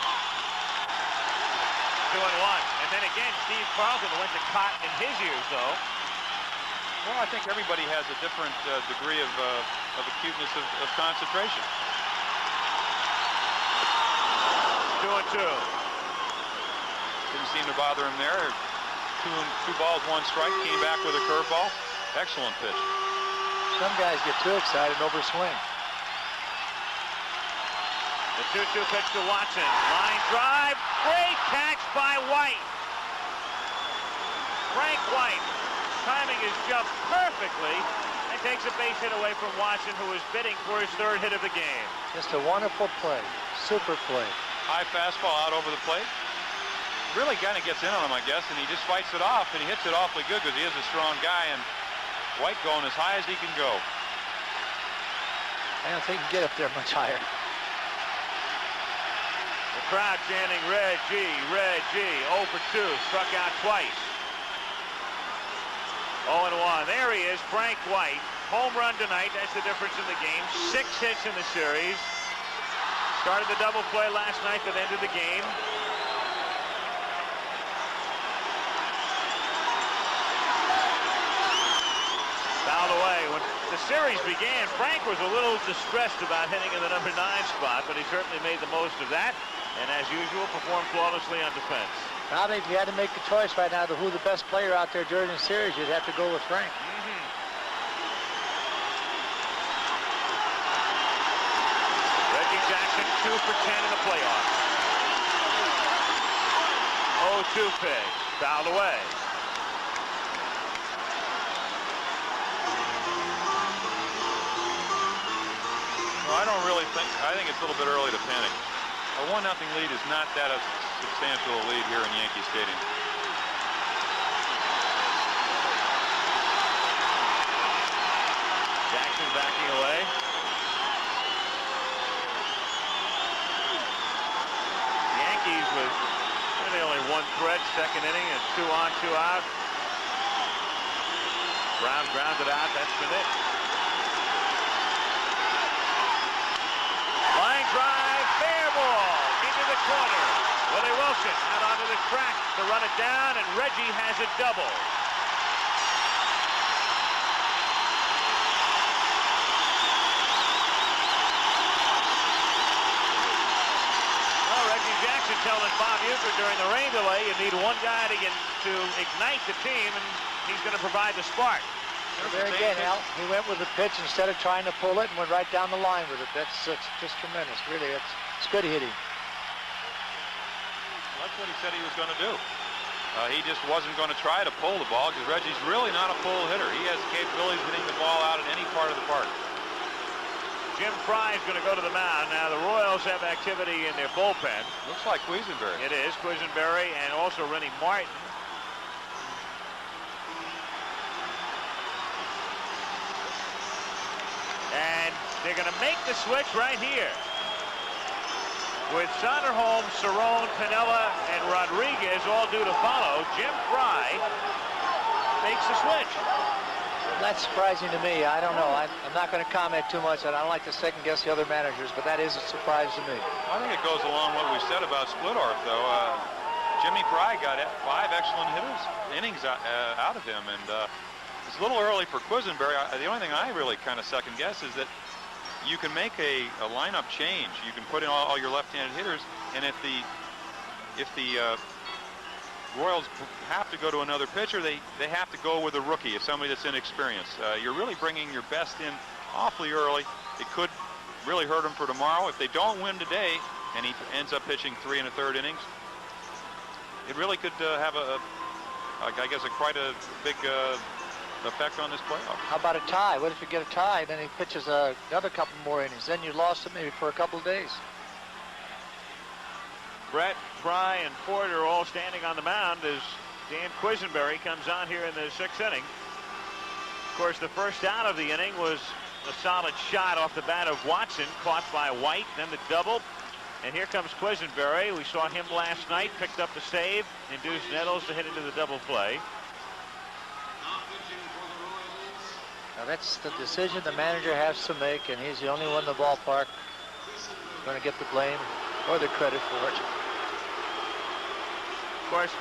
A: 2-1. And then again, Steve Carlton went to cot in his ears, though.
G: Well, I think everybody has a different degree of acuteness of concentration.
A: 2-2.
G: Didn't seem to bother him there. 2 balls, 1 strike. Came back with a curveball. Excellent pitch.
F: Some guys get too excited and overswing.
A: The 2-2 pitch to Watson. Line drive. Great catch by White. Frank White timing his jump perfectly and takes a base hit away from Watson, who is bidding for his 3rd hit of the game.
F: Just a wonderful play. Super play.
G: High fastball out over the plate. Really kind of gets in on him, I guess, and he just fights it off, and he hits it awfully good because he is a strong guy, and White going as high as he can go.
F: I don't think he can get up there much higher.
A: The crowd chanting Red G, Red G. 0 for 2, struck out twice. 0-1. There he is, Frank White. Home run tonight, that's the difference in the game. 6 hits in the series. Started the double play last night that ended the game. series began, Frank was a little distressed about hitting in the number 9 spot, but he certainly made the most of that, and as usual, performed flawlessly on defense.
F: Probably if you had to make a choice right now to who the best player out there during the series, you'd have to go with Frank.
A: Reggie Jackson 2 for 10 in the playoffs. 0-2 pitch, fouled away.
G: I don't really I think it's a little bit early to panic. A 1-0 lead is not that a substantial lead here in Yankee Stadium.
A: Jackson backing away. Yankees with really only 1 threat, second inning, and 2 on, 2 out. Brown grounded out, that's been it. Line drive, fair ball into the corner. Willie Wilson out onto the track to run it down, and Reggie has a double. Well, Reggie Jackson telling Bob Uecker during the rain delay, you need 1 guy to ignite the team, and he's going to provide the spark.
F: There again, Al, he went with the pitch instead of trying to pull it and went right down the line with it. That's just tremendous, really. It's good hitting.
G: That's what he said he was going to do. He just wasn't going to try to pull the ball because Reggie's really not a pull hitter. He has the capabilities of hitting the ball out in any part of the park.
A: Jim Fry is going to go to the mound. Now the Royals have activity in their bullpen.
G: Looks like Quisenberry.
A: It is Quisenberry and also Rennie Martin. And they're going to make the switch right here. With Sonderholm, Cerrone, Pinella, and Rodriguez all due to follow, Jim Fry makes the switch.
F: That's surprising to me. I don't know. I'm not going to comment too much. I don't like to second guess the other managers, but that is a surprise to me.
G: I think it goes along what we said about Splittorf, though. Jimmy Fry got 5 excellent innings out of him, and it's a little early for Quisenberry. The only thing I really kind of second guess is that you can make a lineup change. You can put in all your left-handed hitters, and if the Royals have to go to another pitcher, they have to go with a rookie, somebody that's inexperienced. You're really bringing your best in awfully early. It could really hurt him for tomorrow. If they don't win today, and he ends up pitching 3 1/3 innings, it really could have quite a big effect on this playoff.
F: How about a tie? What if you get a tie, then he pitches another couple more innings? Then you lost him maybe for a couple of days.
A: Brett, Fry, and Porter all standing on the mound as Dan Quisenberry comes on here in the 6th inning. Of course, the first out of the inning was a solid shot off the bat of Watson, caught by White, then the double. And here comes Quisenberry. We saw him last night, picked up the save, induced Nettles to hit into the double play.
F: Now that's the decision the manager has to make, and he's the only one in the ballpark going to get the blame or the credit for it.
A: Of course,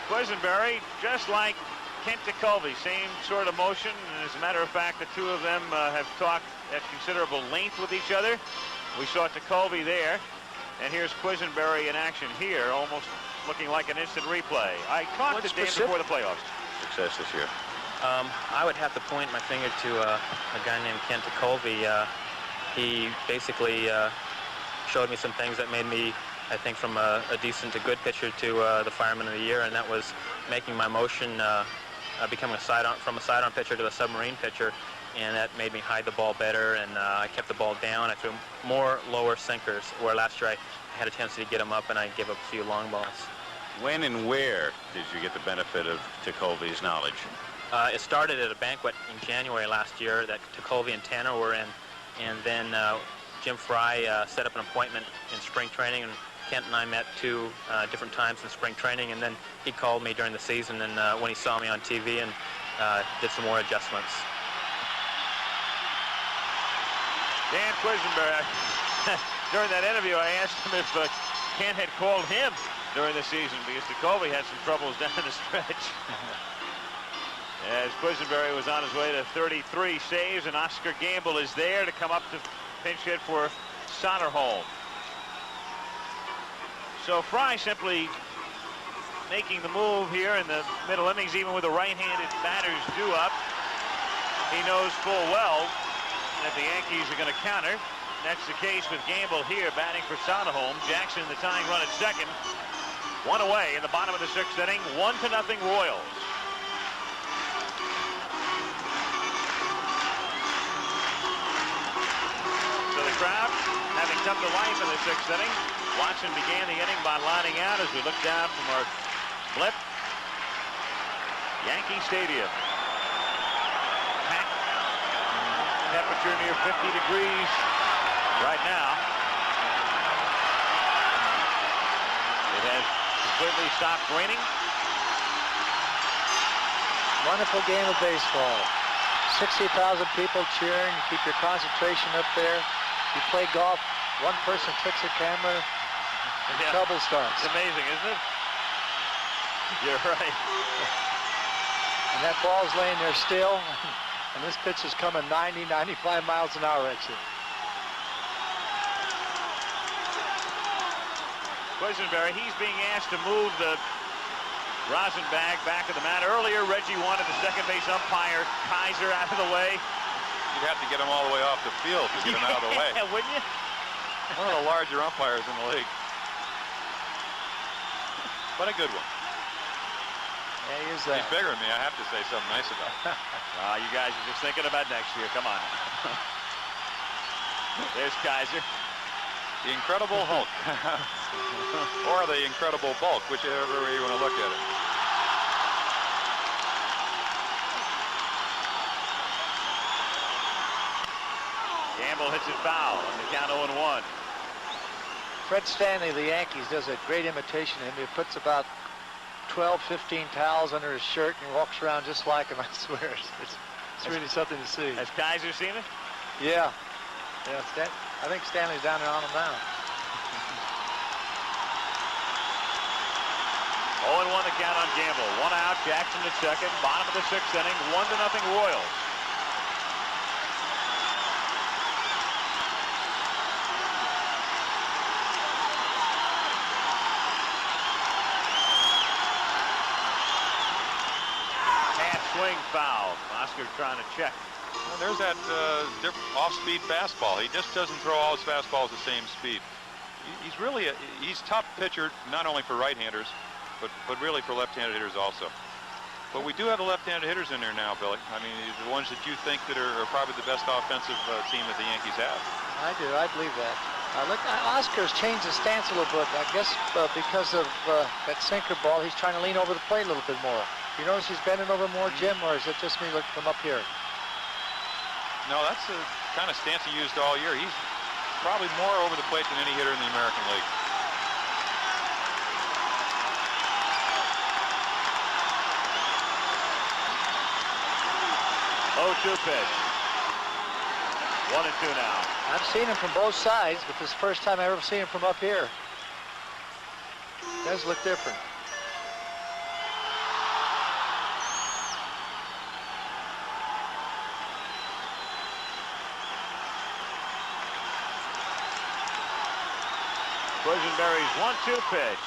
A: Quisenberry, just like Kent Tekulve, same sort of motion. And as a matter of fact, the two of them have talked at considerable length with each other. We saw Tekulve there, and here's Quisenberry in action here, almost looking like an instant replay. I talked to Dan before the playoffs.
E: Success this year.
J: I would have to point my finger to a guy named Kent Tekulve. He basically showed me some things that made me, I think, from a decent to good pitcher to the Fireman of the Year, and that was making my motion, becoming from a sidearm pitcher to a submarine pitcher, and that made me hide the ball better, and I kept the ball down. I threw more lower sinkers, where last year I had a tendency to get them up, and I gave up a few long balls. When and where did you get the benefit of Tekulve's knowledge? It started at a banquet in January last year that Tekulve and Tanner were in, and then Jim Fry set up an appointment in spring training, and Kent and I met 2 different times in spring training, and then he called me during the season, and when he saw me on TV, and did some more adjustments.
A: Dan Quisenberry, during that interview, I asked him if Kent had called him during the season, because Tekulve had some troubles down the stretch. As Quisenberry was on his way to 33 saves, and Oscar Gamble is there to come up to pinch hit for Soderholm. So Fry simply making the move here in the middle innings, even with the right-handed batter's due up. He knows full well that the Yankees are going to counter. That's the case with Gamble here batting for Soderholm. Jackson, the tying run at second. One away in the bottom of the sixth inning. 1-0 Royals. So the crowd having come to life in the sixth inning. Watson began the inning by lining out as we look down from our blip. Yankee Stadium. Packed. Temperature near 50 degrees right now. It has completely stopped raining.
F: Wonderful game of baseball. 60,000 people cheering. You keep your concentration up there. You play golf. One person clicks a camera, and trouble starts.
A: It's amazing, isn't it? You're right.
F: And that ball's laying there still, and this pitch is coming 90, 95 miles an hour at you.
A: Quisenberry, he's being asked to move the rosin bag back of the mat. Earlier, Reggie wanted the second base umpire, Kaiser, out of the way.
G: You'd have to get him all the way off the field to get him out of the way.
A: Yeah, wouldn't you?
G: One of the larger umpires in the league. But a good one.
F: Yeah, he is
G: He's bigger than me. I have to say something nice about him.
A: You guys are just thinking about next year. Come on. There's Kaiser.
G: The Incredible Hulk. Or the Incredible Bulk, whichever way you want to look at it.
A: Gamble hits it foul on the count 0-1.
F: Fred Stanley of the Yankees does a great imitation of him. He puts about 12, 15 towels under his shirt and walks around just like him, I swear. It's really something to see.
A: Has Kaiser seen it?
F: Yeah. Yeah, I think Stanley's down there on him now.
A: 0-1 the count on Gamble. One out, Jackson at second. Bottom of the sixth inning. 1-0 Royals. Swing foul. Oscar trying to check.
G: Well, there's that off-speed fastball. He just doesn't throw all his fastballs the same speed. He's really he's tough pitcher, not only for right-handers, but really for left-handed hitters also. But we do have the left-handed hitters in there now, Billy. I mean, the ones that you think that are probably the best offensive team that the Yankees have.
F: I do. I believe that. Look, Oscar's changed his stance a little bit. I guess because of that sinker ball, he's trying to lean over the plate a little bit more. You notice he's bending over more, Jim, or is it just me looking from up here?
G: No, that's the kind of stance he used all year. He's probably more over the plate than any hitter in the American League.
A: Oh, 2 pitch. 1-2 now.
F: I've seen him from both sides, but this is the first time I've ever seen him from up here. It does look different.
A: Quisenberry's 1-2 pitch.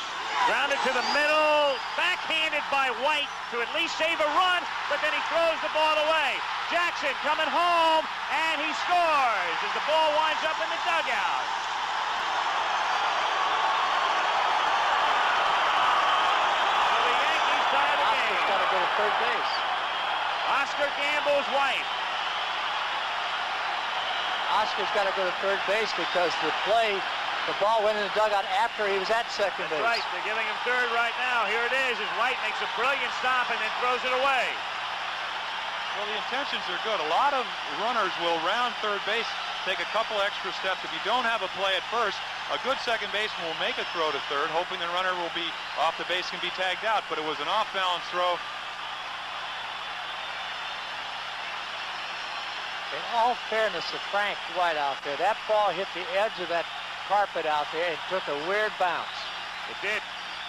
A: Grounded to the middle. Backhanded by White to at least save a run, but then he throws the ball away. Jackson coming home, and he scores as the ball winds up in the dugout. So the Yankees tie the game.
F: Oscar's got to go to third base.
A: Oscar Gamble's White.
F: Oscar's got to go to third base because the ball went in the dugout after he was at second base.
A: That's right. They're giving him third right now. Here it is as White makes a brilliant stop and then throws it away.
G: Well, the intentions are good. A lot of runners will round third base, take a couple extra steps. If you don't have a play at first, a good second baseman will make a throw to third, hoping the runner will be off the base and be tagged out. But it was an off-balance throw.
F: In all fairness to Frank White out there, that ball hit the edge of that carpet out there and took a weird bounce.
A: It did.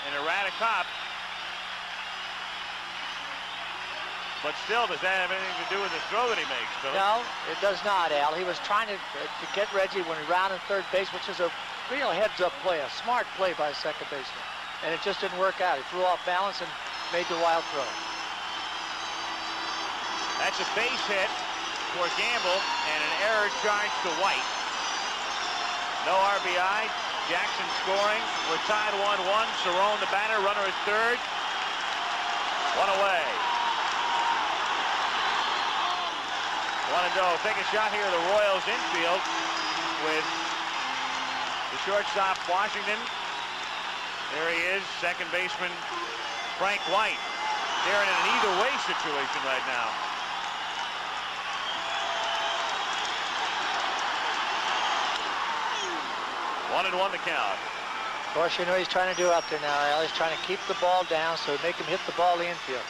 A: An erratic hop. But still, does that have anything to do with the throw that he makes, Billy?
F: No, it does not, Al. He was trying to get Reggie when he rounded third base, which is a real heads-up play, a smart play by a second baseman. And it just didn't work out. He threw off balance and made the wild throw.
A: That's a base hit for Gamble and an error charge to White. No RBI. Jackson scoring. We're tied 1-1. Cerrone, the batter, runner at third. One away. 1-0. Take a shot here. The Royals infield with the shortstop Washington. There he is, second baseman Frank White. They're in an either way situation right now. One and one the count.
F: Of course, you know what he's trying to do out there now, Al. He's trying to keep the ball down so make him hit the ball in the infield.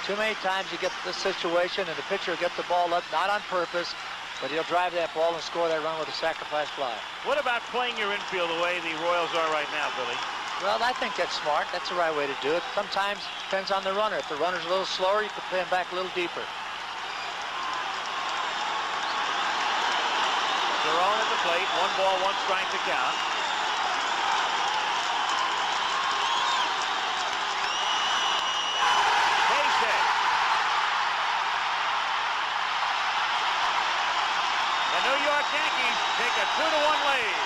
F: Too many times you get this situation and the pitcher will get the ball up, not on purpose, but he'll drive that ball and score that run with a sacrifice fly.
A: What about playing your infield the way the Royals are right now, Billy?
F: Well, I think that's smart. That's the right way to do it. Sometimes it depends on the runner. If the runner's a little slower, you can play him back a little deeper.
A: Cerrone at the plate. 1 ball, 1 strike to count. Base hit. The New York Yankees take a 2-1 lead.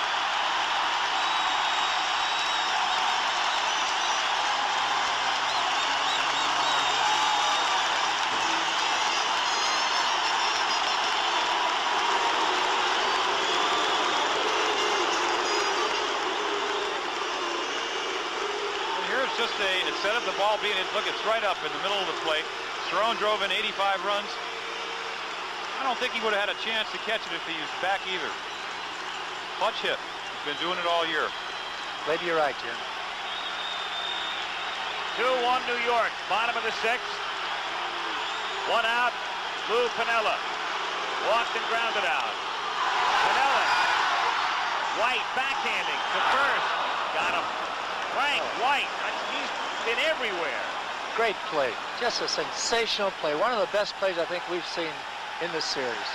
G: Instead of the ball being, look, it's right up in the middle of the plate. Cerrone drove in 85 runs. I don't think he would have had a chance to catch it if he was back either. Clutch hit. He's been doing it all year.
F: Maybe you're right, Jim.
A: 2-1 New York, bottom of the 6th. 1 out, Lou Piniella. Walked and grounded out. Piniella. White backhanding to first. Got him. Frank White. He's been everywhere.
F: Great play. Just a sensational play. One of the best plays I think we've seen in this series.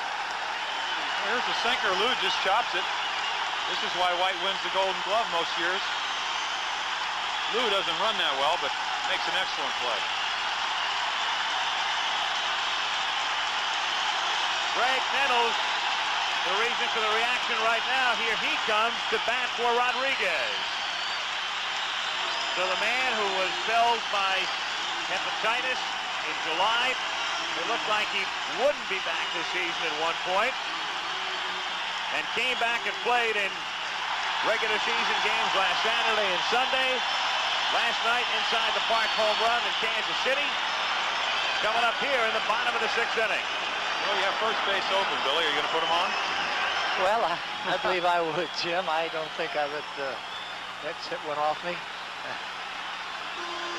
G: Here's the sinker. Lou just chops it. This is why White wins the Golden Glove most years. Lou doesn't run that well, but makes an excellent play.
A: Greg Nettles, the reason for the reaction right now. Here he comes to bat for Rodriguez. So the man who was felled by hepatitis in July, it looked like he wouldn't be back this season at one point, and came back and played in regular season games last Saturday and Sunday. Last night inside the park home run in Kansas City. Coming up here in the bottom of the 6th inning.
G: Well, you have first base open, Billy. Are you going to put him on?
F: Well, I believe I would, Jim. I don't think I would. That hit one off me.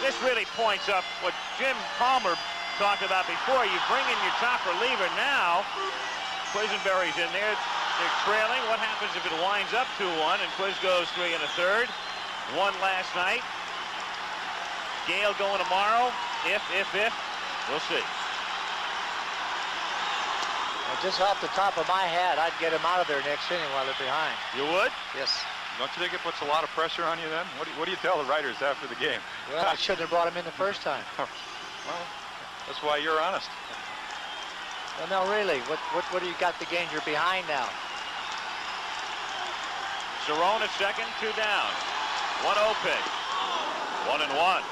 A: This really points up what Jim Palmer talked about before. You bring in your top reliever now. Quisenberry's in there. They're trailing. What happens if it winds up 2-1 and Quiz goes 3 1/3? Won last night. Gale going tomorrow. If. We'll see.
F: Well, just off the top of my hat, I'd get him out of there next inning while they're behind.
A: You would?
F: Yes.
G: Don't you think it puts a lot of pressure on you then? What do you tell the writers after the game?
F: Well, I shouldn't have brought him in the first time.
G: Well, that's why you're honest.
F: Well, no, really. What do you got the game? You're behind now.
A: Cerrone at second, 2 down. 1-0 pitch. 1-1.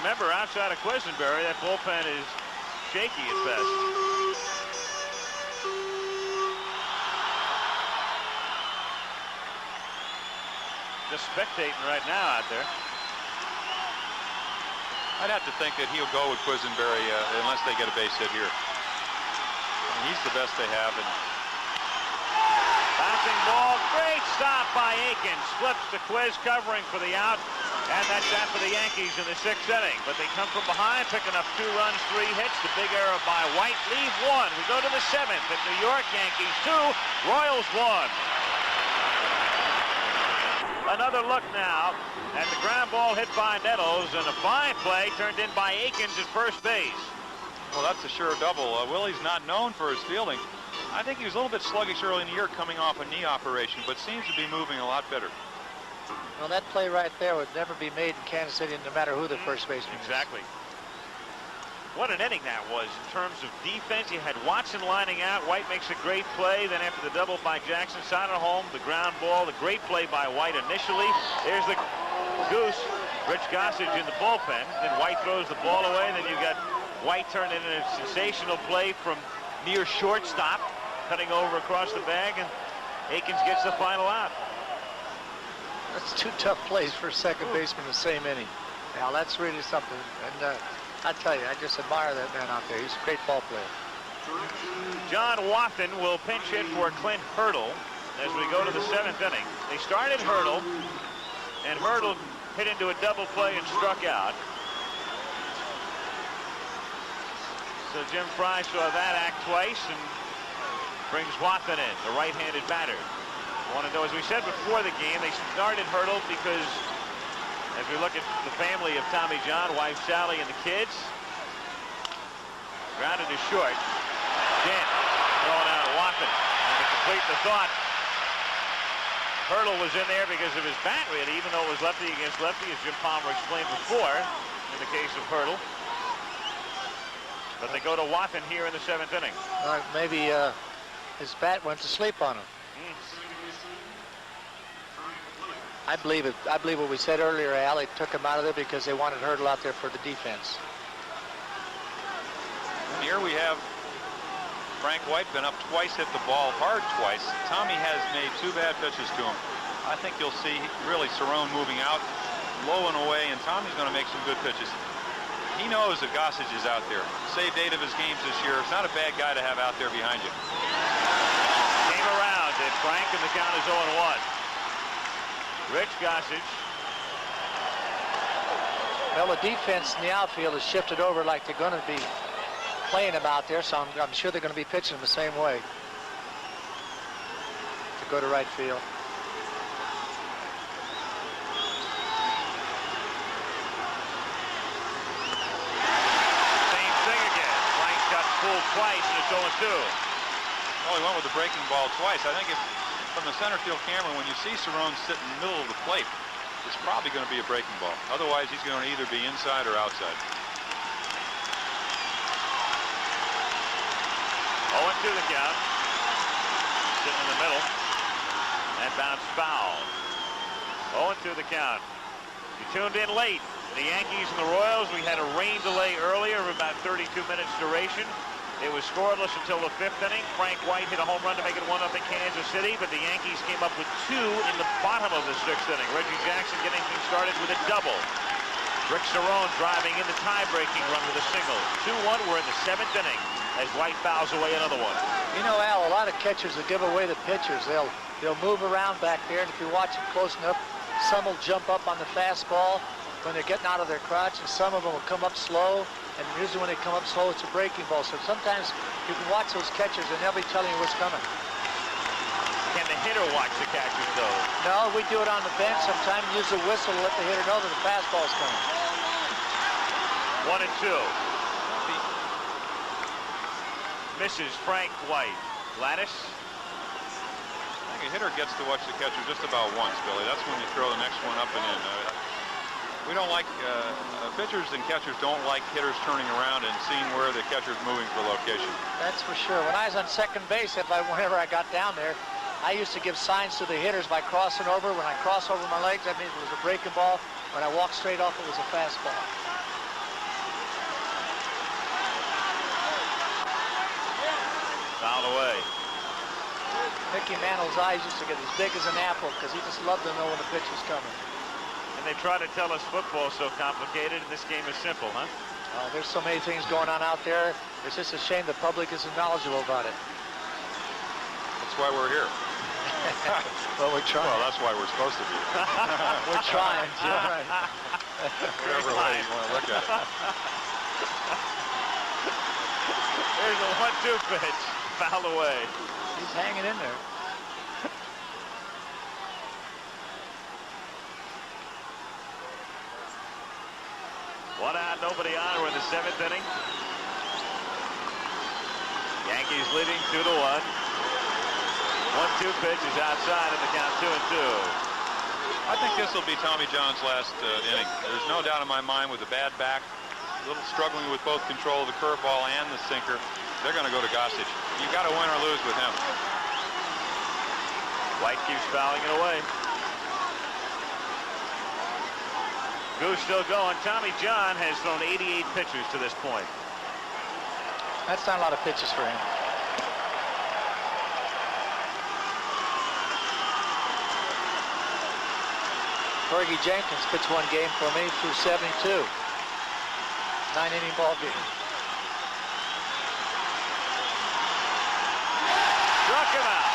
A: Remember, outside of Quisenberry, that bullpen is shaky at best. Just spectating right now out there.
G: I'd have to think that he'll go with Quisenberry unless they get a base hit here. I mean, he's the best they have. And
A: bouncing ball, great stop by Aikens. Flips to Quiz, covering for the out. And that's that for the Yankees in the 6th inning. But they come from behind, picking up 2 runs, 3 hits. The big error by White, leave 1. We go to the 7th at New York. Yankees 2, Royals 1. Another look now at the ground ball hit by Nettles, and a fine play turned in by Akins at first base.
G: Well, that's a sure double. Willie's not known for his fielding. I think he was a little bit sluggish early in the year coming off a knee operation, but seems to be moving a lot better.
F: Well, that play right there would never be made in Kansas City, no matter who the first baseman is.
A: Exactly. What an inning that was in terms of defense. You had Watson lining out. White makes a great play. Then after the double by Jackson, Sider home, the ground ball, the great play by White initially. There's the goose. Rich Gossage in the bullpen. Then White throws the ball away. Then you got White turned in a sensational play from near shortstop, cutting over across the bag, and Akins gets the final out.
F: That's two tough plays for a second baseman the same inning. Now that's really something. And I tell you, I just admire that man out there. He's a great ball player.
A: John Wathan will pinch hit for Clint Hurdle as we go to the 7th inning. They started Hurdle, and Hurdle hit into a double play and struck out. So Jim Fry saw that act twice and brings Wathan in, the right-handed batter. I want to know, as we said before the game, they started Hurdle because, as we look at the family of Tommy John, wife Sally and the kids, grounded to short. Dent throwing out Wathan. And to complete the thought, Hurdle was in there because of his bat, really, even though it was lefty against lefty, as Jim Palmer explained before, in the case of Hurdle. But they go to Wathan here in the 7th inning.
F: Maybe his bat went to sleep on him. I believe it. I believe what we said earlier, Al. They took him out of there because they wanted Hurdle out there for the defense.
G: And here we have Frank White, been up twice, hit the ball hard twice. Tommy has made 2 bad pitches to him. I think you'll see really Cerrone moving out low and away, and Tommy's going to make some good pitches. He knows that Gossage is out there. Saved 8 of his games this year. It's not a bad guy to have out there behind you.
A: Came around, and Frank, and the count is 0-1. Rich Gossage.
F: Well, the defense in the outfield has shifted over like they're going to be playing him out there, so I'm sure they're going to be pitching him the same way to go to right field.
A: Same thing again. Frank got pulled twice, and it's 0-2.
G: Oh, he went with the breaking ball twice. I think if from the center field camera, when you see Cerrone sit in the middle of the plate, it's probably going to be a breaking ball. Otherwise, he's going to either be inside or outside.
A: 0-2 the count. Sitting in the middle. And bounced foul. 0-2 the count. You tuned in late. The Yankees and the Royals, we had a rain delay earlier of about 32 minutes duration. It was scoreless until the 5th inning. Frank White hit a home run to make it 1-0 Kansas City, but the Yankees came up with 2 in the bottom of the 6th inning. Reggie Jackson getting things started with a double. Rick Cerrone driving in the tie-breaking run with a single. 2-1, we're in the 7th inning as White fouls away another one.
F: You know, Al, a lot of catchers will give away the pitchers. They'll move around back there, and if you watch them close enough, some will jump up on the fastball when they're getting out of their crouch, and some of them will come up slow. And usually when they come up slow, it's a breaking ball. So sometimes you can watch those catchers and they'll be telling you what's coming.
A: Can the hitter watch the catchers, though?
F: No, we do it on the bench sometimes. Use the whistle to let the hitter know that the fastball's coming.
A: 1-2. Misses Frank White. Gladys?
G: I think a hitter gets to watch the catcher just about once, Billy. That's when you throw the next one up and in. We don't like, pitchers and catchers don't like hitters turning around and seeing where the catcher's moving for location.
F: That's for sure. When I was on second base, whenever I got down there, I used to give signs to the hitters by crossing over. When I cross over my legs, that means it was a breaking ball. When I walk straight off, it was a fastball.
A: Fouled away.
F: Mickey Mantle's eyes used to get as big as an apple because he just loved to know when the pitch was coming.
A: And they try to tell us football's so complicated, and this game is simple, huh?
F: There's so many things going on out there. It's just a shame the public isn't knowledgeable about it.
G: That's why we're here.
F: Well, we're trying.
G: Well, that's why we're supposed to be.
F: We're trying.
G: Yeah, right. Whatever way you want to look at it.
A: There's a 1-2 pitch. Foul away.
F: He's hanging in there.
A: One out, nobody on. We're in the 7th inning. Yankees leading 2-1. 1-2 pitch is outside in the count, 2-2.
G: I think this will be Tommy John's last inning. There's no doubt in my mind, with a bad back, a little struggling with both control of the curveball and the sinker. They're going to go to Gossage. You got to win or lose with him.
A: White keeps fouling it away. Goose still going. Tommy John has thrown 88 pitches to this point.
F: That's not a lot of pitches for him. Fergie Jenkins pitched one game for me through 72. 9-inning ball game.
A: Struck him out.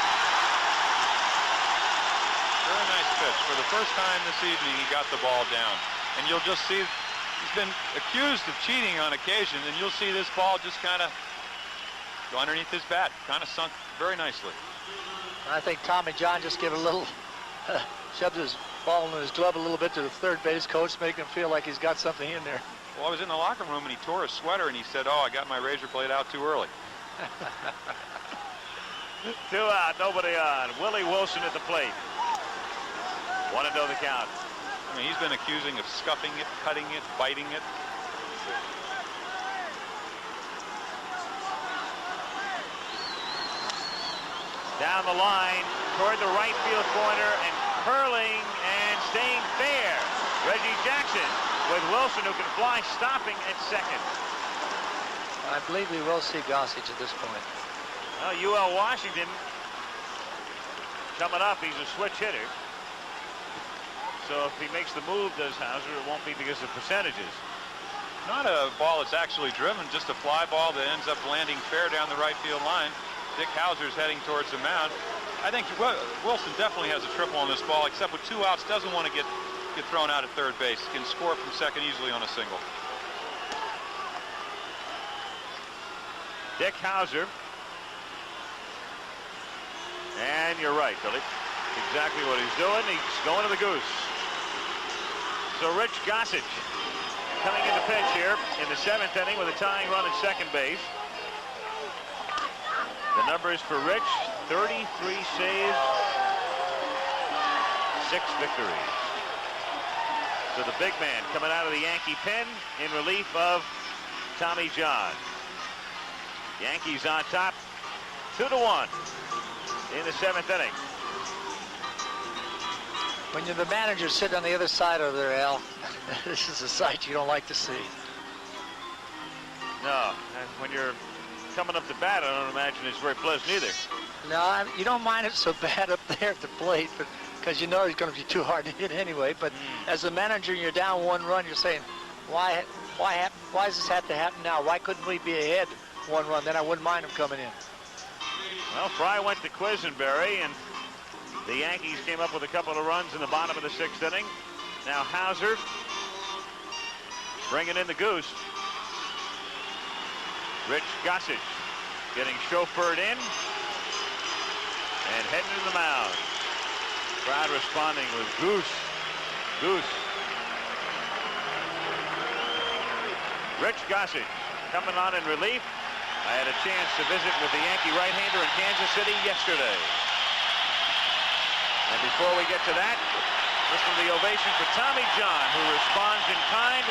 G: Very nice pitch. For the first time this evening, he got the ball down. And you'll just see he's been accused of cheating on occasion, and you'll see this ball just kind of go underneath his bat. Kind of sunk very nicely.
F: I think Tommy John just gave a little, shoved his ball in his glove a little bit to the third base coach, making him feel like he's got something in there.
G: Well, I was in the locker room, and he tore his sweater, and he said, "Oh, I got my razor blade out too early."
A: 2 out, nobody on. Willie Wilson at the plate. 1-0 the count.
G: I mean, he's been accusing of scuffing it, cutting it, biting it.
A: Down the line toward the right field corner and curling and staying fair. Reggie Jackson with Wilson, who can fly, stopping at second.
F: I believe we will see Gossage at this point.
A: Well, UL Washington coming up. He's a switch hitter. So if he makes the move, does Hauser, it won't be because of percentages.
G: Not a ball that's actually driven, just a fly ball that ends up landing fair down the right field line. Dick Hauser's heading towards the mound. I think Wilson definitely has a triple on this ball, except with 2 outs, doesn't want to get thrown out at third base. Can score from second easily on a single.
A: Dick Hauser. And you're right, Billy. Exactly what he's doing. He's going to the goose. So Rich Gossage coming into pitch here in the 7th inning with a tying run at second base. The numbers for Rich: 33 saves, 6 victories. So the big man coming out of the Yankee pen in relief of Tommy John. Yankees on top, 2-1 in the 7th inning.
F: When you're the manager sitting on the other side over there, Al, this is a sight you don't like to see.
A: No, and when you're coming up to bat, I don't imagine it's very pleasant either.
F: No, you don't mind it so bad up there at the plate, but because you know he's going to be too hard to hit anyway. But as a manager, you're down 1 run. You're saying, why does this have to happen now? Why couldn't we be ahead 1 run? Then I wouldn't mind him coming in.
A: Well, Fry went to Quisenberry, and the Yankees came up with a couple of runs in the bottom of the 6th inning. Now Hauser bringing in the goose. Rich Gossage getting chauffeured in and heading to the mound. Crowd responding with goose, goose. Rich Gossage coming on in relief. I had a chance to visit with the Yankee right-hander in Kansas City yesterday. And before we get to that, listen to the ovation for Tommy John, who responds in kind.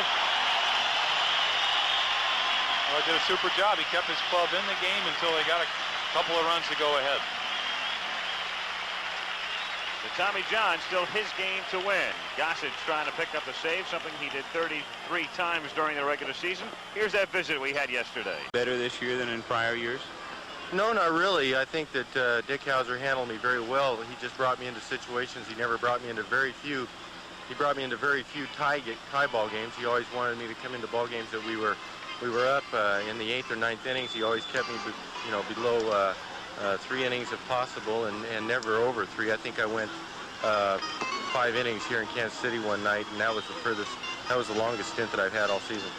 G: Well, he did a super job. He kept his club in the game until they got a couple of runs to go ahead.
A: The Tommy John, still his game to win. Gossage trying to pick up the save, something he did 33 times during the regular season. Here's that visit we had yesterday.
K: Better this year than in prior years?
L: No, not really. I think that Dick Hauser handled me very well. He just brought me into situations he never brought me into very few. He brought me into very few tie ball games. He always wanted me to come into ball games that we were up in the 8th or 9th innings. He always kept me, below 3 innings if possible, and never over 3. I think I went 5 innings here in Kansas City one night, and that was the longest stint that I've had all season.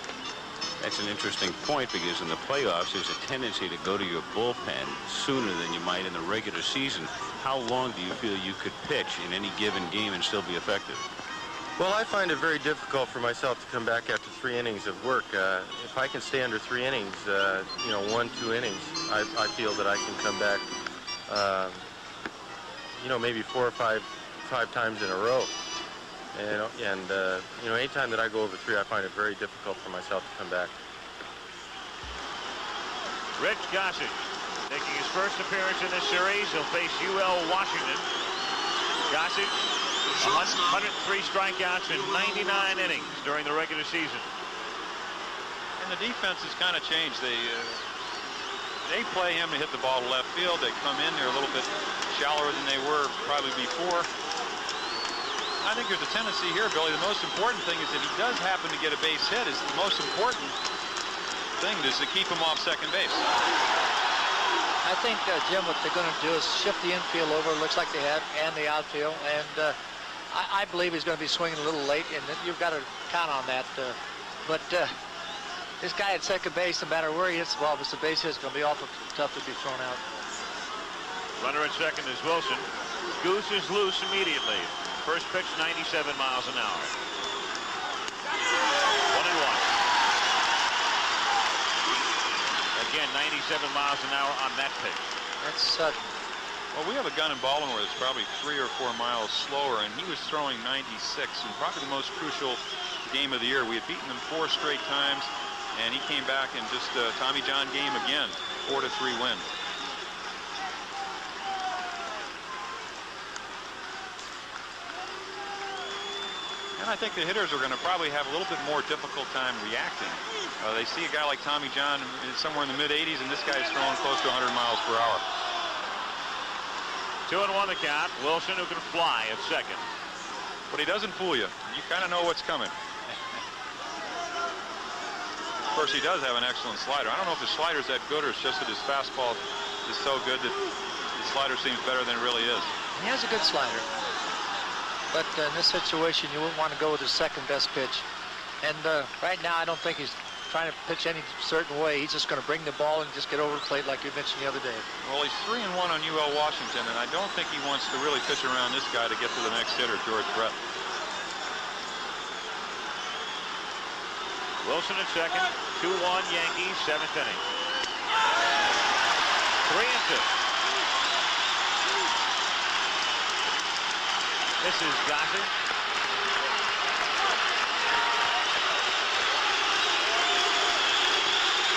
K: That's an interesting point, because in the playoffs there's a tendency to go to your bullpen sooner than you might in the regular season. How long do you feel you could pitch in any given game and still be effective?
L: Well, I find it very difficult for myself to come back after 3 innings of work. If I can stay under 3 innings, 1, 2 innings, I feel that I can come back, maybe 4 or 5 times in a row. And anytime that I go over 3, I find it very difficult for myself to come back.
A: Rich Gossage making his first appearance in this series. He'll face UL Washington. Gossage, 103 strikeouts in 99 innings during the regular season.
G: And the defense has kind of changed. They play him to hit the ball to left field. They come in there a little bit shallower than they were probably before. I think there's a tendency here, Billy. The most important thing is if he does happen to get a base hit, is the most important thing is to keep him off second base.
F: I think, Jim, what they're going to do is shift the infield over, looks like they have, and the outfield. And I believe he's going to be swinging a little late, and you've got to count on that. But this guy at second base, no matter where he hits the ball, if it's a base hit, it's going to be awful tough to be thrown out.
A: Runner at second is Wilson. Goose is loose immediately. First pitch, 97 miles an hour. 1-1. Again, 97 miles an hour on that pitch.
F: That's sudden.
G: Well, we have a gun in Baltimore that's probably 3 or 4 miles slower, and he was throwing 96 in probably the most crucial game of the year. We had beaten them 4 straight times, and he came back in just a Tommy John game again, 4-3 win. And I think the hitters are going to probably have a little bit more difficult time reacting. They see a guy like Tommy John somewhere in the mid-80s, and this guy's throwing close to 100 miles per hour.
A: 2-1 the count. Wilson, who can fly at second.
G: But he doesn't fool you. You kind of know what's coming. Of course, he does have an excellent slider. I don't know if the slider's that good or it's just that his fastball is so good that the slider seems better than it really is.
F: He has a good slider. But in this situation, you wouldn't want to go with his second best pitch. And right now, I don't think he's trying to pitch any certain way. He's just going to bring the ball and just get over the plate like you mentioned the other day.
G: Well, he's 3-1 on UL Washington, and I don't think he wants to really pitch around this guy to get to the next hitter, George Brett.
A: Wilson at second. 2-1 Yankees, 7th inning. 3-2. This is Gossage.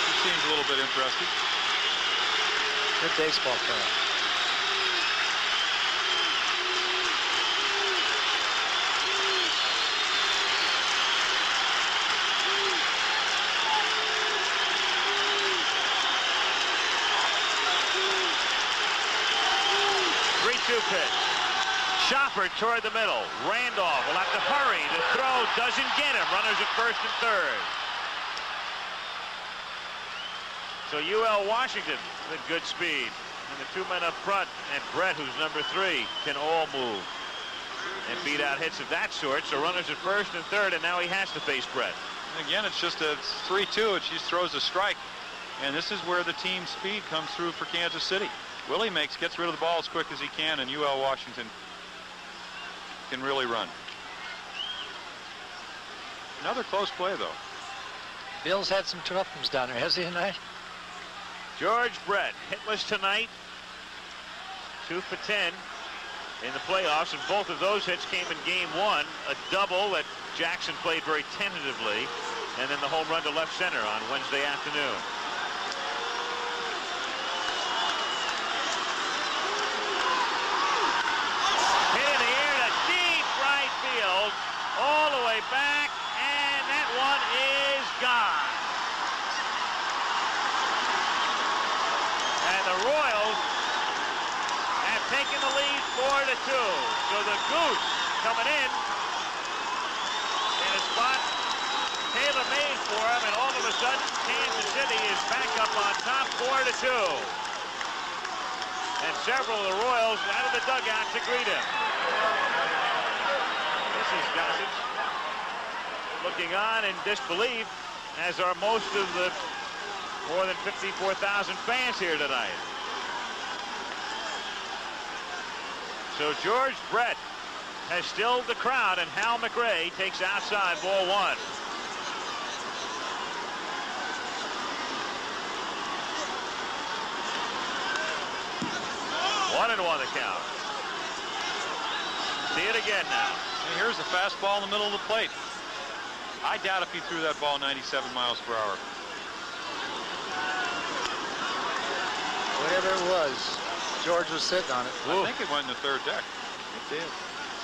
G: He seems a little bit interested.
F: Good baseball player.
A: Pitch. Shopper toward the middle. Randolph will have to hurry. The throw doesn't get him. Runners at first and third. So UL Washington with good speed. And the 2 men up front and Brett, who's number 3, can all move and beat out hits of that sort. So runners at first and third, and now he has to face Brett.
G: And again, it's just a 3-2. It just throws a strike. And this is where the team speed comes through for Kansas City. Willie gets rid of the ball as quick as he can, and UL Washington can really run. Another close play, though.
F: Bill's had some tough ones down there, has he tonight?
A: George Brett, hitless tonight. 2 for 10 in the playoffs, and both of those hits came in game 1. A double that Jackson played very tentatively, and then the home run to left center on Wednesday afternoon. All the way back, and that one is gone. And the Royals have taken the lead 4-2. So the Goose coming in a spot tailor-made for him, and all of a sudden Kansas City is back up on top 4-2. And several of the Royals out of the dugout to greet him. Gossage looking on in disbelief, as are most of the more than 54,000 fans here tonight. So George Brett has stilled the crowd, and Hal McRae takes outside ball 1. 1-1 the count. See it again now.
G: And here's the fastball in the middle of the plate. I doubt if he threw that ball 97 miles per hour.
F: Whatever it was, George was sitting on it.
G: I think it went in the third deck.
F: It did.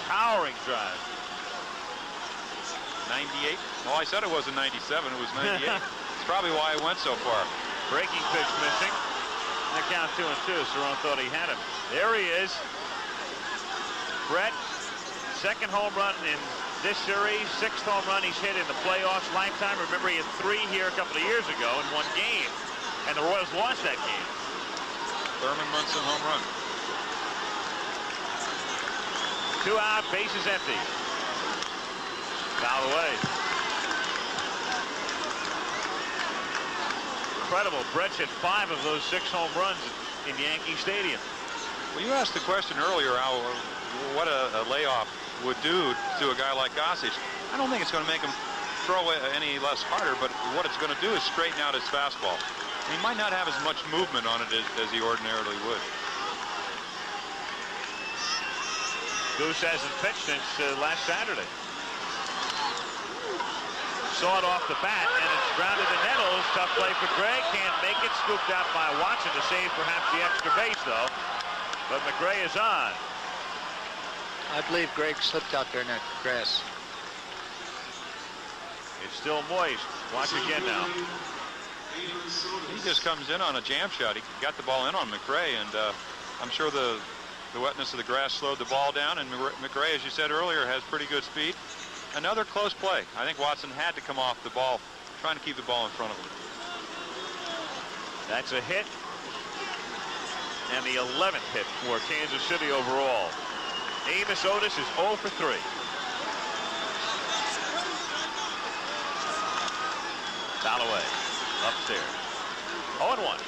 A: Towering drive.
G: 98. Well, I said it wasn't 97. It was 98. It's probably why it went so far.
A: Breaking pitch missing. The count 2-2. Cerrone thought he had him. There he is. Brett, second home run in this series, 6th home run he's hit in the playoffs lifetime. Remember, he had 3 here a couple of years ago in 1 game, and the Royals lost that game.
G: Thurman Munson home run.
A: 2 out, bases empty. Foul away. Incredible. Brett's hit 5 of those 6 home runs in Yankee Stadium.
G: Well, you asked the question earlier, Al, what a layoff would do to a guy like Gossage. I don't think it's going to make him throw any less harder, but what it's going to do is straighten out his fastball. He might not have as much movement on it as he ordinarily would.
A: Goose hasn't pitched since last Saturday. Saw it off the bat, and it's grounded to Nettles. Tough play for Gray. Can't make it. Scooped out by Watson to save perhaps the extra base, though. But McRae is on.
F: I believe Greg slipped out there in that grass.
A: It's still moist. Watch again now.
G: He just comes in on a jam shot. He got the ball in on McRae, and I'm sure the wetness of the grass slowed the ball down, and McRae, as you said earlier, has pretty good speed. Another close play. I think Watson had to come off the ball, trying to keep the ball in front of him.
A: That's a hit, and the 11th hit for Kansas City overall. Amos Otis is 0 for 3. Foul away. Upstairs. 0-1.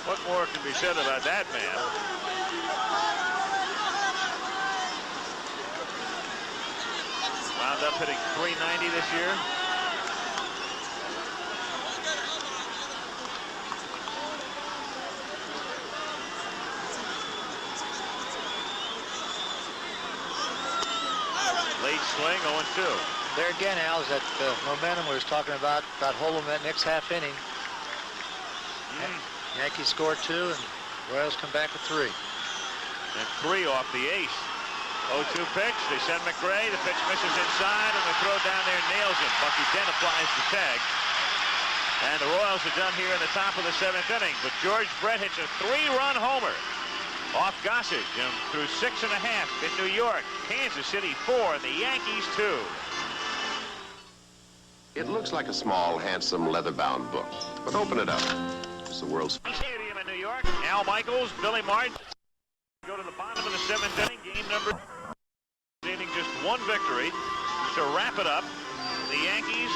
A: What more can be said about that man? Wound up hitting .390 this year. Late swing, 0-2.
F: There again, Al, is that momentum we was talking about holding that next half inning. Yankees score 2, and Royals come back with 3.
A: And 3 off the ace. 0-2 pitch. They send McRae. The pitch misses inside, and the throw down there nails him. Bucky Dent applies the tag. And the Royals are done here in the top of the 7th inning. But George Brett hits a 3-run homer off Gossage and through 6.5 in New York. Kansas City 4 and the Yankees 2.
M: It looks like a small, handsome, leather-bound book, but open it up. It's the world's
A: Stadium in New York. Al Michaels, Billy Martin. Go to the bottom of the 7th inning. Game number inning, just 1 victory to wrap it up. The Yankees,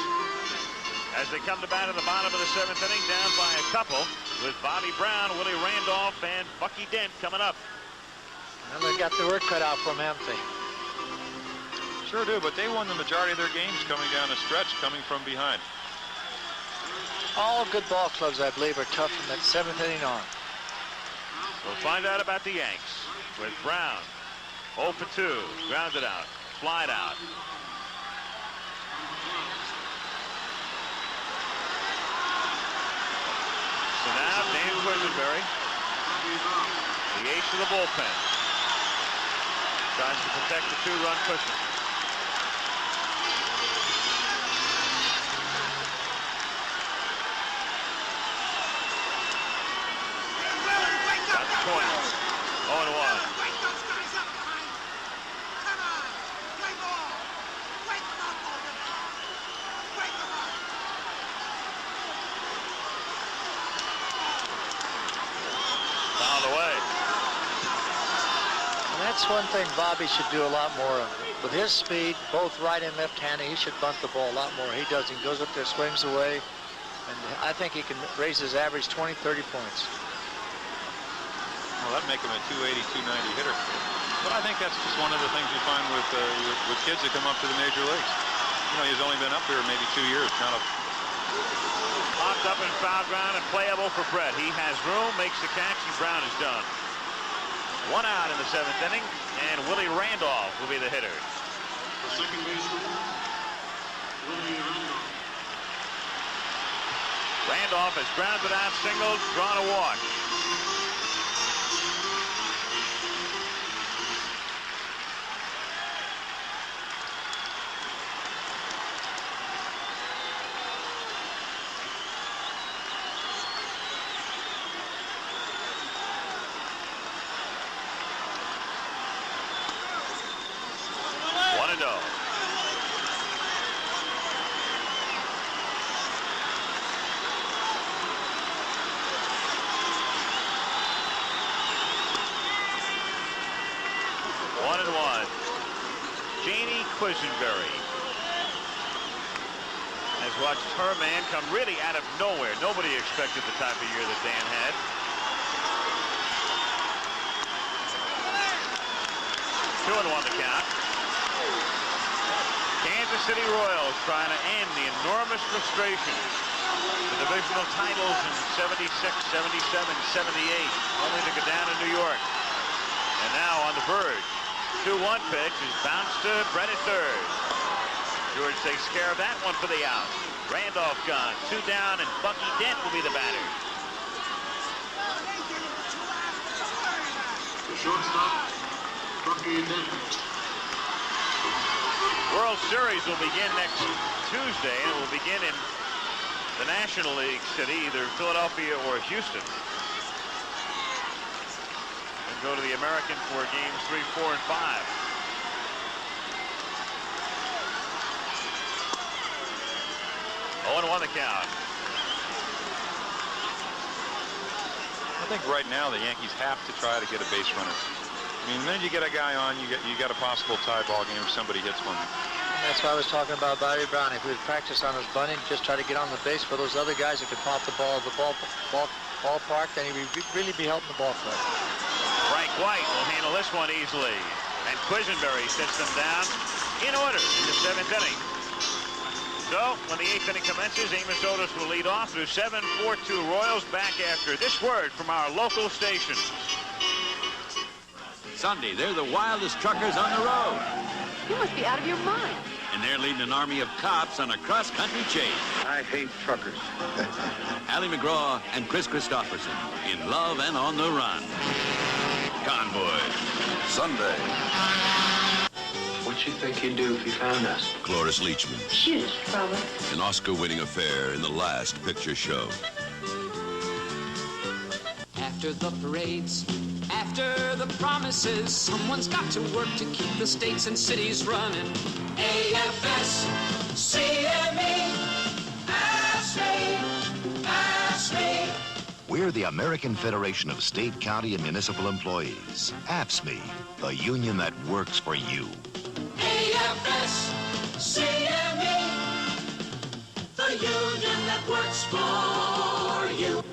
A: as they come to bat in the bottom of the 7th inning, down by a couple, with Bobby Brown, Willie Randolph, and Bucky Dent coming up.
F: And they got the work cut out from them.
G: Sure do, but they won the majority of their games coming down the stretch, coming from behind.
F: All good ball clubs, I believe, are tough from that 7th inning on.
A: We'll find out about the Yanks with Brown. 0 for 2. Grounded out. Flied out. So now Dan Quisenberry, the ace of the bullpen, tries to protect the 2-run cushion. Got the point. 0-1.
F: That's one thing Bobby should do a lot more of. With his speed, both right and left-handed, he should bunt the ball a lot more. He doesn't. He goes up there, swings away, And I think he can raise his average 20, 30 points.
G: Well, that'd make him a 280, 290 hitter. But I think that's just one of the things you find with kids that come up to the major leagues. You know, he's only been up here maybe 2 years, kind of.
A: Popped up in foul ground and playable for Brett. He has room, makes the catch, and Brown is done. 1 out in the 7th inning, and Willie Randolph will be the hitter.
C: The second baseman, Willie Randolph.
A: Randolph has grounded out, singled, drawn a walk. Watched her man come really out of nowhere. Nobody expected the type of year that Dan had. Two and one the count. Kansas City Royals trying to end the enormous frustration. The divisional titles in 76, 77, 78, only to go down to New York. And now on the verge. 2-1 pitch is bounced to Brett at third. George takes care of that one for the out. Randolph gone, 2 down, and Bucky Dent will be the batter.
C: The shortstop, Bucky Dent.
A: World Series will begin next Tuesday, and it will begin in the National League city, either Philadelphia or Houston. And go to the American for games 3, 4, and 5. 0-1 the count.
G: I think right now the Yankees have to try to get a base runner. I mean, then you get a guy on, you got a possible tie ball game if somebody hits one.
F: That's why I was talking about Bobby Brown. If he would practice on his bunting, just try to get on the base for those other guys that could pop the ball at the ballpark, then he'd really be helping the ball club.
A: Frank White will handle this one easily. And Quisenberry sets them down in order in the 7th inning. So, when the 8th inning commences, Amos Otis will lead off through 7-4-2 Royals. Back after this word from our local station.
I: Sunday, they're the wildest truckers on the road.
N: You must be out of your mind.
I: And they're leading an army of cops on a cross-country chase.
L: I hate truckers.
I: Allie McGraw and Chris Christopherson in Love and on the Run. Convoy.
M: Sunday.
O: What'd you think you'd do if you found us?
P: Cloris Leachman.
N: Shoot us, probably.
P: An Oscar-winning affair in The Last Picture Show.
Q: After the parades, after the promises, someone's got to work to keep the states and cities running. AFS, CME, ask me.
R: We're the American Federation of State, County, and Municipal Employees. AFSCME, the union that works for you.
Q: AFS, CME, the union that works for you.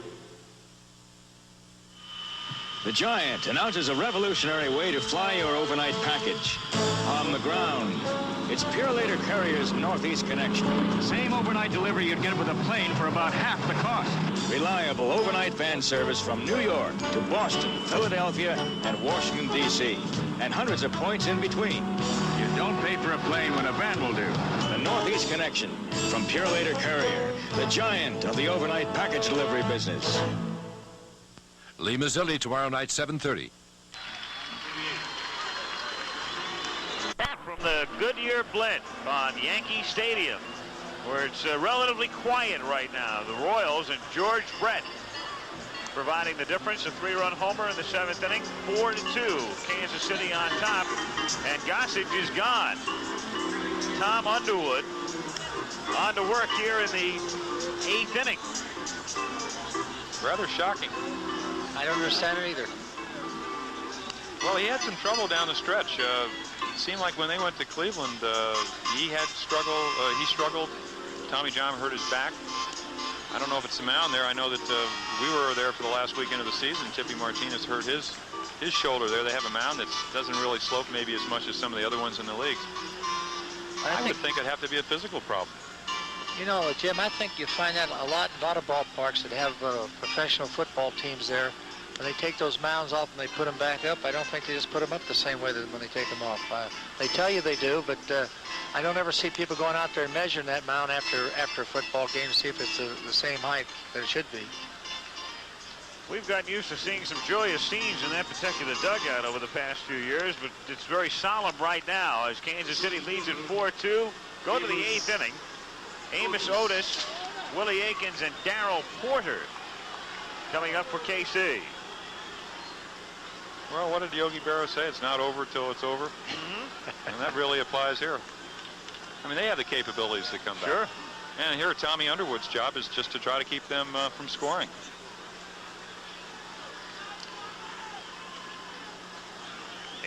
S: The Giant announces a revolutionary way to fly your overnight package. On the ground, it's Purelator Carrier's Northeast Connection. Same overnight delivery you'd get with a plane for about half the cost. Reliable overnight van service from New York to Boston, Philadelphia, and Washington, D.C. And hundreds of points in between. You don't pay for a plane when a van will do. The Northeast Connection from Purelator Carrier, the giant of the overnight package delivery business.
P: Lee Mazzilli tomorrow night, 7:30.
A: From the Goodyear Blimp on Yankee Stadium, where it's relatively quiet right now. The Royals and George Brett providing the difference. A 3-run homer in the 7th inning, 4-2. Kansas City on top, and Gossage is gone. Tom Underwood on to work here in the 8th inning.
G: Rather shocking.
F: I don't understand it either.
G: Well, he had some trouble down the stretch. It seemed like when they went to Cleveland, he struggled. Tommy John hurt his back. I don't know if it's the mound there. I know that we were there for the last weekend of the season. Chippy Martinez hurt his shoulder there. They have a mound that doesn't really slope maybe as much as some of the other ones in the leagues. I would think it'd have to be a physical problem.
F: You know, Jim, I think you find that a lot of ballparks that have professional football teams there. When they take those mounds off and they put them back up, I don't think they just put them up the same way that when they take them off. They tell you they do, but I don't ever see people going out there and measuring that mound after a football game to see if it's the same height that it should be.
A: We've gotten used to seeing some joyous scenes in that particular dugout over the past few years, but it's very solemn right now as Kansas City leads at 4-2. Go to the 8th inning. Amos Otis, Willie Aikens, and Darrell Porter coming up for KC.
G: Well, what did Yogi Berra say? It's not over till it's over. And that really applies here. I mean, they have the capabilities to come back.
A: Sure.
G: And here, Tommy Underwood's job is just to try to keep them from scoring.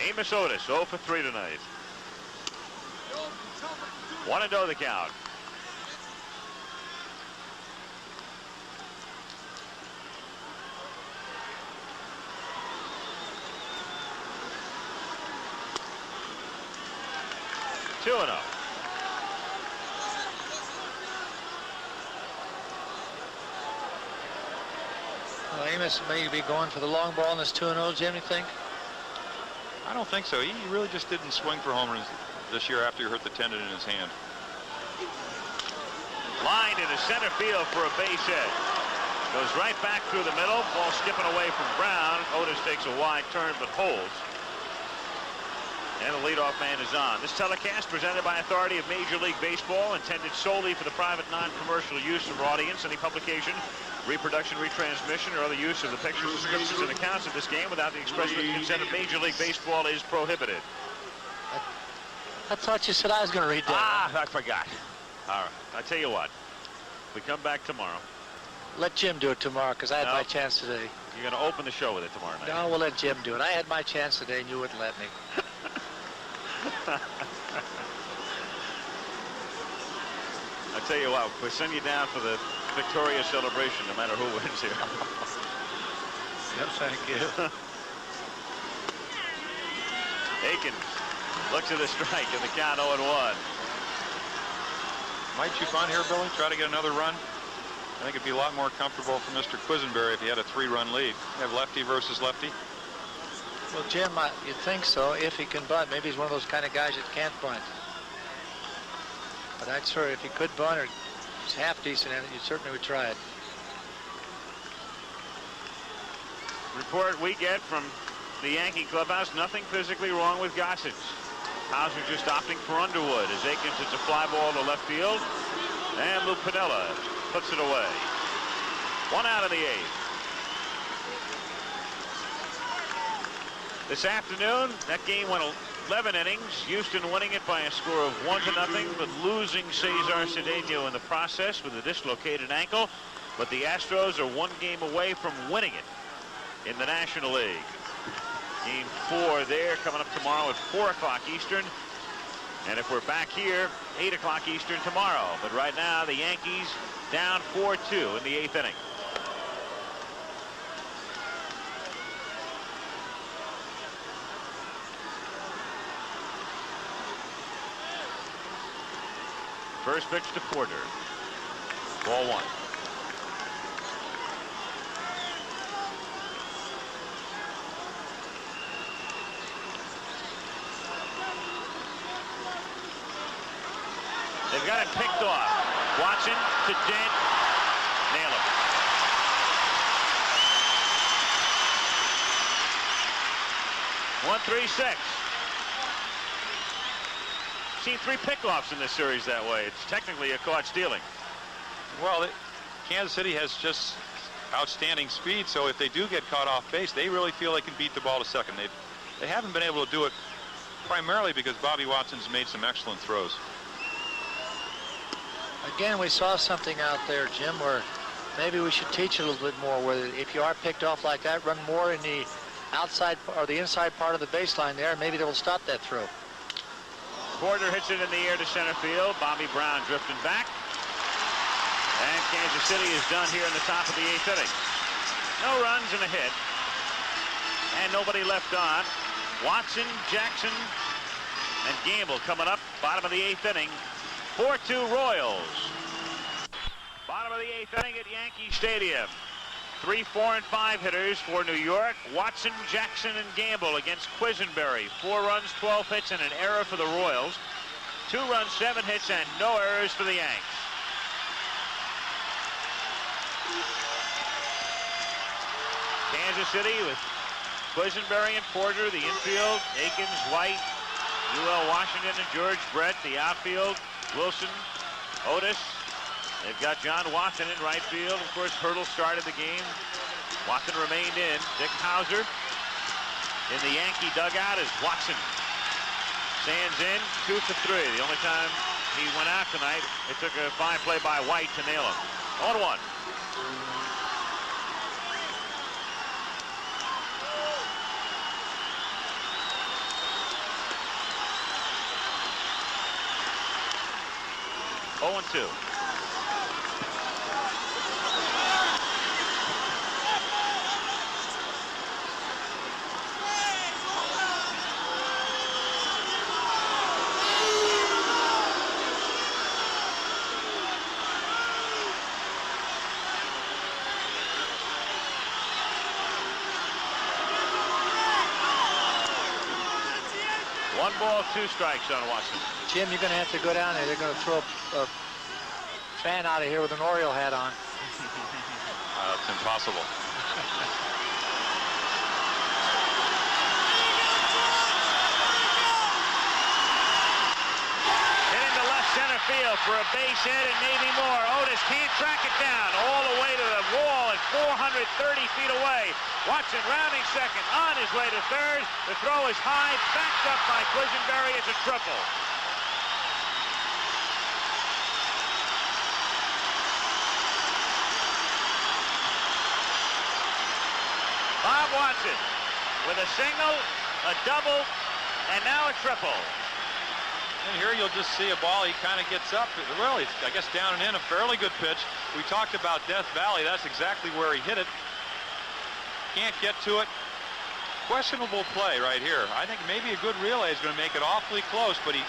A: Amos Otis, 0 for 3 tonight. 1-0 the count. Well,
F: Amos may be going for the long ball in this 2-0, Jim, you think?
G: I don't think so. He really just didn't swing for home runs this year after he hurt the tendon in his hand.
A: Line into center field for a base hit. Goes right back through the middle. Ball skipping away from Brown. Otis takes a wide turn but holds. And the leadoff man is on. This telecast presented by authority of Major League Baseball, intended solely for the private non-commercial use of our audience. Any publication, reproduction, retransmission, or other use of the pictures, descriptions, and accounts of this game without the express written consent of Major League Baseball is prohibited.
F: I thought you said I was going to read that.
A: Ah, I forgot. All right. I tell you what. We come back tomorrow.
F: Let Jim do it tomorrow, because I had my chance today.
A: You're going to open the show with it tomorrow night.
F: No, we'll let Jim do it. I had my chance today, and you wouldn't let me.
A: I tell you what, we send you down for the Victoria celebration, no matter who wins here.
F: Yep, thank you.
A: Aikens looks at the strike, and the count 0-1.
G: Might you find here, Billy, try to get another run? I think it'd be a lot more comfortable for Mr. Quisenberry if he had a 3-run lead. You have lefty versus lefty.
F: Well, Jim, you'd think so if he can bunt. Maybe he's one of those kind of guys that can't bunt. But I'd sure if he could bunt or he's half decent in it, you certainly would try it.
A: Report we get from the Yankee clubhouse, nothing physically wrong with Gossage. Hauser just opting for Underwood as Aikens hits a fly ball to left field. And Lou Piniella puts it away. 1 out of the 8th. This afternoon, that game went 11 innings. Houston winning it by a score of 1-0, but losing Cesar Cedeno in the process with a dislocated ankle. But the Astros are 1 game away from winning it in the National League. Game 4 there coming up tomorrow at 4 o'clock Eastern. And if we're back here, 8 o'clock Eastern tomorrow. But right now, the Yankees down 4-2 in the 8th inning. First pitch to Porter. Ball 1. They've got him picked off. Watson to Dent. Nail him. One, 3-6. Seen 3 pickoffs in this series that way. It's technically a caught stealing.
G: Well, Kansas City has just outstanding speed, so if they do get caught off base, they really feel they can beat the ball to second. They haven't been able to do it primarily because Bobby Watson's made some excellent throws.
F: Again, we saw something out there, Jim, where maybe we should teach a little bit more, where if you are picked off like that, run more in the outside or the inside part of the baseline there, and maybe they will stop that throw.
A: Porter hits it in the air to center field. Bobby Brown drifting back. And Kansas City is done here in the top of the 8th inning. No runs and a hit. And nobody left on. Watson, Jackson, and Gamble coming up. Bottom of the 8th inning. 4-2 Royals. Bottom of the 8th inning at Yankee Stadium. 3, 4, and 5 hitters for New York. Watson, Jackson, and Gamble against Quisenberry. 4 runs, 12 hits, and an error for the Royals. 2 runs, 7 hits, and no errors for the Yanks. Kansas City with Quisenberry and Porter. The infield, Akins, White, UL Washington, and George Brett. The outfield, Wilson, Otis. They've got John Watson in right field. Of course, Hurdle started the game. Watson remained in. Dick Hauser in the Yankee dugout is Watson. Sands in, 2 for 3. The only time he went out tonight, it took a fine play by White to nail him. 0-1. Oh, 2. One ball, 2 strikes on Watson.
F: Jim, you're going to have to go down there. They're going to throw a fan out of here with an Oriole hat on.
G: It's impossible.
A: Hit into left center field for a base hit and maybe more. Otis can't track it down all the way to the wall at 430 feet away. Watson rounding second, on his way to third. The throw is high, backed up by Quisenberry. It's a triple. Bob Watson with a single, a double, and now a triple.
G: And here you'll just see a ball. He kind of gets up. Well, it's, I guess, down and in. A fairly good pitch. We talked about Death Valley. That's exactly where he hit it. Can't get to it. Questionable play right here. I think maybe a good relay is going to make it awfully close, but he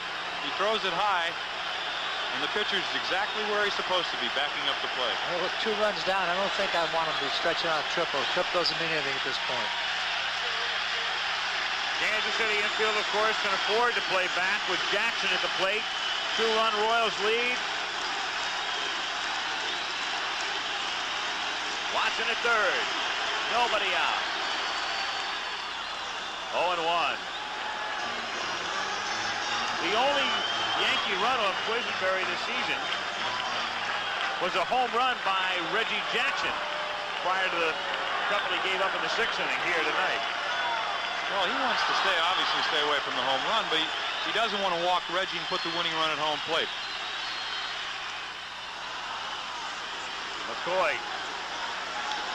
G: throws it high, and the pitcher's exactly where he's supposed to be, backing up the play.
F: Well, with 2 runs down, I don't think I want him to be stretching out triple. Triple doesn't mean anything at this point.
A: Kansas City infield, of course, can afford to play back with Jackson at the plate. 2-run Royals lead. Watson at third. Nobody out. 0-1. The only Yankee run off Quisenberry this season was a home run by Reggie Jackson prior to the couple he gave up in the 6th inning here tonight.
G: Well, he wants to obviously stay away from the home run, but he doesn't want to walk Reggie and put the winning run at home plate.
A: McCoy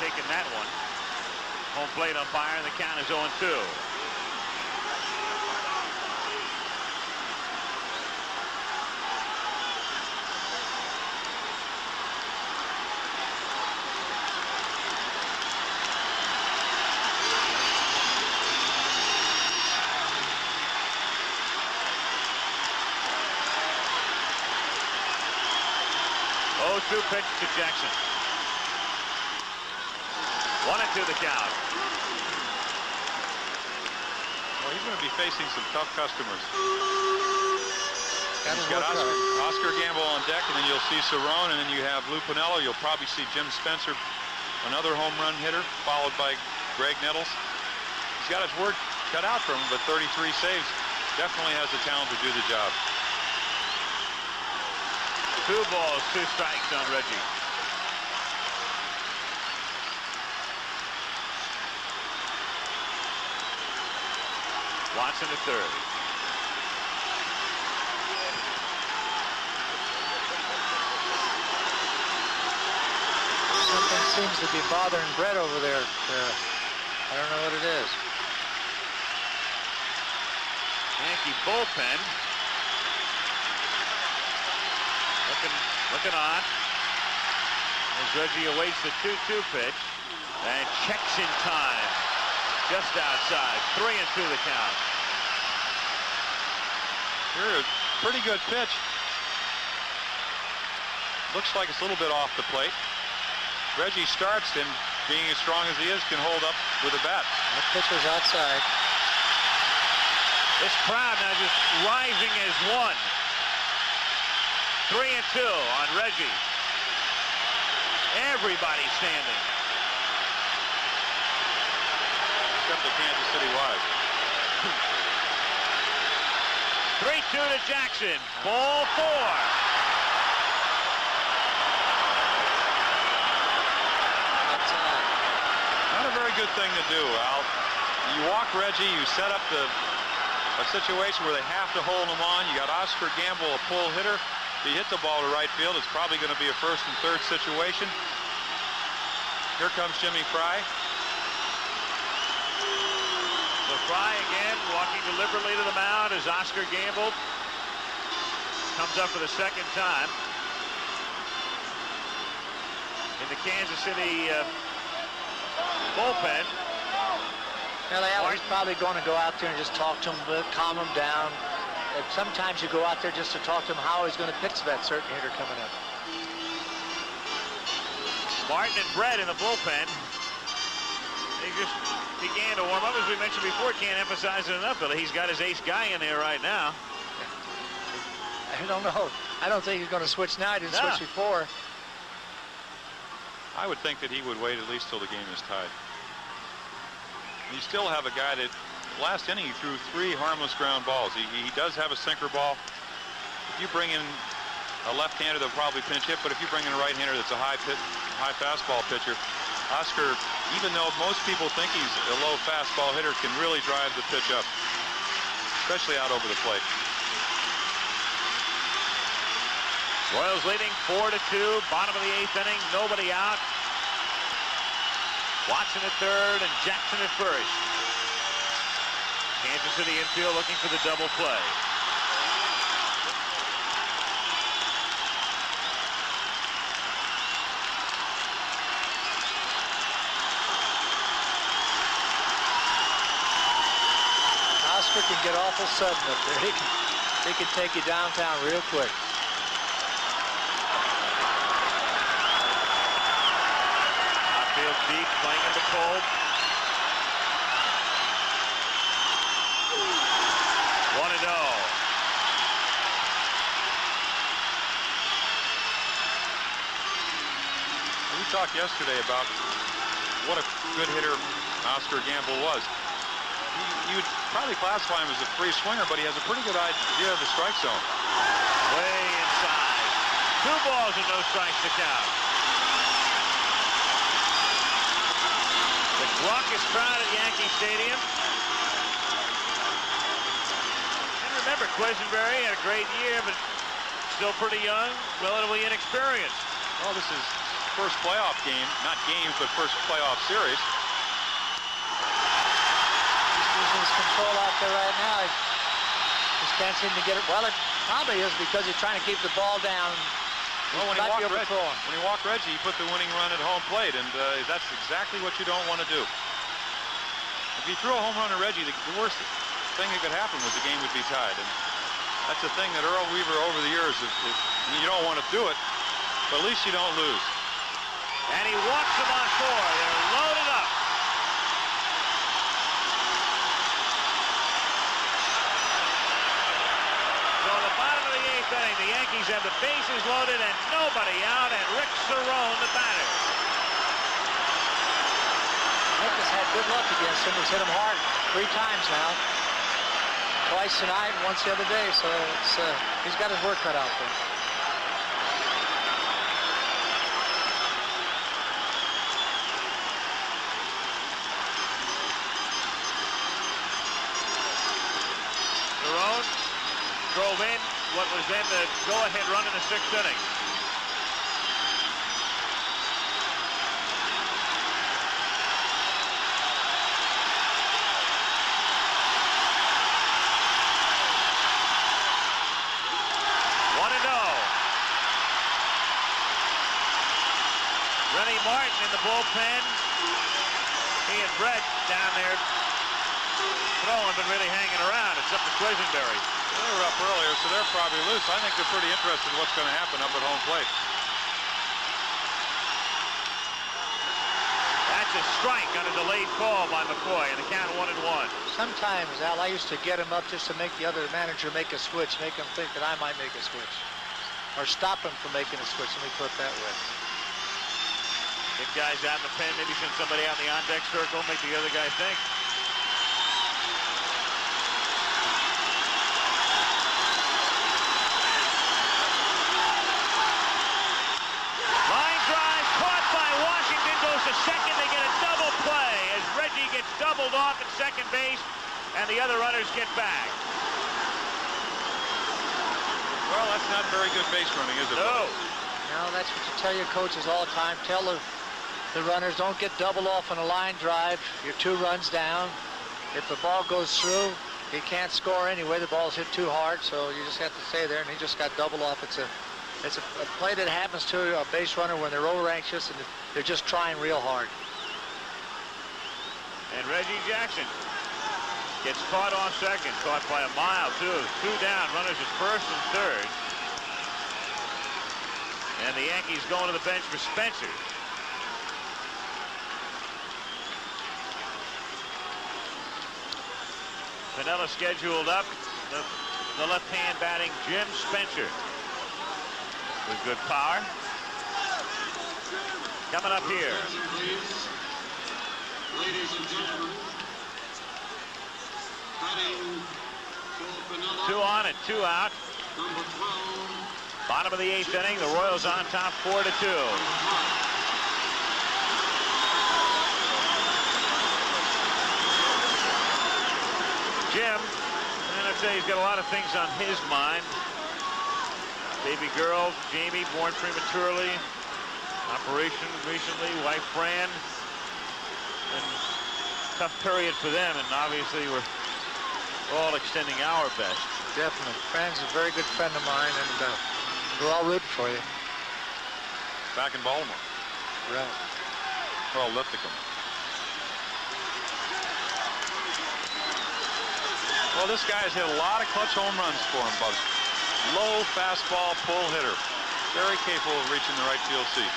A: taking that one. Home plate umpire, and the count is 0-2. Two pitch to Jackson. 1-2 the count.
G: Well, he's going to be facing some tough customers. He's got Oscar Gamble on deck, and then you'll see Cerrone, and then you have Lou Piniella. You'll probably see Jim Spencer, another home run hitter, followed by Greg Nettles. He's got his work cut out for him, but 33 saves. Definitely has the talent to do the job.
A: 2 balls, 2 strikes on Reggie. Watson at third.
F: Something seems to be bothering Brett over there. I don't know what it is.
A: Yankee bullpen. Looking on. As Reggie awaits the 2-2 pitch and checks in time. Just outside. 3-2 the count.
G: Here, a pretty good pitch. Looks like it's a little bit off the plate. Reggie starts, and being as strong as he is, can hold up with a bat.
F: That pitch was outside.
A: This crowd now just rising as one. 3-2 on Reggie. Everybody standing.
G: Except the Kansas City Wives.
A: 3-2 to Jackson. Ball 4.
G: Not a very good thing to do, Al. You walk Reggie, you set up a situation where they have to hold him on. You got Oscar Gamble, a pull hitter. If he hits the ball to right field, it's probably going to be a first and third situation. Here comes Jimmy Fry.
A: So Fry again walking deliberately to the mound as Oscar Gamble comes up for the second time. In the Kansas City bullpen.
F: He's probably going to go out there and just talk to him, calm him down. And sometimes you go out there just to talk to him how he's going to pitch that certain hitter coming up.
A: Martin and Brett in the bullpen. They just began to warm up. As we mentioned before, can't emphasize it enough, but he's got his ace guy in there right now.
F: I don't know. I don't think he's going to switch now. He didn't switch before.
G: I would think that he would wait at least till the game is tied. You still have a guy that last inning he threw 3 harmless ground balls. He does have a sinker ball. If you bring in a left-hander, they'll probably pinch hit, but if you bring in a right-hander that's a high fastball pitcher, Oscar, even though most people think he's a low fastball hitter, can really drive the pitch up, especially out over the plate.
A: Royals leading 4-2, bottom of the 8th inning, nobody out. Watson at third and Jackson at first. Kansas City infield looking for the double play.
F: Oscar can get awful sudden up there. He can take you downtown real quick.
A: Outfield deep, playing in the cold. 1-0.
G: We talked yesterday about what a good hitter Oscar Gamble was. You would probably classify him as a free swinger, but he has a pretty good idea of the strike zone.
A: Way inside. 2 balls and no strikes to count. The raucous crowd at Yankee Stadium. And remember, Quisenberry had a great year, but still pretty young, relatively inexperienced.
G: Well, this is first playoff game, not games, but first playoff series.
F: His control out there right now. He just can't seem to get it. Well, it probably is because he's trying to keep the ball down.
G: Well, when he walked Reggie, he put the winning run at home plate, and that's exactly what you don't want to do. If you threw a home run to Reggie, the worst thing that could happen was the game would be tied. And that's the thing that Earl Weaver over the years, you don't want to do it, but at least you don't lose.
A: And he walks them on 4. They're loaded up. The Yankees have the bases loaded and nobody out, and Rick Cerrone, the batter.
F: Rick has had good luck against him. He's hit him hard 3 times now. Twice tonight and once the other day, so he's got his work cut out for him.
A: Cerrone drove in what was then the go-ahead run in the 6th inning. in the bullpen. He and Brett down there throwing, but really hanging around, except for Quisenberry.
G: They were up earlier, so they're probably loose. I think they're pretty interested in what's going to happen up at home plate.
A: That's a strike on a delayed call by McCoy, and the count 1-1.
F: Sometimes, Al, I used to get him up just to make the other manager make a switch, make him think that I might make a switch. Or stop him from making a switch, let me put it that way.
A: Get guys out in the pen, maybe send somebody out in the on-deck circle, make the other guy think. Line drive caught by Washington, goes to second. They get a double play as Reggie gets doubled off at second base, and the other runners get back.
G: Well, that's not very good base running, is it?
A: No.
F: No, that's what you tell your coaches all the time. Tell the runners, don't get doubled off on a line drive. You're 2 runs down. If the ball goes through, he can't score anyway. The ball's hit too hard, so you just have to stay there, and he just got doubled off. It's a play that happens to a base runner when they're over anxious and they're just trying real hard.
A: And Reggie Jackson gets caught off second, caught by a mile, too. 2 down, runners at first and third. And the Yankees going to the bench for Spencer. Pinella scheduled up. The left-hand batting Jim Spencer with good power. Coming up here.
T: Ladies and gentlemen,
A: 2 on and 2 out. Bottom of the 8th inning. The Royals on top 4-2. Jim, and I'd say he's got a lot of things on his mind. Baby girl, Jamie, born prematurely. Operation recently, wife Fran. And tough period for them, and obviously we're all extending our best.
F: Definitely. Fran's a very good friend of mine, and we're all rooting for you.
G: Back in Baltimore.
F: Right.
G: Well, Lithicum. Well, this guy's hit a lot of clutch home runs for him, Buzz. Low fastball pull hitter. Very capable of reaching the right field seats.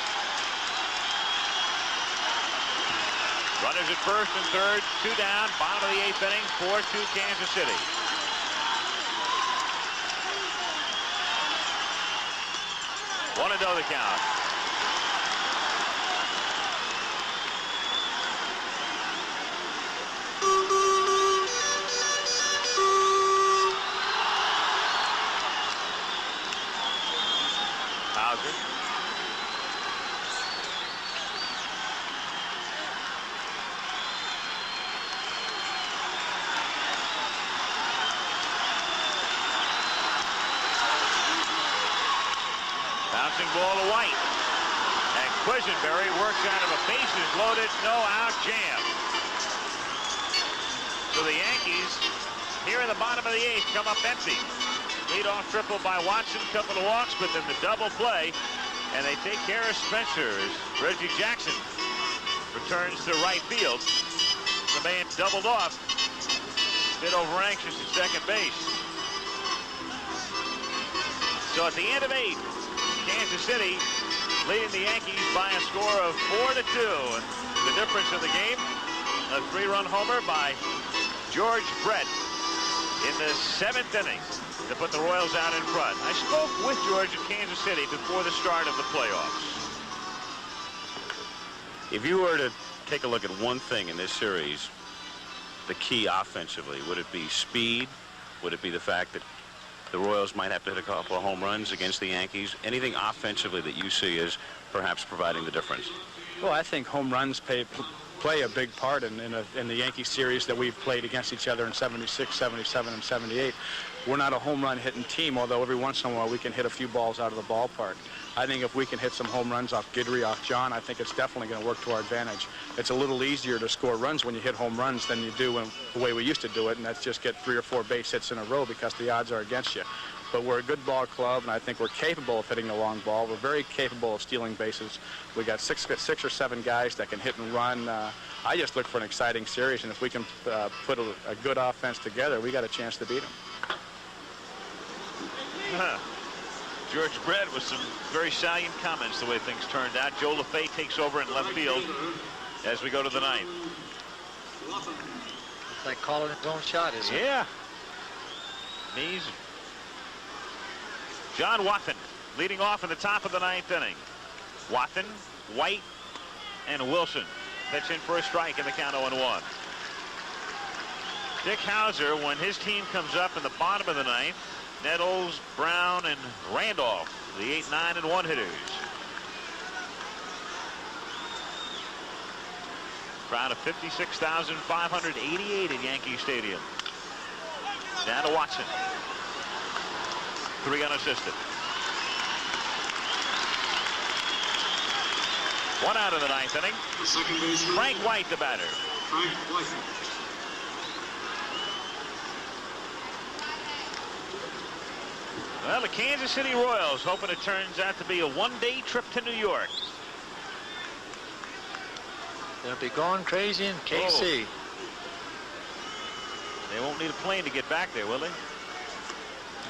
A: Runners at first and third, 2 down, bottom of the 8th inning, 4-2 Kansas City. One and 0 the count. Hauser. Bouncing ball to White. And Quisenberry works out of a bases loaded, no out jam. So the Yankees, here in the bottom of the 8th, come up empty. Leadoff triple by Watson, couple of walks, but then the double play, and they take care of Spencer as Reggie Jackson returns to right field. The man doubled off, a bit over anxious at second base. So at the end of 8, Kansas City leading the Yankees by a score of 4-2. And the difference in the game, a 3-run homer by George Brett in the 7th inning to put the Royals out in front. I spoke with George in Kansas City before the start of the playoffs.
K: If you were to take a look at one thing in this series, the key offensively, would it be speed? Would it be the fact that the Royals might have to hit a couple of home runs against the Yankees? Anything offensively that you see as perhaps providing the difference?
U: Well, I think home runs play a big part in the Yankee series that we've played against each other in 76, 77, and 78. We're not a home run hitting team, although every once in a while we can hit a few balls out of the ballpark. I think if we can hit some home runs off Guidry, off John, I think it's definitely going to work to our advantage. It's a little easier to score runs when you hit home runs than you do the way we used to do it, and that's just get 3 or 4 base hits in a row because the odds are against you. but we're a good ball club, and I think we're capable of hitting the long ball. We're very capable of stealing bases. We got six or seven guys that can hit and run. I just look for an exciting series, and if we can put a good offense together, we got a chance to beat them.
A: George Brett with some very salient comments the way things turned out. Joe LaFay takes over in left field as we go to the ninth.
F: It's like calling his own shot, isn't it?
A: Yeah. Knees. John Wathan leading off in the top of the ninth inning. Wathan, White, and Wilson pitch in for a strike in the count 0-1. Dick Hauser, when his team comes up in the bottom of the ninth, Nettles, Brown, and Randolph, the 8, 9, and 1 hitters. Crowd of 56,588 at Yankee Stadium. Down to Watson. 3 unassisted. 1 out of the ninth inning. Frank White, the batter.
T: Frank White.
A: Well, the Kansas City Royals hoping it turns out to be a one-day trip to New York.
F: They'll be going crazy in KC.
A: Oh. They won't need a plane to get back there, will they?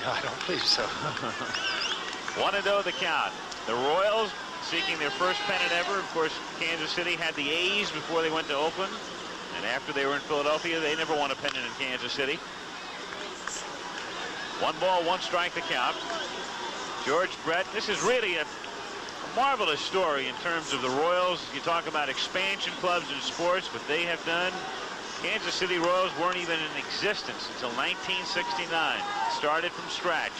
F: No, I don't believe so.
A: 1-0 the count. The Royals seeking their first pennant ever. Of course, Kansas City had the A's before they went to Oakland. And after they were in Philadelphia, they never won a pennant in Kansas City. 1 ball, 1 strike the count. George Brett, this is really a marvelous story in terms of the Royals. You talk about expansion clubs in sports, what they have done. Kansas City Royals weren't even in existence until 1969. Started from scratch.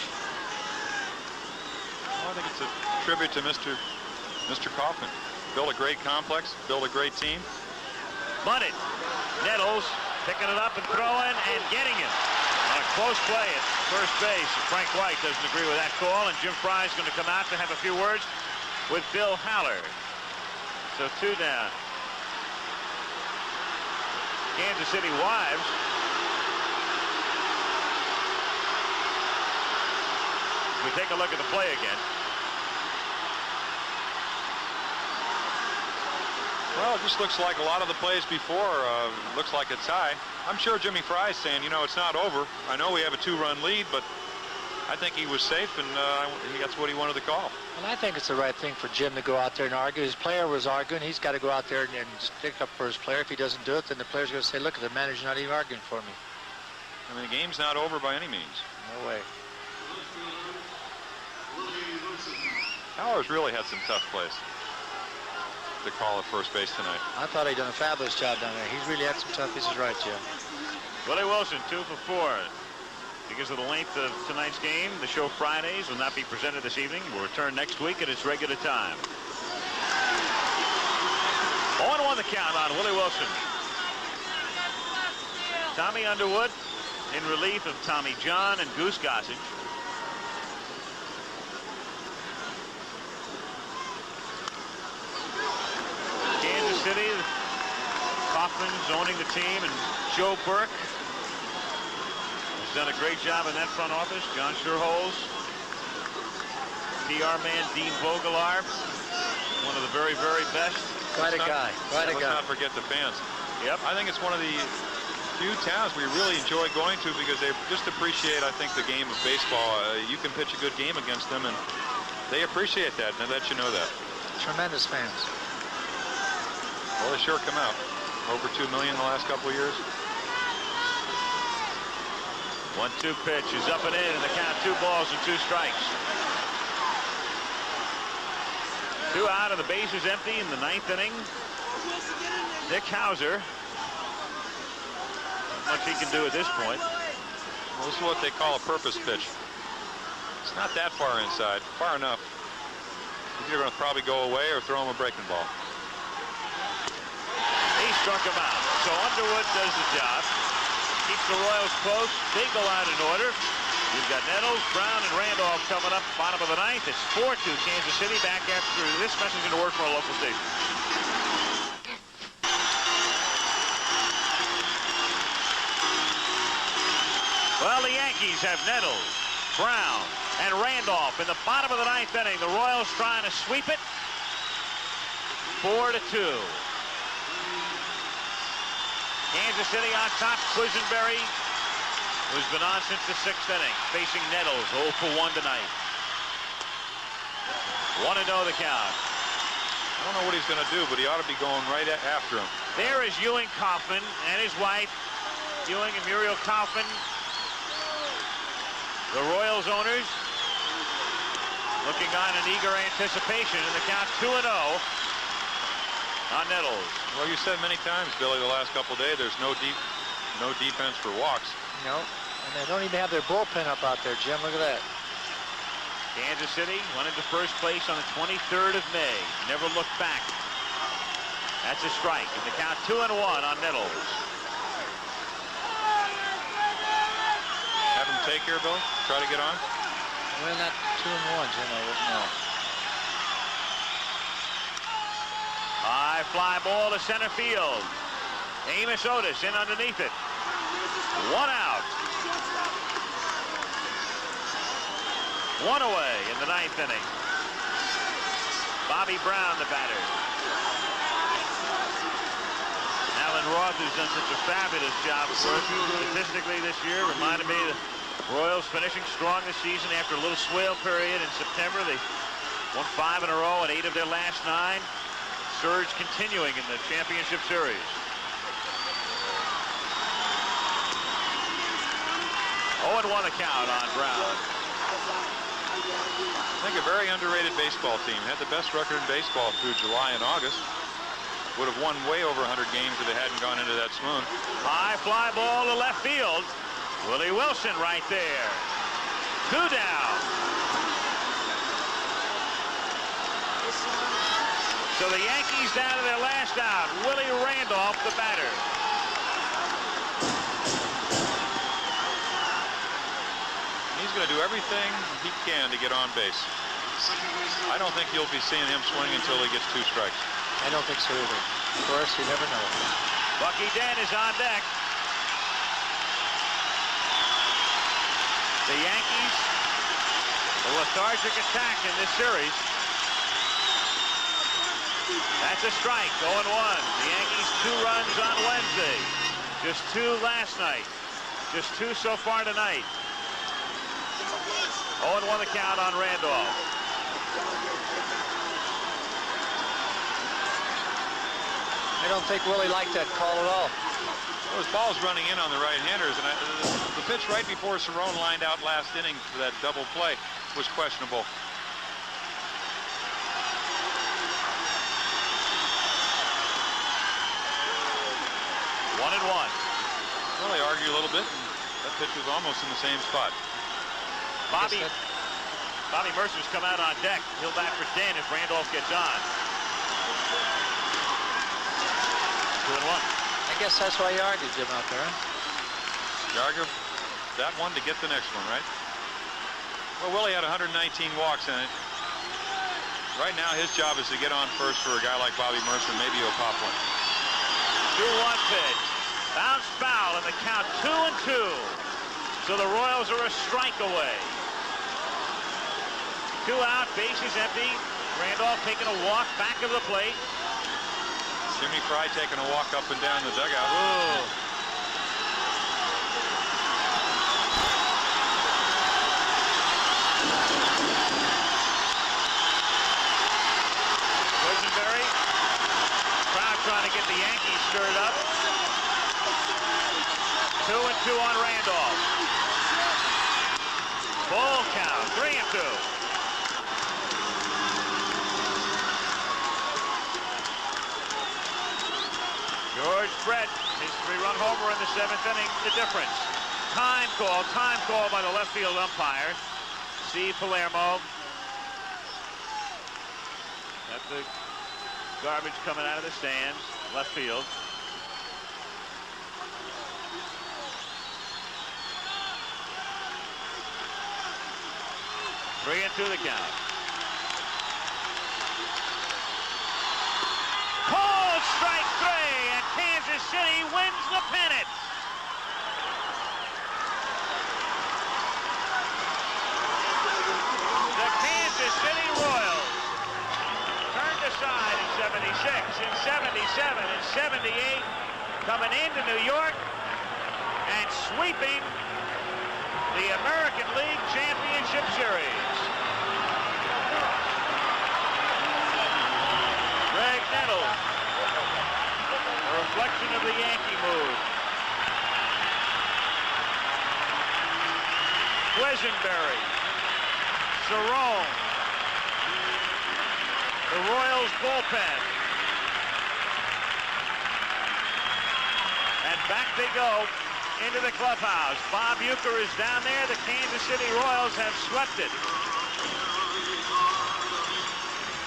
G: Well, I think it's a tribute to Mr. Kaufman. Built a great complex, built a great team.
A: Bunted. Nettles picking it up and throwing and getting him. On a close play at first base. Frank White doesn't agree with that call, and Jim Fry is going to come out to have a few words with Bill Haller. So 2 down. Kansas City Wives. We take a look at the play again.
G: Well, it just looks like a lot of the plays before. Looks like it's high. I'm sure Jimmy Fry's saying, you know, it's not over. I know we have a 2-run lead, but I think he was safe, and that's what he wanted to call.
F: Well, I think it's the right thing for Jim to go out there and argue. His player was arguing. He's got to go out there and stick up for his player. If he doesn't do it, then the player's going to say, look, the manager's not even arguing for me.
G: I mean, the game's not over by any means.
F: No way.
G: Howard's really had some tough plays to call at first base tonight.
F: I thought he'd done a fabulous job down there. He's really had some tough pieces right, Jim.
A: Willie Wilson, 2 for 4. Because of the length of tonight's game, the show Fridays will not be presented this evening. We'll return next week at its regular time. 0-1 the count on Willie Wilson. Tommy Underwood in relief of Tommy John and Goose Gossage. Kansas City, Kaufman's owning the team, and Joe Burke has done a great job in that front office. John Sherholz, PR man Dean Vogelar, one of the very, very best.
F: Quite a guy. Quite a guy.
G: Let's not forget the fans.
A: Yep.
G: I think it's one of the few towns we really enjoy going to because they just appreciate, I think, the game of baseball. You can pitch a good game against them, and they appreciate that, and they let you know that.
F: Tremendous fans.
G: Well, they sure come out. Over 2 million in the last couple of years.
A: 1-2 pitch is up and in the count, 2 balls and 2 strikes. 2 out and the base is empty in the 9th inning. Dick Hauser. Not much he can do at this point.
G: Well, this is what they call a purpose pitch. It's not that far inside, far enough. He's either going to probably go away or throw him a breaking ball.
A: He struck him out. So Underwood does the job. Keeps the Royals close. They go out in order. We've got Nettles, Brown, and Randolph coming up bottom of the 9th. It's 4-2 Kansas City. Back after this message into work for our local station. Well, the Yankees have Nettles, Brown and Randolph in the bottom of the 9th inning. The Royals trying to sweep it. 4-2. Kansas City on top. Quisenberry, who's been on since the 6th inning, facing Nettles. 0 for 1 tonight. 1-0 the count.
G: I don't know what he's going to do, but he ought to be going right after him.
A: There is Ewing Kaufman and his wife, Ewing and Muriel Kaufman, the Royals owners, looking on in eager anticipation, and the count 2-0 on Nettles.
G: Well, you said many times, Billy, the last couple of days, there's no defense for walks.
F: No, and they don't even have their bullpen up out there, Jim. Look at that.
A: Kansas City went into first place on the 23rd of May. Never looked back. That's a strike, and the count 2-1 on Nettles.
G: Have him take here, Billy? Try to get on?
F: Well, not 2-1, Jim. I wouldn't know.
A: High fly ball to center field. Amos Otis in underneath it. 1 out. 1 away in the 9th inning. Bobby Brown, the batter. Alan Roth, who's done such a fabulous job for us statistically this year, reminded me of the Royals finishing strong this season after a little swale period in September. They won 5 in a row and 8 of their last 9. Surge continuing in the championship series. 0-1 the count on Brown.
G: I think a very underrated baseball team. Had the best record in baseball through July and August. Would have won way over 100 games if they hadn't gone into that swoon.
A: High fly ball to left field. Willie Wilson right there. 2 down. So the Yankees down to their last out. Willie Randolph, the batter.
G: He's going to do everything he can to get on base. I don't think you'll be seeing him swing until he gets 2 strikes.
F: I don't think so either. Of course, you never know.
A: Bucky Dent is on deck. The Yankees, a lethargic attack in this series. That's a strike, 0-1. The Yankees 2 runs on Wednesday. Just 2 last night. Just 2 so far tonight. 0-1 the count on Randolph.
F: I don't think Willie liked that call at all.
G: Those balls running in on the right-handers, and the pitch right before Cerrone lined out last inning for that double play was questionable.
A: 1-1.
G: Well, they argue a little bit, and that pitch was almost in the same spot.
A: Bobby Mercer's come out on deck. He'll bat for Dent if Randolph gets on. 2-1.
F: I guess that's why you argued, Jim, out there, huh?
G: You argue that one to get the next one, right? Well, Willie had 119 walks in it. Right now, his job is to get on first for a guy like Bobby Mercer. Maybe he'll pop one.
A: 2-1 pitch. Bounced foul, and the count 2-2. So the Royals are a strike away. 2 out, bases empty. Randolph taking a walk back of the plate.
G: Jimmy Fry taking a walk up and down the dugout.
A: Ooh. Quisenberry. Crowd trying to get the Yankees stirred up. 2-2 on Randolph. Full count, 3-2. George Brett, his 3-run homer in the 7th inning, the difference. Time call by the left field umpire. C. Palermo. Got the garbage coming out of the stands, left field. Three and 2 the count. Called strike 3, and Kansas City wins the pennant.
T: 78, coming into New York and sweeping the American League Championship Series. Greg Nettles, a reflection of the Yankee mood. Quisenberry, Cerrone, the Royals bullpen. And back they go into the clubhouse. Bob Uecker is down there. The Kansas City Royals have swept it.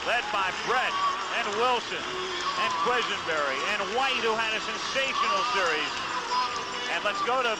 T: Led by Brett and Wilson and Quisenberry and White, who had a sensational series. And let's go to